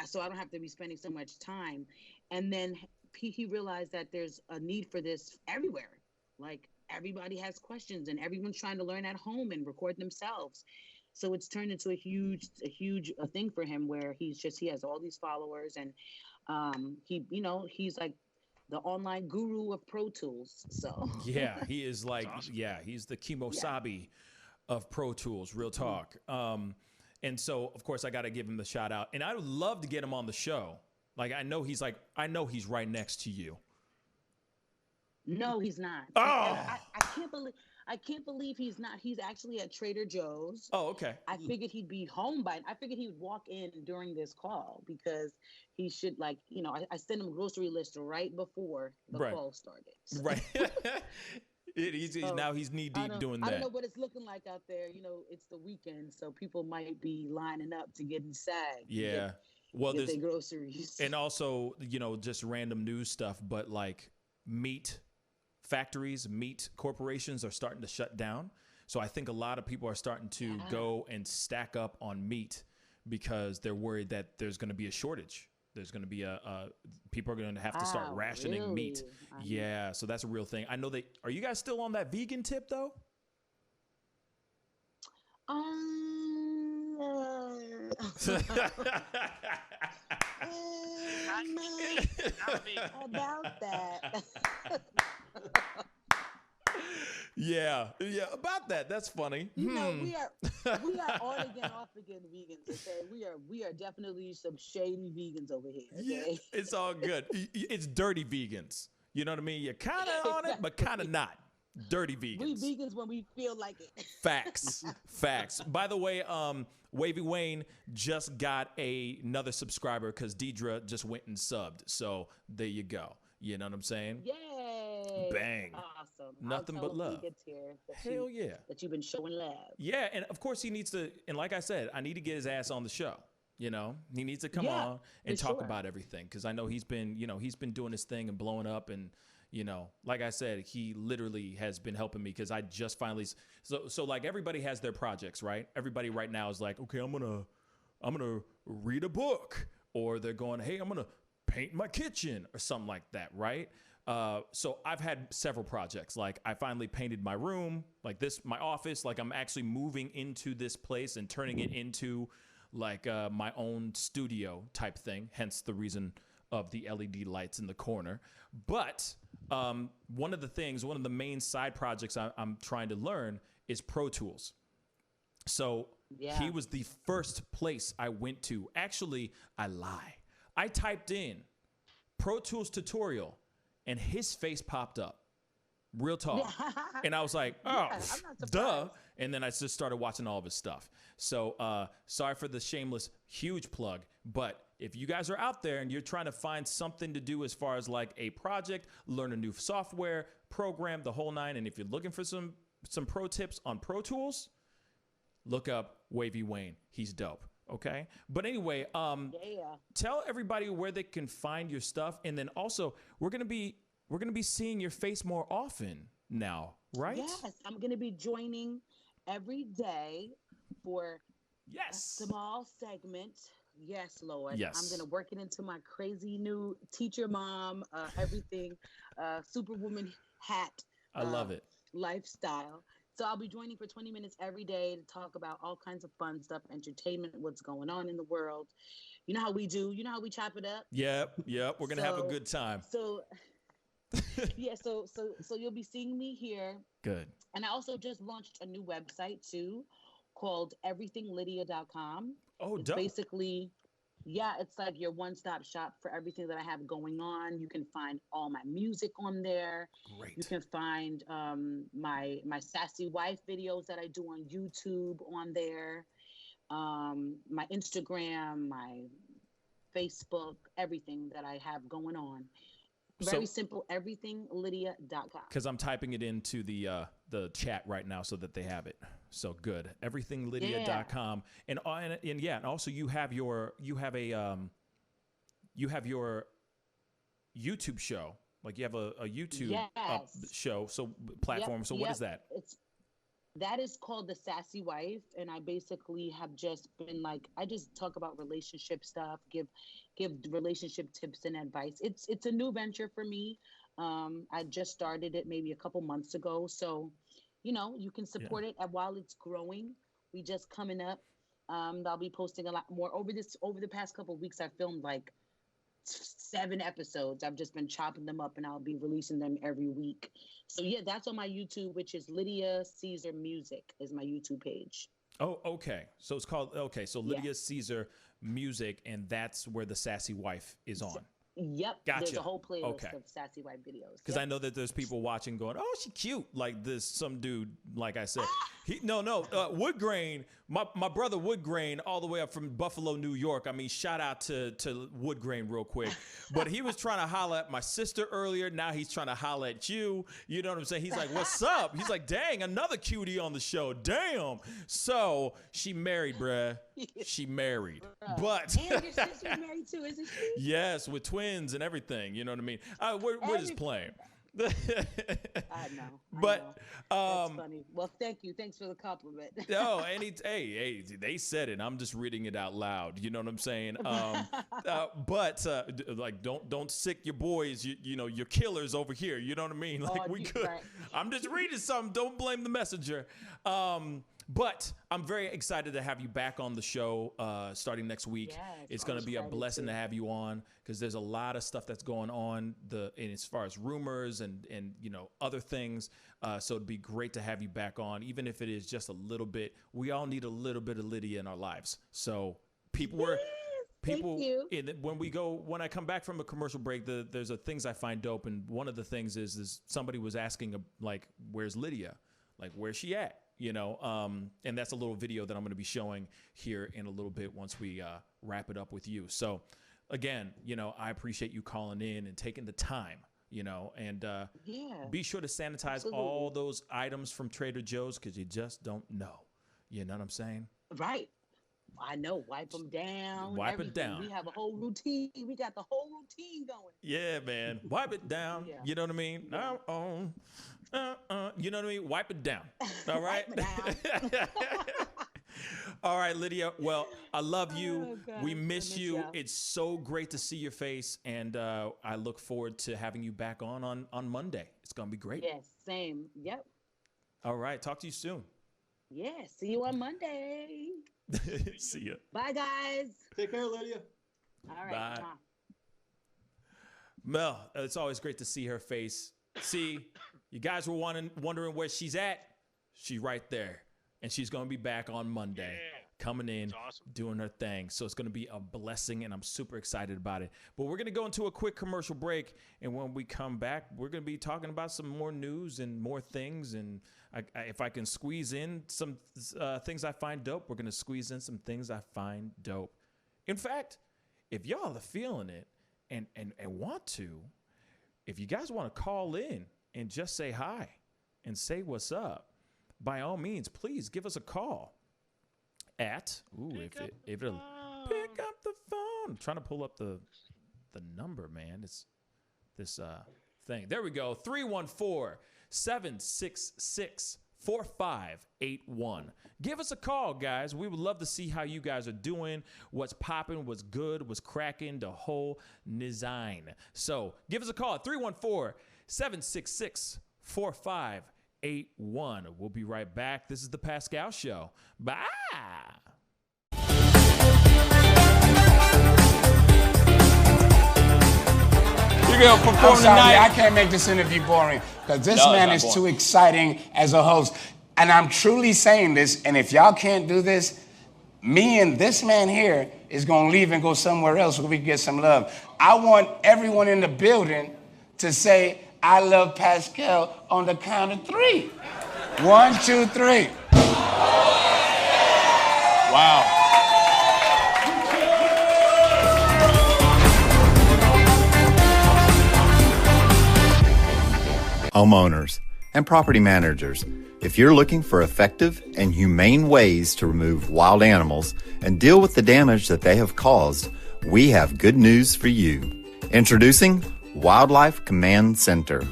So I don't have to be spending so much time. And then he realized that there's a need for this everywhere. Like, everybody has questions and everyone's trying to learn at home and record themselves. So it's turned into a huge thing for him, where he has all these followers. And He's like the online guru of Pro Tools. So Yeah, he is like, he's the Kimosabi of Pro Tools, real talk. And so, of course, I got to give him the shout out. And I would love to get him on the show. Like, I know he's right next to you. No, he's not. Oh, I can't believe he's not. He's actually at Trader Joe's. Oh, okay. I figured he'd be home I figured he would walk in during this call because he should I sent him a grocery list right before the call started. So. Right. Now he's knee deep doing that. I don't know what it's looking like out there. It's the weekend, so people might be lining up to get inside. Yeah. Get their groceries. And also, just random news stuff, but like meat factories, meat corporations are starting to shut down. So I think a lot of people are starting to go and stack up on meat because they're worried that there's going to be a shortage. There's going to be people are going to have to start rationing meat. Yeah, so that's a real thing. I know are you guys still on that vegan tip though? About that. Yeah, about that. That's funny. We are on again, off again vegans. Okay, we are definitely some shady vegans over here. Okay? Yeah, it's all good. It's dirty vegans. You know what I mean? You're kind of on it, but kind of not. Dirty vegans. We vegans when we feel like it. Facts. By the way, Wavy Wayne just got another subscriber because Deidre just went and subbed. So there you go. You know what I'm saying? Yay! Bang! Awesome. Nothing but love. Hell yeah! That you've been showing love. Yeah, and of course he needs to. And like I said, I need to get his ass on the show. He needs to come on and talk about everything because I know he's been doing his thing and blowing up and. Like I said, he literally has been helping me because I just finally. So like everybody has their projects, right? Everybody right now is like, okay, I'm gonna read a book, or they're going, hey, I'm gonna paint my kitchen or something like that, right? So I've had several projects. Like I finally painted my room, like my office. Like I'm actually moving into this place and turning it into like my own studio type thing. Hence the reason of the LED lights in the corner. But one of the main side projects I'm trying to learn is Pro Tools. So he was the first place I went to. Actually, I lie. I typed in Pro Tools tutorial and his face popped up. Real talk. And I was like, oh, duh. And then I just started watching all of his stuff. So sorry for the shameless, huge plug. But if you guys are out there and you're trying to find something to do as far as like a project, learn a new software, program, the whole nine. And if you're looking for some pro tips on Pro Tools, look up Wavy Wayne. He's dope. Okay. But anyway, tell everybody where they can find your stuff. And then also we're going to be seeing your face more often now, right? Yes. I'm going to be joining every day for a small segment. Yes, Lord. Yes. I'm going to work it into my crazy new teacher mom, everything, superwoman hat. I love it. Lifestyle. So I'll be joining for 20 minutes every day to talk about all kinds of fun stuff, entertainment, what's going on in the world. You know how we do. You know how we chop it up. Yep. We're going to have a good time. So so you'll be seeing me here. Good. And I also just launched a new website too called everythinglydia.com. Oh, it's dope. Basically, it's like your one-stop shop for everything that I have going on. You can find all my music on there. Great. You can find my sassy wife videos that I do on YouTube on there. My Instagram, my Facebook, everything that I have going on. Very simple, everythinglydia.com. Because I'm typing it into the chat right now so that they have it. So good. Everythinglydia.com. And also you have your YouTube show. Like you have a YouTube show, so platform. Yep, so what is that? That is called The Sassy Wife, and I basically have just been like, I just talk about relationship stuff, give relationship tips and advice. It's a new venture for me. I just started it maybe a couple months ago, so you can support it while it's growing. We just coming up. I'll be posting a lot more over the past couple of weeks. I filmed like 7 episodes. I've just been chopping them up, and I'll be releasing them every week. So yeah, that's on my YouTube, which is Lydia Caesar Music is my YouTube page. Oh, okay. So it's called, okay, so Lydia Caesar Music, and that's where the Sassy Wife is on. Yep. Gotcha. There's a whole playlist Okay. of Sassy Wife videos. Because I know that there's people watching going, oh, she cute. Like this, some dude, like I said. Woodgrain, my brother Woodgrain, all the way up from Buffalo, New York. I mean, shout out to Woodgrain real quick. But he was trying to holler at my sister earlier. Now he's trying to holler at you. You know what I'm saying? He's like, what's up? He's like, dang, another cutie on the show. Damn. So she married, bruh. She married. But and your sister's married too, isn't she? yes, with twins and everything. You know what I mean? We're just playing. I know. But that's funny. Well, thank you. Thanks for the compliment. No, hey, they said it. I'm just reading it out loud. You know what I'm saying? But like, don't sick your boys. You know, your killers over here. You know what I mean? Like we could. Right. I'm just reading something. Don't blame the messenger. But I'm very excited to have you back on the show starting next week. Yeah, it's going to be a blessing to have you on because there's a lot of stuff that's going on and as far as rumors and you know other things. So it'd be great to have you back on, even if it is just a little bit. We all need a little bit of Lydia in our lives. So when I come back from a commercial break, there's things I find dope, and one of the things is somebody was asking like, where's Lydia? Like, where's she at? You know, and that's a little video that I'm going to be showing here in a little bit once we wrap it up with you. So, again, you know, I appreciate you calling in and taking the time, you know, and be sure to sanitize all those items from Trader Joe's because you just don't know. You know what I'm saying? Right. I know. Wipe them down. Wipe it down. We have a whole routine. We got the whole routine going. Yeah, man. Wipe it down. Yeah. You know what I mean? Yeah. You know what I mean? Wipe it down. All right? All right, Lydia. Well, I love you. We miss you. You. It's so great to see your face, and I look forward to having you back on Monday. It's going to be great. Yes, same. Yep. All right. Talk to you soon. Yeah. See you on Monday. See ya. Bye, guys. Take care, Lydia. All right. Bye. Mel, it's always great to see her face. See, you guys were wondering where she's at. She's right there. And she's going to be back on Monday, coming in, doing her thing. So it's going to be a blessing, and I'm super excited about it. But we're going to go into a quick commercial break, and when we come back, we're going to be talking about some more news and more things. And if I can squeeze in some things I find dope, we're going to squeeze in some things I find dope. In fact, if y'all are feeling it and want to, if you guys want to call in and just say hi and say what's up, by all means, please give us a call at pick up the phone. I'm trying to pull up the number, man. It's this thing. There we go. 314-766-4581. Give us a call, guys. We would love to see how you guys are doing, what's popping, what's good, what's cracking, the whole design. So give us a call at 314-766-4581. We'll be right back. This is the Pascal Show. Bye. You're going to perform tonight. I can't make this interview boring because this man is too exciting as a host. And I'm truly saying this, and if y'all can't do this, me and this man here is going to leave and go somewhere else where we can get some love. I want everyone in the building to say, I love Pascal on the count of 3. 1, 2, 3. Wow. Homeowners and property managers, if you're looking for effective and humane ways to remove wild animals and deal with the damage that they have caused, we have good news for you. Introducing Wildlife Command Center.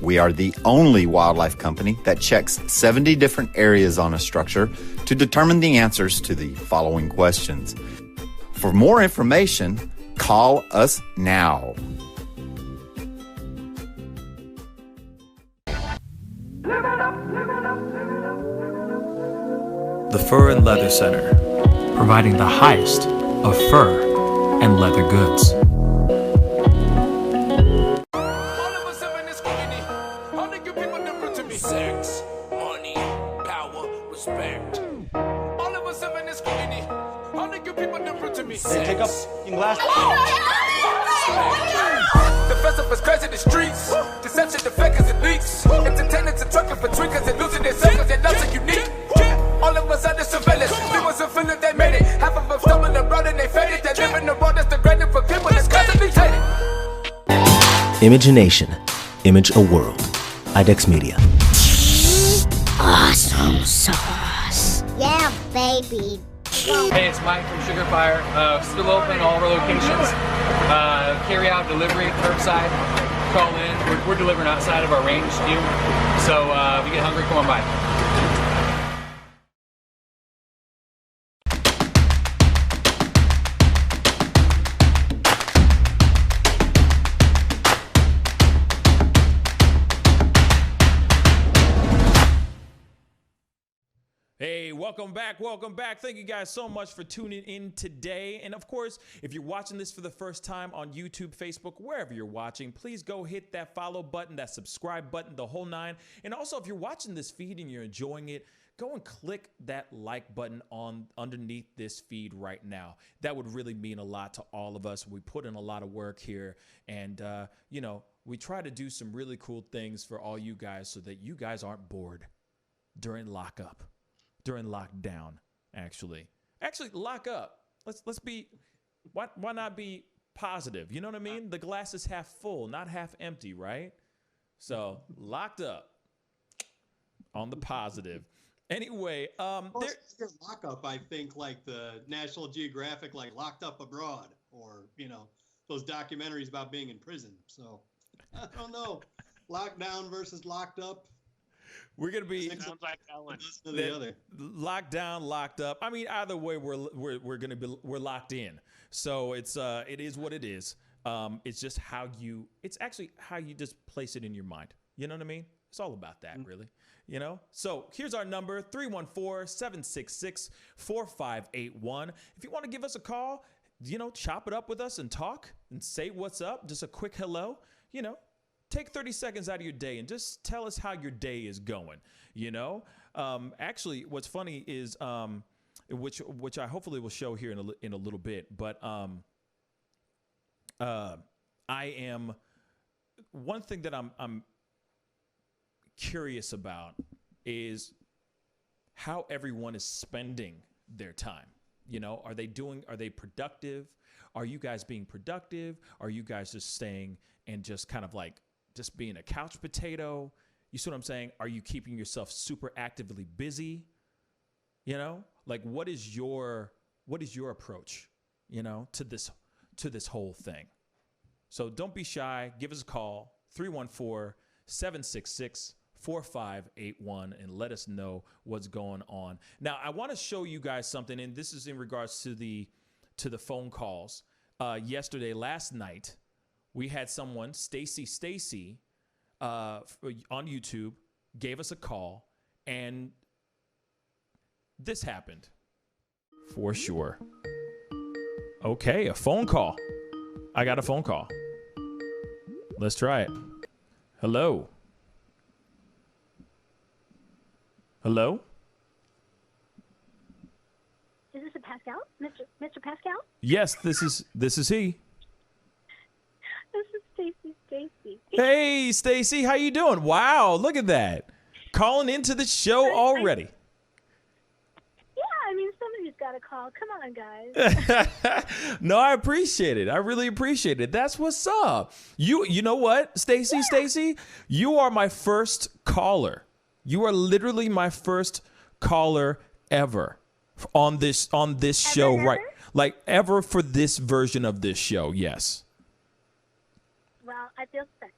We are the only wildlife company that checks 70 different areas on a structure to determine the answers to the following questions. For more information, call us now. The Fur and Leather Center, providing the highest of fur and leather goods. pick up in glass. The festival is crazy in the streets. Deception, the fakers and leaks. Entertainers and trucking for tweakers and losing their selves and nothing unique. All of us under surveillance. We wasn't feeling they made it. Half of them stumbling around and they faded. They live in the world that's degrading for people that's constantly hated. Imagination. Image a world. IDEX Media. Awesome sauce. Yeah, baby. Hey, it's Mike from Sugar Fire. Still open all of our locations. Carry out, delivery, curbside. Call in. We're delivering outside of our range too. So if you get hungry, come on by. Hey, welcome back. Welcome back. Thank you guys so much for tuning in today. And of course, if you're watching this for the first time on YouTube, Facebook, wherever you're watching, please go hit that follow button, that subscribe button, the whole nine. And also, if you're watching this feed and you're enjoying it, go and click that like button on underneath this feed right now. That would really mean a lot to all of us. We put in a lot of work here, and you know, we try to do some really cool things for all you guys so that you guys aren't bored during lockup. During lockdown, actually lock up. Let's be. Why not be positive? You know what I mean? The glass is half full, not half empty, right? So locked up on the positive. Anyway, lockup. I think like the National Geographic, like Locked Up Abroad, or you know those documentaries about being in prison. So I don't know, lockdown versus locked up. We're gonna be sounds like Ellen. The other. Locked down, locked up. I mean, either way, we're locked in. So it is what it is. It's just it's actually how you just place it in your mind. You know what I mean? It's all about that, really. You know. So here's our number: 314-766-4581. If you want to give us a call, you know, chop it up with us and talk and say what's up. Just a quick hello. You know. Take 30 seconds out of your day and just tell us how your day is going, you know? Actually, what's funny is, which I hopefully will show here in a little bit, but I am, one thing that I'm curious about is how everyone is spending their time. You know, are they productive? Are you guys being productive? Are you guys just staying and just kind of like, just being a couch potato? You see what I'm saying? Are you keeping yourself super actively busy? You know, like what is your approach, you know, to this whole thing? So don't be shy. Give us a call, 314-766-4581, and let us know what's going on. Now, I want to show you guys something, and this is in regards to the phone calls. Last night, we had someone, Stacy, on YouTube, gave us a call, and this happened. For sure. Okay, a phone call. I got a phone call. Let's try it. Hello? Hello? Is this a Pascal? Mr. Pascal? Yes, this is he. This is Stacy. Hey, Stacy, how you doing? Wow, look at that. Calling into the show already. Yeah, I mean, somebody's got to call. Come on, guys. No, I appreciate it. I really appreciate it. That's what's up. You know what, Stacy? Stacy, you are my first caller. You are literally my first caller ever on this show, right? Like ever for this version of this show. Yes. Well, I feel special.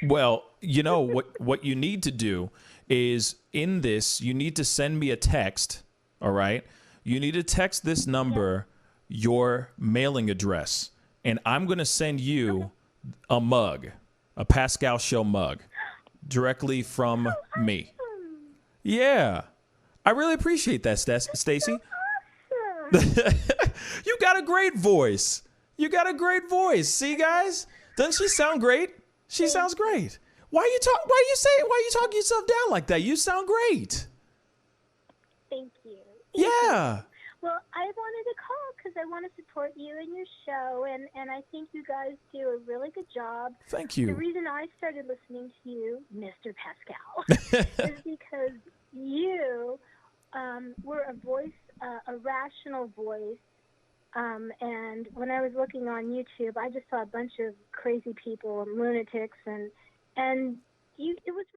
Well, you know what you need to do is in this, you need to send me a text. All right. You need to text this number, your mailing address, and I'm going to send you a mug, a Pascal Show mug directly from me. Yeah. I really appreciate that, Stacy. You got a great voice. You got a great voice. See, guys? Doesn't she sound great? She sounds great. Why you talking yourself down like that? You sound great. Thank you. Yeah. Well, I wanted to call because I want to support you and your show, and I think you guys do a really good job. Thank you. The reason I started listening to you, Mr. Pascal, is because you were a voice, a rational voice. And when I was looking on YouTube, I just saw a bunch of crazy people and lunatics, and it was.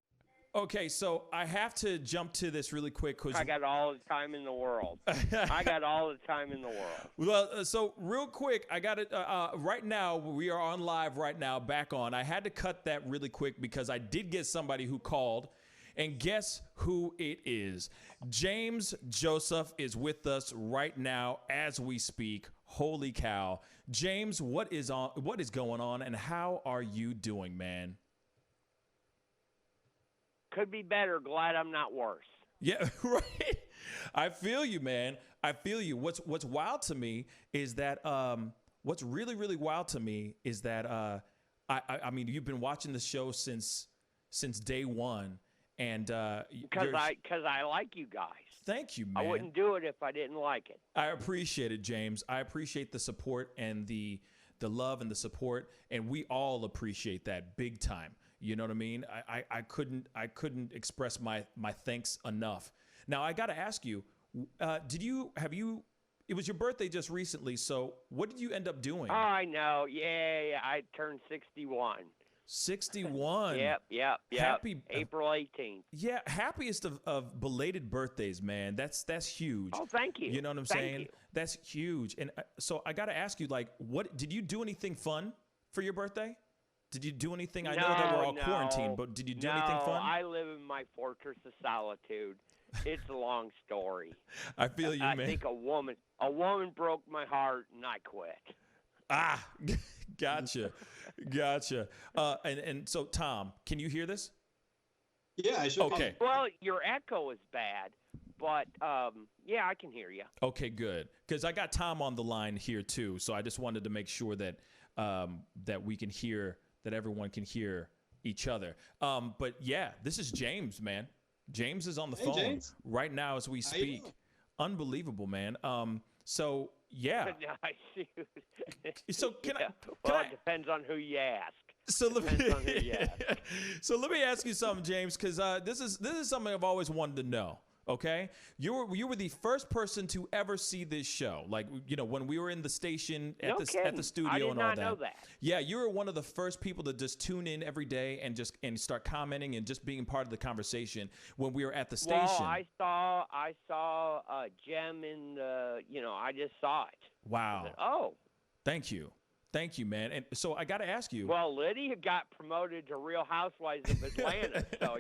Okay, so I have to jump to this really quick because I got all the time in the world. I got all the time in the world. Well, so real quick, I got it right now. We are on live right now, back on. I had to cut that really quick because I did get somebody who called, and guess who it is? James Joseph is with us right now as we speak. Holy cow. James, what is going on, and how are you doing, man? Could be better. Glad I'm not worse. Yeah, right. I feel you, man. I feel you. What's wild to me is that what's really, really wild to me is that I mean, you've been watching the show since day one, and because I like you guys. Thank you, man. I wouldn't do it if I didn't like it. I appreciate it, James. I appreciate the support and the love and the support, and we all appreciate that big time. You know what I mean? I couldn't express my thanks enough. Now I got to ask you, it was your birthday just recently, so what did you end up doing? Oh, I know. Yeah, I turned 61. 61. Yep. Happy April 18th. Yeah, happiest of belated birthdays, man. That's huge. Oh, thank you. You know what I'm saying? You. That's huge. And so I got to ask you, like, what did you do anything fun for your birthday? Did you do anything? I know that we're all quarantined, but did you do anything fun? I live in my fortress of solitude. It's a long story. I feel you, man. I think a woman broke my heart, and I quit. Ah, gotcha. And so, Tom, can you hear this? Yeah, I sure can. Okay. Well, your echo is bad, but yeah, I can hear you. Okay, good. Because I got Tom on the line here too, so I just wanted to make sure that we can hear. That everyone can hear each other. But yeah, this is James, man. James is on the phone James. right now as we speak. Unbelievable, man. So yeah. Nice. So can I? It depends on who you ask. So let me ask you something, James, because this is something I've always wanted to know. Okay, you were the first person to ever see this show. Like, you know, when we were in the station at the studio I did and all not that. know that. Yeah, you were one of the first people to just tune in every day and start commenting and just being part of the conversation when we were at the station. Well, I saw a gem in the. I just saw it. Wow. Said, oh. Thank you, man. And so I got to ask you. Well, Lydia got promoted to Real Housewives of Atlanta, so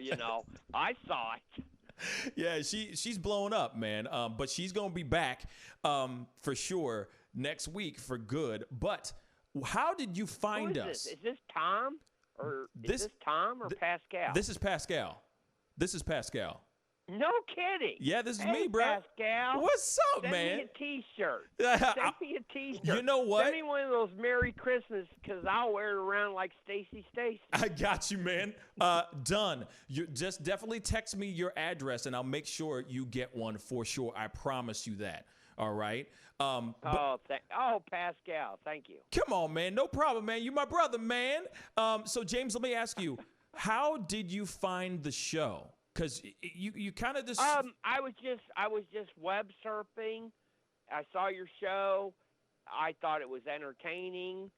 I saw it. Yeah, she's blown up, man. But she's gonna be back for sure next week for good. But how did you find us? Is this Tom or Pascal? This is Pascal. No kidding. Yeah, this is me, bro. Pascal. What's up, Send man? me a T-shirt. Send me a T-shirt. You know what? Send me one of those Merry Christmas, because I'll wear it around like Stacy. I got you, man. Done. You just definitely text me your address, and I'll make sure you get one for sure. I promise you that. All right. Pascal, thank you. Come on, man. No problem, man. You my brother, man. So James, let me ask you, how did you find the show? Because you kind of just I was just web surfing. I saw your show. I thought it was entertaining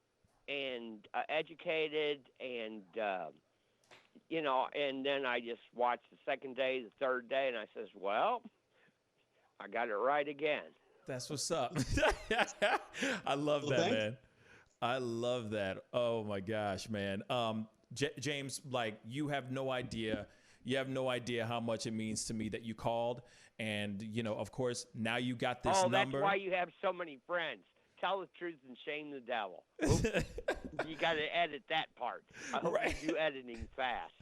and educated, and and then I just watched the second day, the third day, and I says, well, I got it right again. That's what's up. I love that, man. I love that. Oh my gosh, man. James, like, you have no idea. You have no idea how much it means to me that you called. And, of course, now you got this number. That's why you have so many friends. Tell the truth and shame the devil. You got to edit that part. I hope you do editing fast.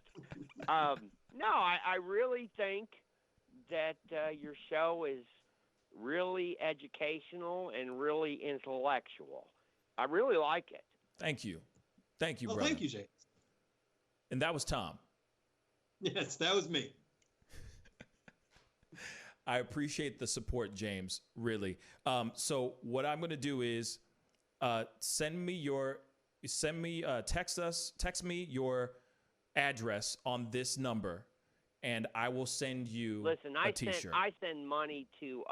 No, I really think that your show is really educational and really intellectual. I really like it. Thank you. Thank you, brother. Thank you, James. And that was Tom. Yes, that was me. I appreciate the support, James. Really. So what I'm gonna do is text me your address on this number, and I will send you Listen, a T-shirt. I send money to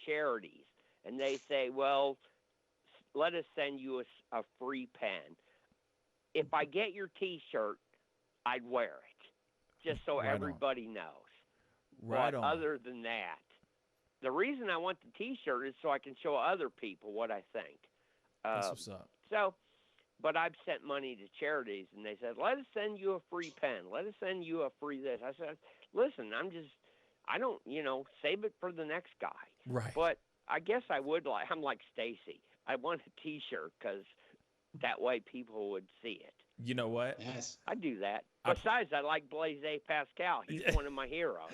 charities, and they say, well, let us send you a free pen. If I get your T-shirt, I'd wear it, just so Right on. everybody knows. Right but on. Other than that, the reason I want the T-shirt is so I can show other people what I think. That's what's up. So, but I've sent money to charities, and they said, let us send you a free pen. Let us send you a free this. I said, listen, I don't, save it for the next guy. Right. But I guess I'm like Stacy. I want a T-shirt because that way people would see it. You know what? Yes. I do that. Besides, I like Blaise Pascal. He's one of my heroes.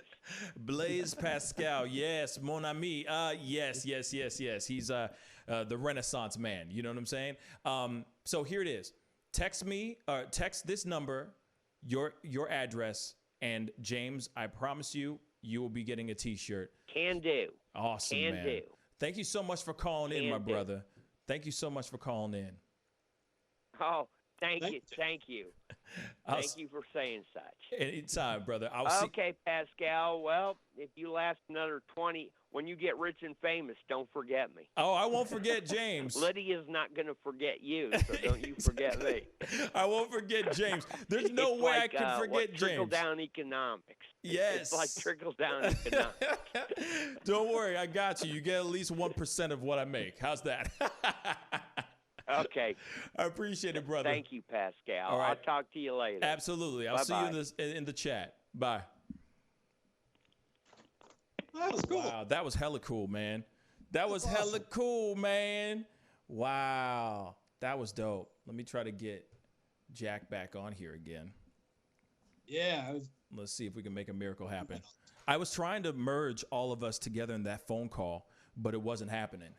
Blaise Pascal, yes, mon ami. Yes. He's the Renaissance man. You know what I'm saying? So here it is. Text this number, your address, and James, I promise you will be getting a T-shirt. Can do. Awesome, Can man. do. Thank you so much for calling in, my brother. Thank you so much for calling in. Oh, thank you. Thank you for saying such. Anytime, brother. Okay, Pascal. Well, if you last another 20, when you get rich and famous, don't forget me. Oh, I won't forget James. Lydia's not going to forget you, so don't you forget me. I won't forget James. There's no way I can forget James. Trickle-down economics. Yes. It's like trickle-down economics. Don't worry, I got you. You get at least 1% of what I make. How's that? Okay. I appreciate it, brother. Thank you, Pascal. All right. I'll talk to you later. Absolutely. I'll see you in the chat. Bye. That was cool. Wow, that was hella cool, man. That was awesome. hella cool, man. Wow, that was dope. Let me try to get Jack back on here again. Yeah. Let's see if we can make a miracle happen. I was trying to merge all of us together in that phone call, but it wasn't happening.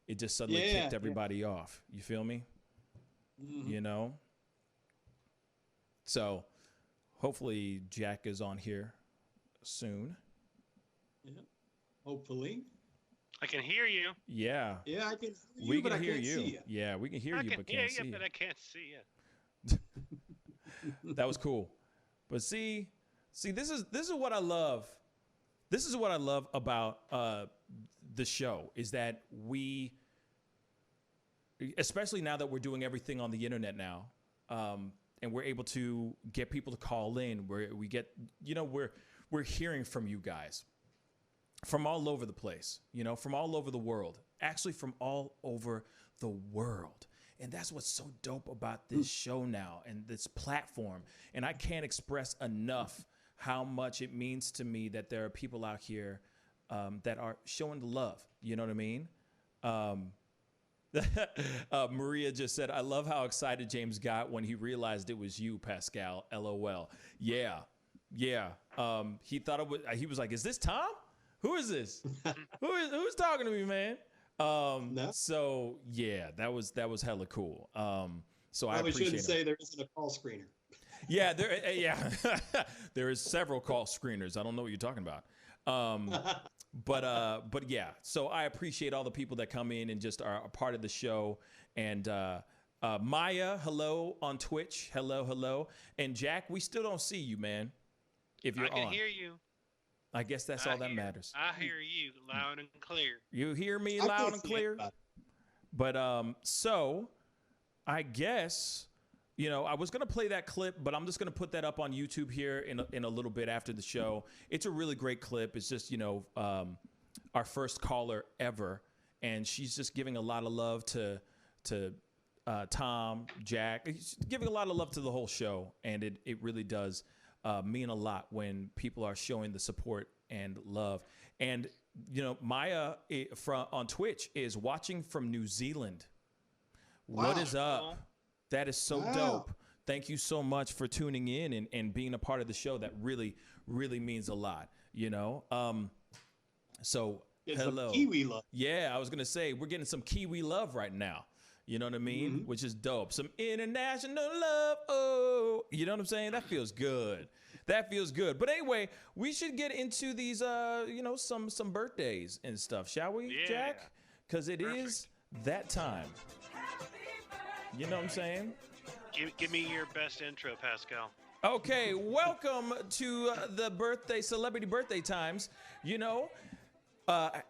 It just suddenly kicked everybody off. You feel me? Mm-hmm. You know? So hopefully Jack is on here soon. Yeah. Hopefully. I can hear you. Yeah. Yeah, I can hear you, We but can I hear can't you. see you. Yeah, we can hear you, but can't see you. but I can't see you. That was cool. But see, this is what I love. This is what I love about the show is that we, especially now that we're doing everything on the internet now, and we're able to get people to call in, where we get, we're hearing from you guys from all over the place, from all over the world, actually from all over the world. And that's what's so dope about this show now and this platform. And I can't express enough how much it means to me that there are people out here that are showing the love. You know what I mean? Maria just said, I love how excited James got when he realized it was you, Pascal. LOL. Yeah. He thought he was like, is this Tom? Who is this? Who's talking to me, man? No. So yeah, that was hella cool. So I Probably appreciate shouldn't say it. there isn't a call screener. Yeah, there is several call screeners. I don't know what you're talking about. But yeah, so I appreciate all the people that come in and just are a part of the show. And Maya, hello on Twitch. Hello. And Jack, we still don't see you, man. If you're on. I can hear you. I guess that's all that matters. I hear you loud and clear. You hear me loud and clear? But so I guess, I was going to play that clip, but I'm just going to put that up on YouTube here in a little bit after the show. It's a really great clip. It's just, our first caller ever. And she's just giving a lot of love to Tom, Jack, she's giving a lot of love to the whole show. And it really does mean a lot when people are showing the support and love. And, Maya on Twitch is watching from New Zealand. Wow. What is up? That is so dope. Thank you so much for tuning in and being a part of the show. That really, really means a lot, So Get hello. some Kiwi love. Yeah, I was going to say, we're getting some Kiwi love right now. You know what I mean? Mm-hmm. Which is dope. Some international love. Oh, you know what I'm saying? That feels good. That feels good. But anyway, we should get into these, some birthdays and stuff, shall we, Yeah. Jack? Because it is that time. You know what I'm saying? Give me your best intro, Pascal. Okay, welcome to the celebrity birthday times.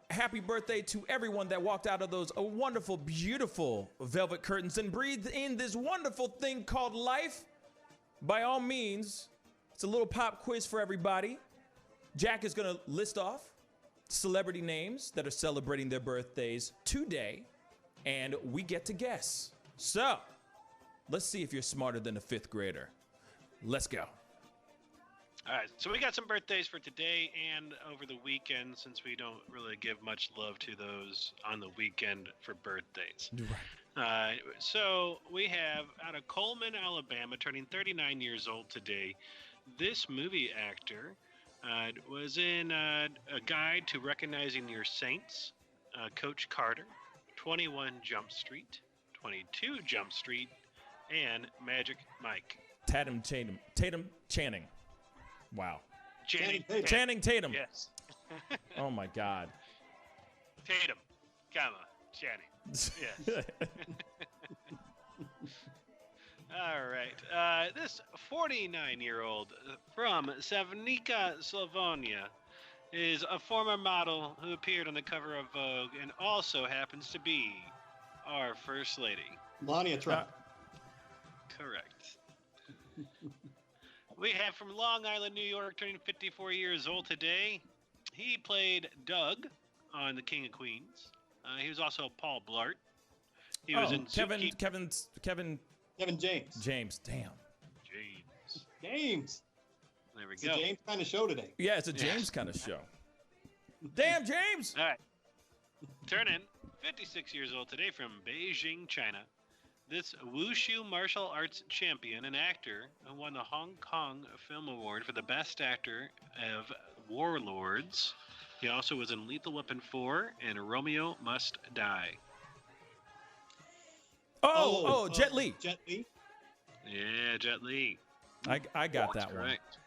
Happy birthday to everyone that walked out of those wonderful, beautiful velvet curtains and breathed in this wonderful thing called life. By all means, it's a little pop quiz for everybody. Jack is going to list off celebrity names that are celebrating their birthdays today, and we get to guess. So, let's see if you're smarter than a fifth grader. Let's go. All right, so we got some birthdays for today and over the weekend, since we don't really give much love to those on the weekend for birthdays. Right. So we have out of Coleman, Alabama, turning 39 years old today. This movie actor was in A Guide to Recognizing Your Saints, Coach Carter, 21 Jump Street, 22 Jump Street, and Magic Mike. Tatum Channing. Wow. Channing Tatum. Yes. Oh my God. Tatum, Channing. Yes. All right. This 49-year-old from Savnica, Slovenia, is a former model who appeared on the cover of Vogue and also happens to be our First Lady. Melania Trump. Correct. We have from Long Island, New York, turning 54 years old today. He played Doug on The King of Queens. He was also Paul Blart. He was in Kevin James. James, damn. James. There we It's go. a James kind of show today. Yeah, it's a James kind of show. Damn, James! All right. Turning 56 years old today from Beijing, China. This wushu martial arts champion and actor who won the Hong Kong Film Award for the Best Actor of Warlords. He also was in Lethal Weapon 4 and Romeo Must Die. Jet Li. Jet Li. Yeah, Jet Li. I got that one. Correct.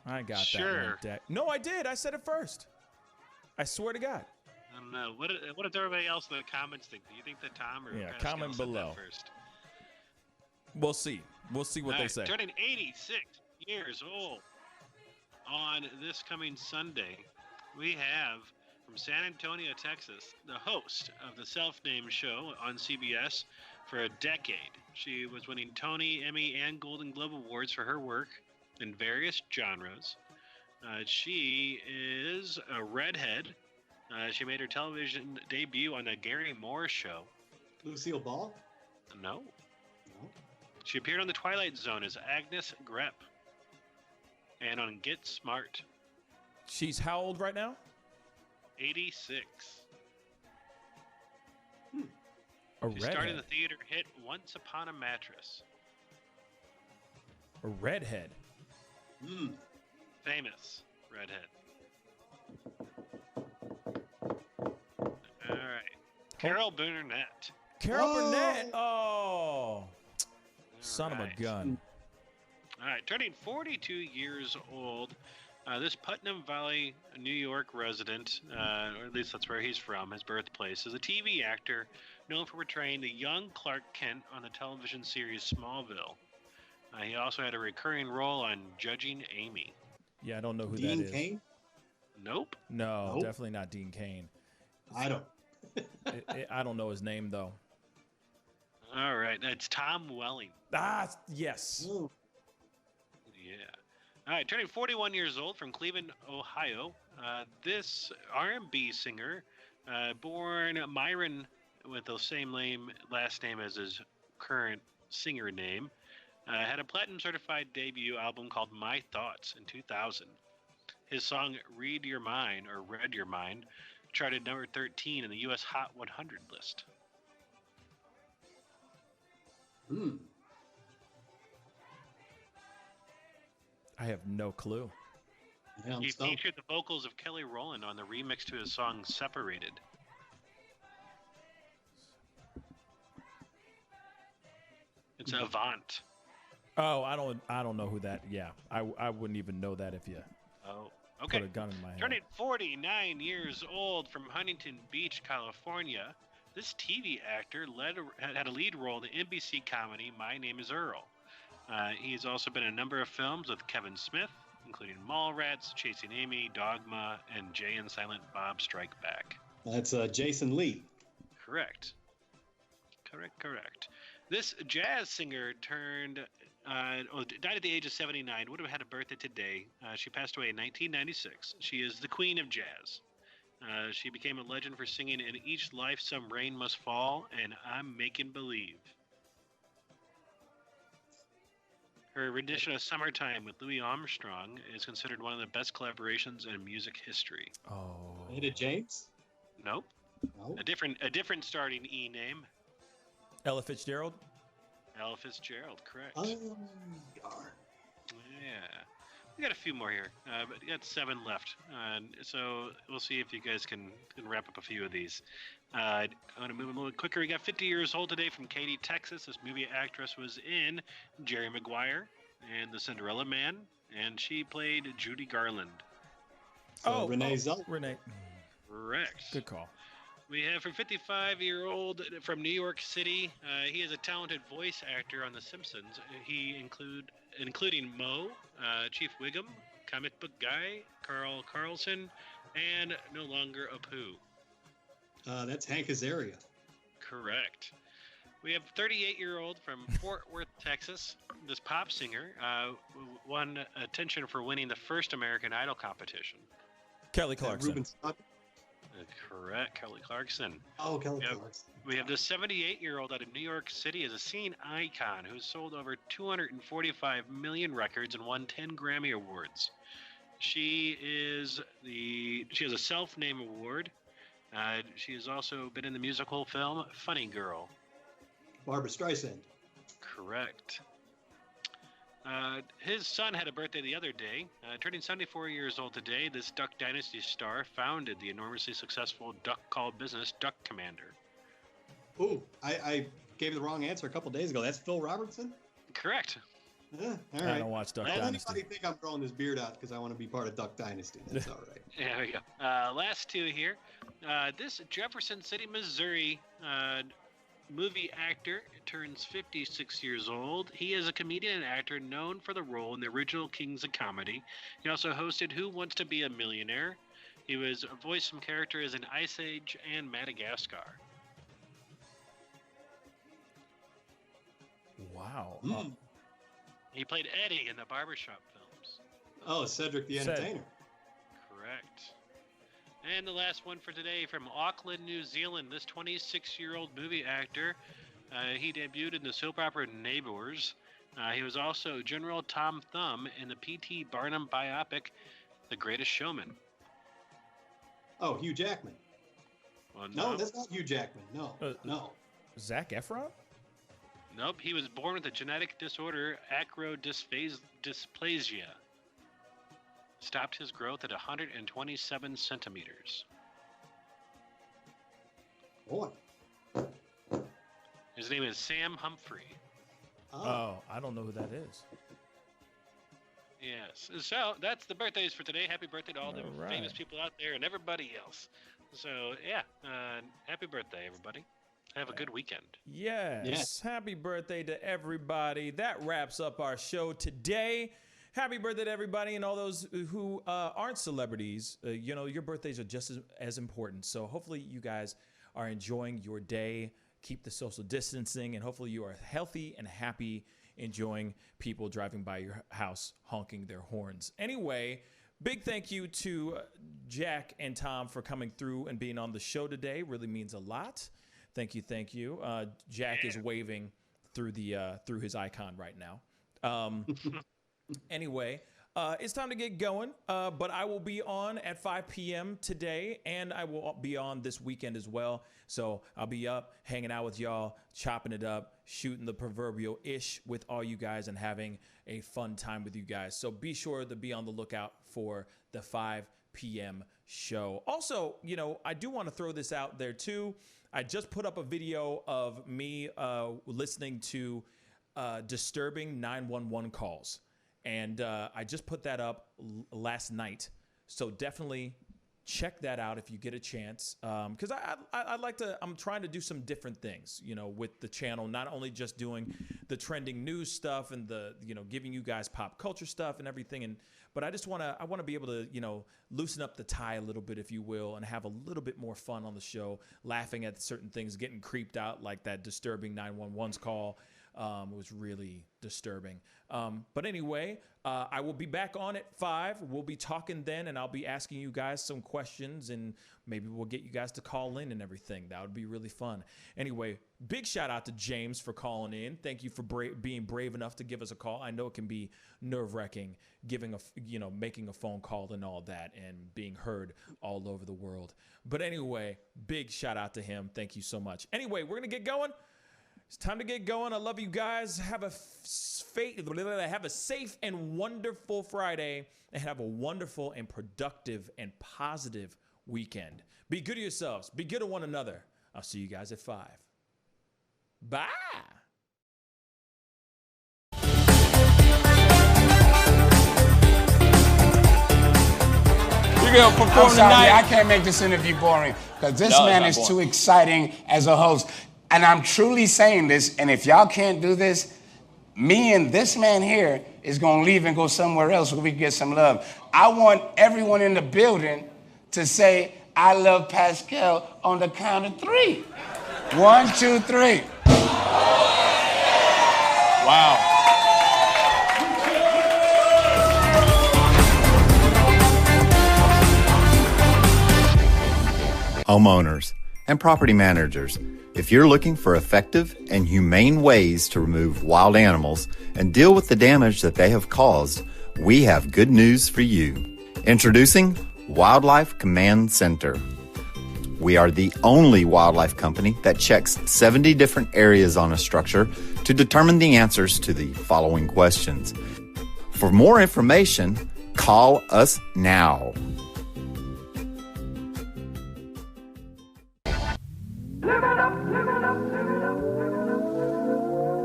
I got that Sure. one. Jack. No, I did. I said it first. I swear to God. I don't know. What does everybody else in the comments think? Do you think that Tom or Yeah, Pascal comment said that below. first? We'll see. We'll see what All they right, say. Turning 86 years old on this coming Sunday, we have from San Antonio, Texas, the host of the self-named show on CBS for a decade. She was winning Tony, Emmy, and Golden Globe Awards for her work in various genres. She is a redhead. She made her television debut on the Gary Moore Show. Lucille Ball? No. She appeared on The Twilight Zone as Agnes Grepp and on Get Smart. She's how old right now? 86. A She starred in redhead. the theater hit Once Upon a Mattress. A redhead. Famous redhead. All right. Carol Burnett. Carol Burnett. Oh. Son of a gun. All right, turning 42 years old. This Putnam Valley, New York resident, or at least that's where he's from, his birthplace, is a TV actor known for portraying the young Clark Kent on the television series Smallville. He also had a recurring role on Judging Amy. Yeah, I don't know who Dean that is. Cain? Nope. No, Nope. definitely not Dean Cain. I don't. I don't know his name, though. All right, that's Tom Welling. Ah, yes. Yeah. All right, turning 41 years old from Cleveland, Ohio. This R&B singer, born Myron with the same last name as his current singer name, had a platinum certified debut album called My Thoughts in 2000. His song Read Your Mind or Read Your Mind charted number 13 in the U.S. Hot 100 list. I have no clue. Yeah, He featured the vocals of Kelly Rowland on the remix to his song Separated. It's Avant. Oh, I don't know who that. Yeah, I wouldn't even know that if you. Oh, okay. Put a gun in my head. Turning 49 years old from Huntington Beach, California, this TV actor had a lead role in the NBC comedy My Name is Earl. He's also been in a number of films with Kevin Smith, including Mallrats, Chasing Amy, Dogma, and Jay and Silent Bob Strike Back. That's Jason Lee. Correct. This jazz singer died at the age of 79. Would have had a birthday today. She passed away in 1996. She is the queen of jazz. She became a legend for singing "In Each Life Some Rain Must Fall" and "I'm Making Believe." Her rendition of "Summertime" with Louis Armstrong is considered one of the best collaborations in music history. Oh. Etta James? Nope. A different starting E name. Ella Fitzgerald? Ella Fitzgerald, correct. Oh, darn. Yeah. We got a few more here, but we got 7 left. So we'll see if you guys can wrap up a few of these. I want to move a little quicker. We got 50 years old today from Katy, Texas. This movie actress was in Jerry Maguire and The Cinderella Man, and she played Judy Garland. Renee Zellweger. Renee. Correct. Good call. We have a 55-year-old from New York City. He is a talented voice actor on The Simpsons. He including Moe, Chief Wiggum, Comic Book Guy, Carl Carlson, and no longer Apu. That's Hank Azaria. Correct. We have a 38-year-old from Fort Worth, Texas. This pop singer won attention for winning the first American Idol competition. Kelly Clarkson. Ruben Studdard. Correct, Kelly Clarkson. Oh, Kelly Clarkson. We have this 78-year-old out of New York City as a scene icon who's sold over 245 million records and won 10 Grammy Awards. She has a self-named award. She has also been in the musical film Funny Girl. Barbra Streisand. Correct. His son had a birthday the other day. Turning 74 years old today, this Duck Dynasty star founded the enormously successful duck call business Duck Commander. Ooh, I gave the wrong answer a couple days ago. That's Phil Robertson? Correct. All right. I don't watch Duck Dynasty. Anybody think I'm growing this beard out because I want to be part of Duck Dynasty? That's all right. There we go. Last two here. This Jefferson City, Missouri movie actor turns 56 years old. He is a comedian and actor known for the role in the original Kings of Comedy. He also hosted Who Wants to Be a Millionaire? He was voiced some characters in Ice Age and Madagascar. Wow. He played Eddie in the Barbershop films. Oh, Cedric the Entertainer. Correct. And the last one for today from Auckland, New Zealand. This 26-year-old movie actor, he debuted in the soap opera Neighbours. He was also General Tom Thumb in the P.T. Barnum biopic, The Greatest Showman. Oh, Hugh Jackman. Well, no, that's not Hugh Jackman. No. Zac Efron? Nope, he was born with a genetic disorder, acrodysplasia. Stopped his growth at 127 centimeters. Boy. His name is Sam Humphrey. Oh, I don't know who that is. Yes. So that's the birthdays for today. Happy birthday to all the right. famous people out there and everybody else. So, yeah, happy birthday, everybody. Have a good weekend. Yes. Happy birthday to everybody. That wraps up our show today. Happy birthday to everybody and all those who aren't celebrities. Your birthdays are just as important. So hopefully you guys are enjoying your day. Keep the social distancing, and hopefully you are healthy and happy, enjoying people driving by your house honking their horns. Anyway, big thank you to Jack and Tom for coming through and being on the show today. Really means a lot. Thank you. Jack is waving through his icon right now. Anyway, it's time to get going, but I will be on at 5 p.m. today, and I will be on this weekend as well. So I'll be up, hanging out with y'all, chopping it up, shooting the proverbial ish with all you guys, and having a fun time with you guys. So be sure to be on the lookout for the 5 p.m. show. Also, I do want to throw this out there too. I just put up a video of me listening to disturbing 911 calls. And I just put that up last night. So definitely check that out if you get a chance. Because I'd like to, I'm trying to do some different things, you know, with the channel, not only just doing the trending news stuff and the, you know, giving you guys pop culture stuff and everything. But I just want to be able to, you know, loosen up the tie a little bit, if you will, and have a little bit more fun on the show, laughing at certain things, getting creeped out like that disturbing 911's call. Was really disturbing. But anyway, I will be back on at 5. We'll be talking then, and I'll be asking you guys some questions, and maybe we'll get you guys to call in and everything. That would be really fun. Anyway, big shout out to James for calling in. Thank you for being brave enough to give us a call. I know it can be nerve-wracking making a phone call and all that, and being heard all over the world. But anyway, big shout out to him. Thank you so much. Anyway, we're gonna get going. It's time to get going. I love you guys. Have a safe and wonderful Friday, and have a wonderful and productive and positive weekend. Be good to yourselves. Be good to one another. I'll see you guys at 5. Bye. You're going to perform tonight. I can't make this interview boring because this man is too exciting as a host. And I'm truly saying this, and if y'all can't do this, me and this man here is going to leave and go somewhere else where we can get some love. I want everyone in the building to say, I love Pascal on the count of 3. 1, 2, 3. Wow. Homeowners and property managers, if you're looking for effective and humane ways to remove wild animals and deal with the damage that they have caused, we have good news for you. Introducing Wildlife Command Center. We are the only wildlife company that checks 70 different areas on a structure to determine the answers to the following questions. For more information, call us now.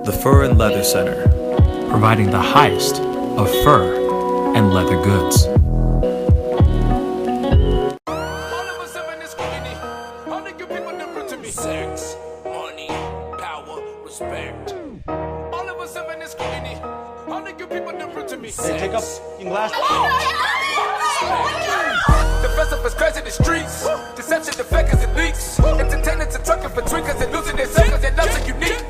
The Fur and Leather Center, providing the highest of fur and leather goods. Sex, money, power, respect. All of us in this community. All of you people different to me. Take up your glass. The festival is crazy in the streets. Deception, the fakers and leaks. Entertainers and trucking for tweakers and losing their seconds and nothing unique.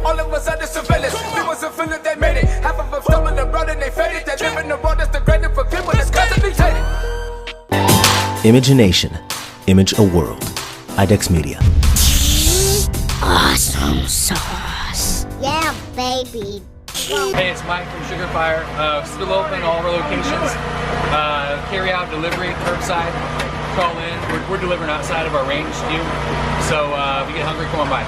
All of us under surveillance. We wasn't feeling they made it. Half of them stumbling abroad and they faded. They live in the world that's degraded for people that's constantly hated. Imagination. Image a world. IDEX Media. Awesome sauce. Yeah, baby. Hey, it's Mike from Sugar Fire. Still open all our locations. Carry out, delivery, curbside. Call in. We're delivering outside of our range too. So if you get hungry, come on by.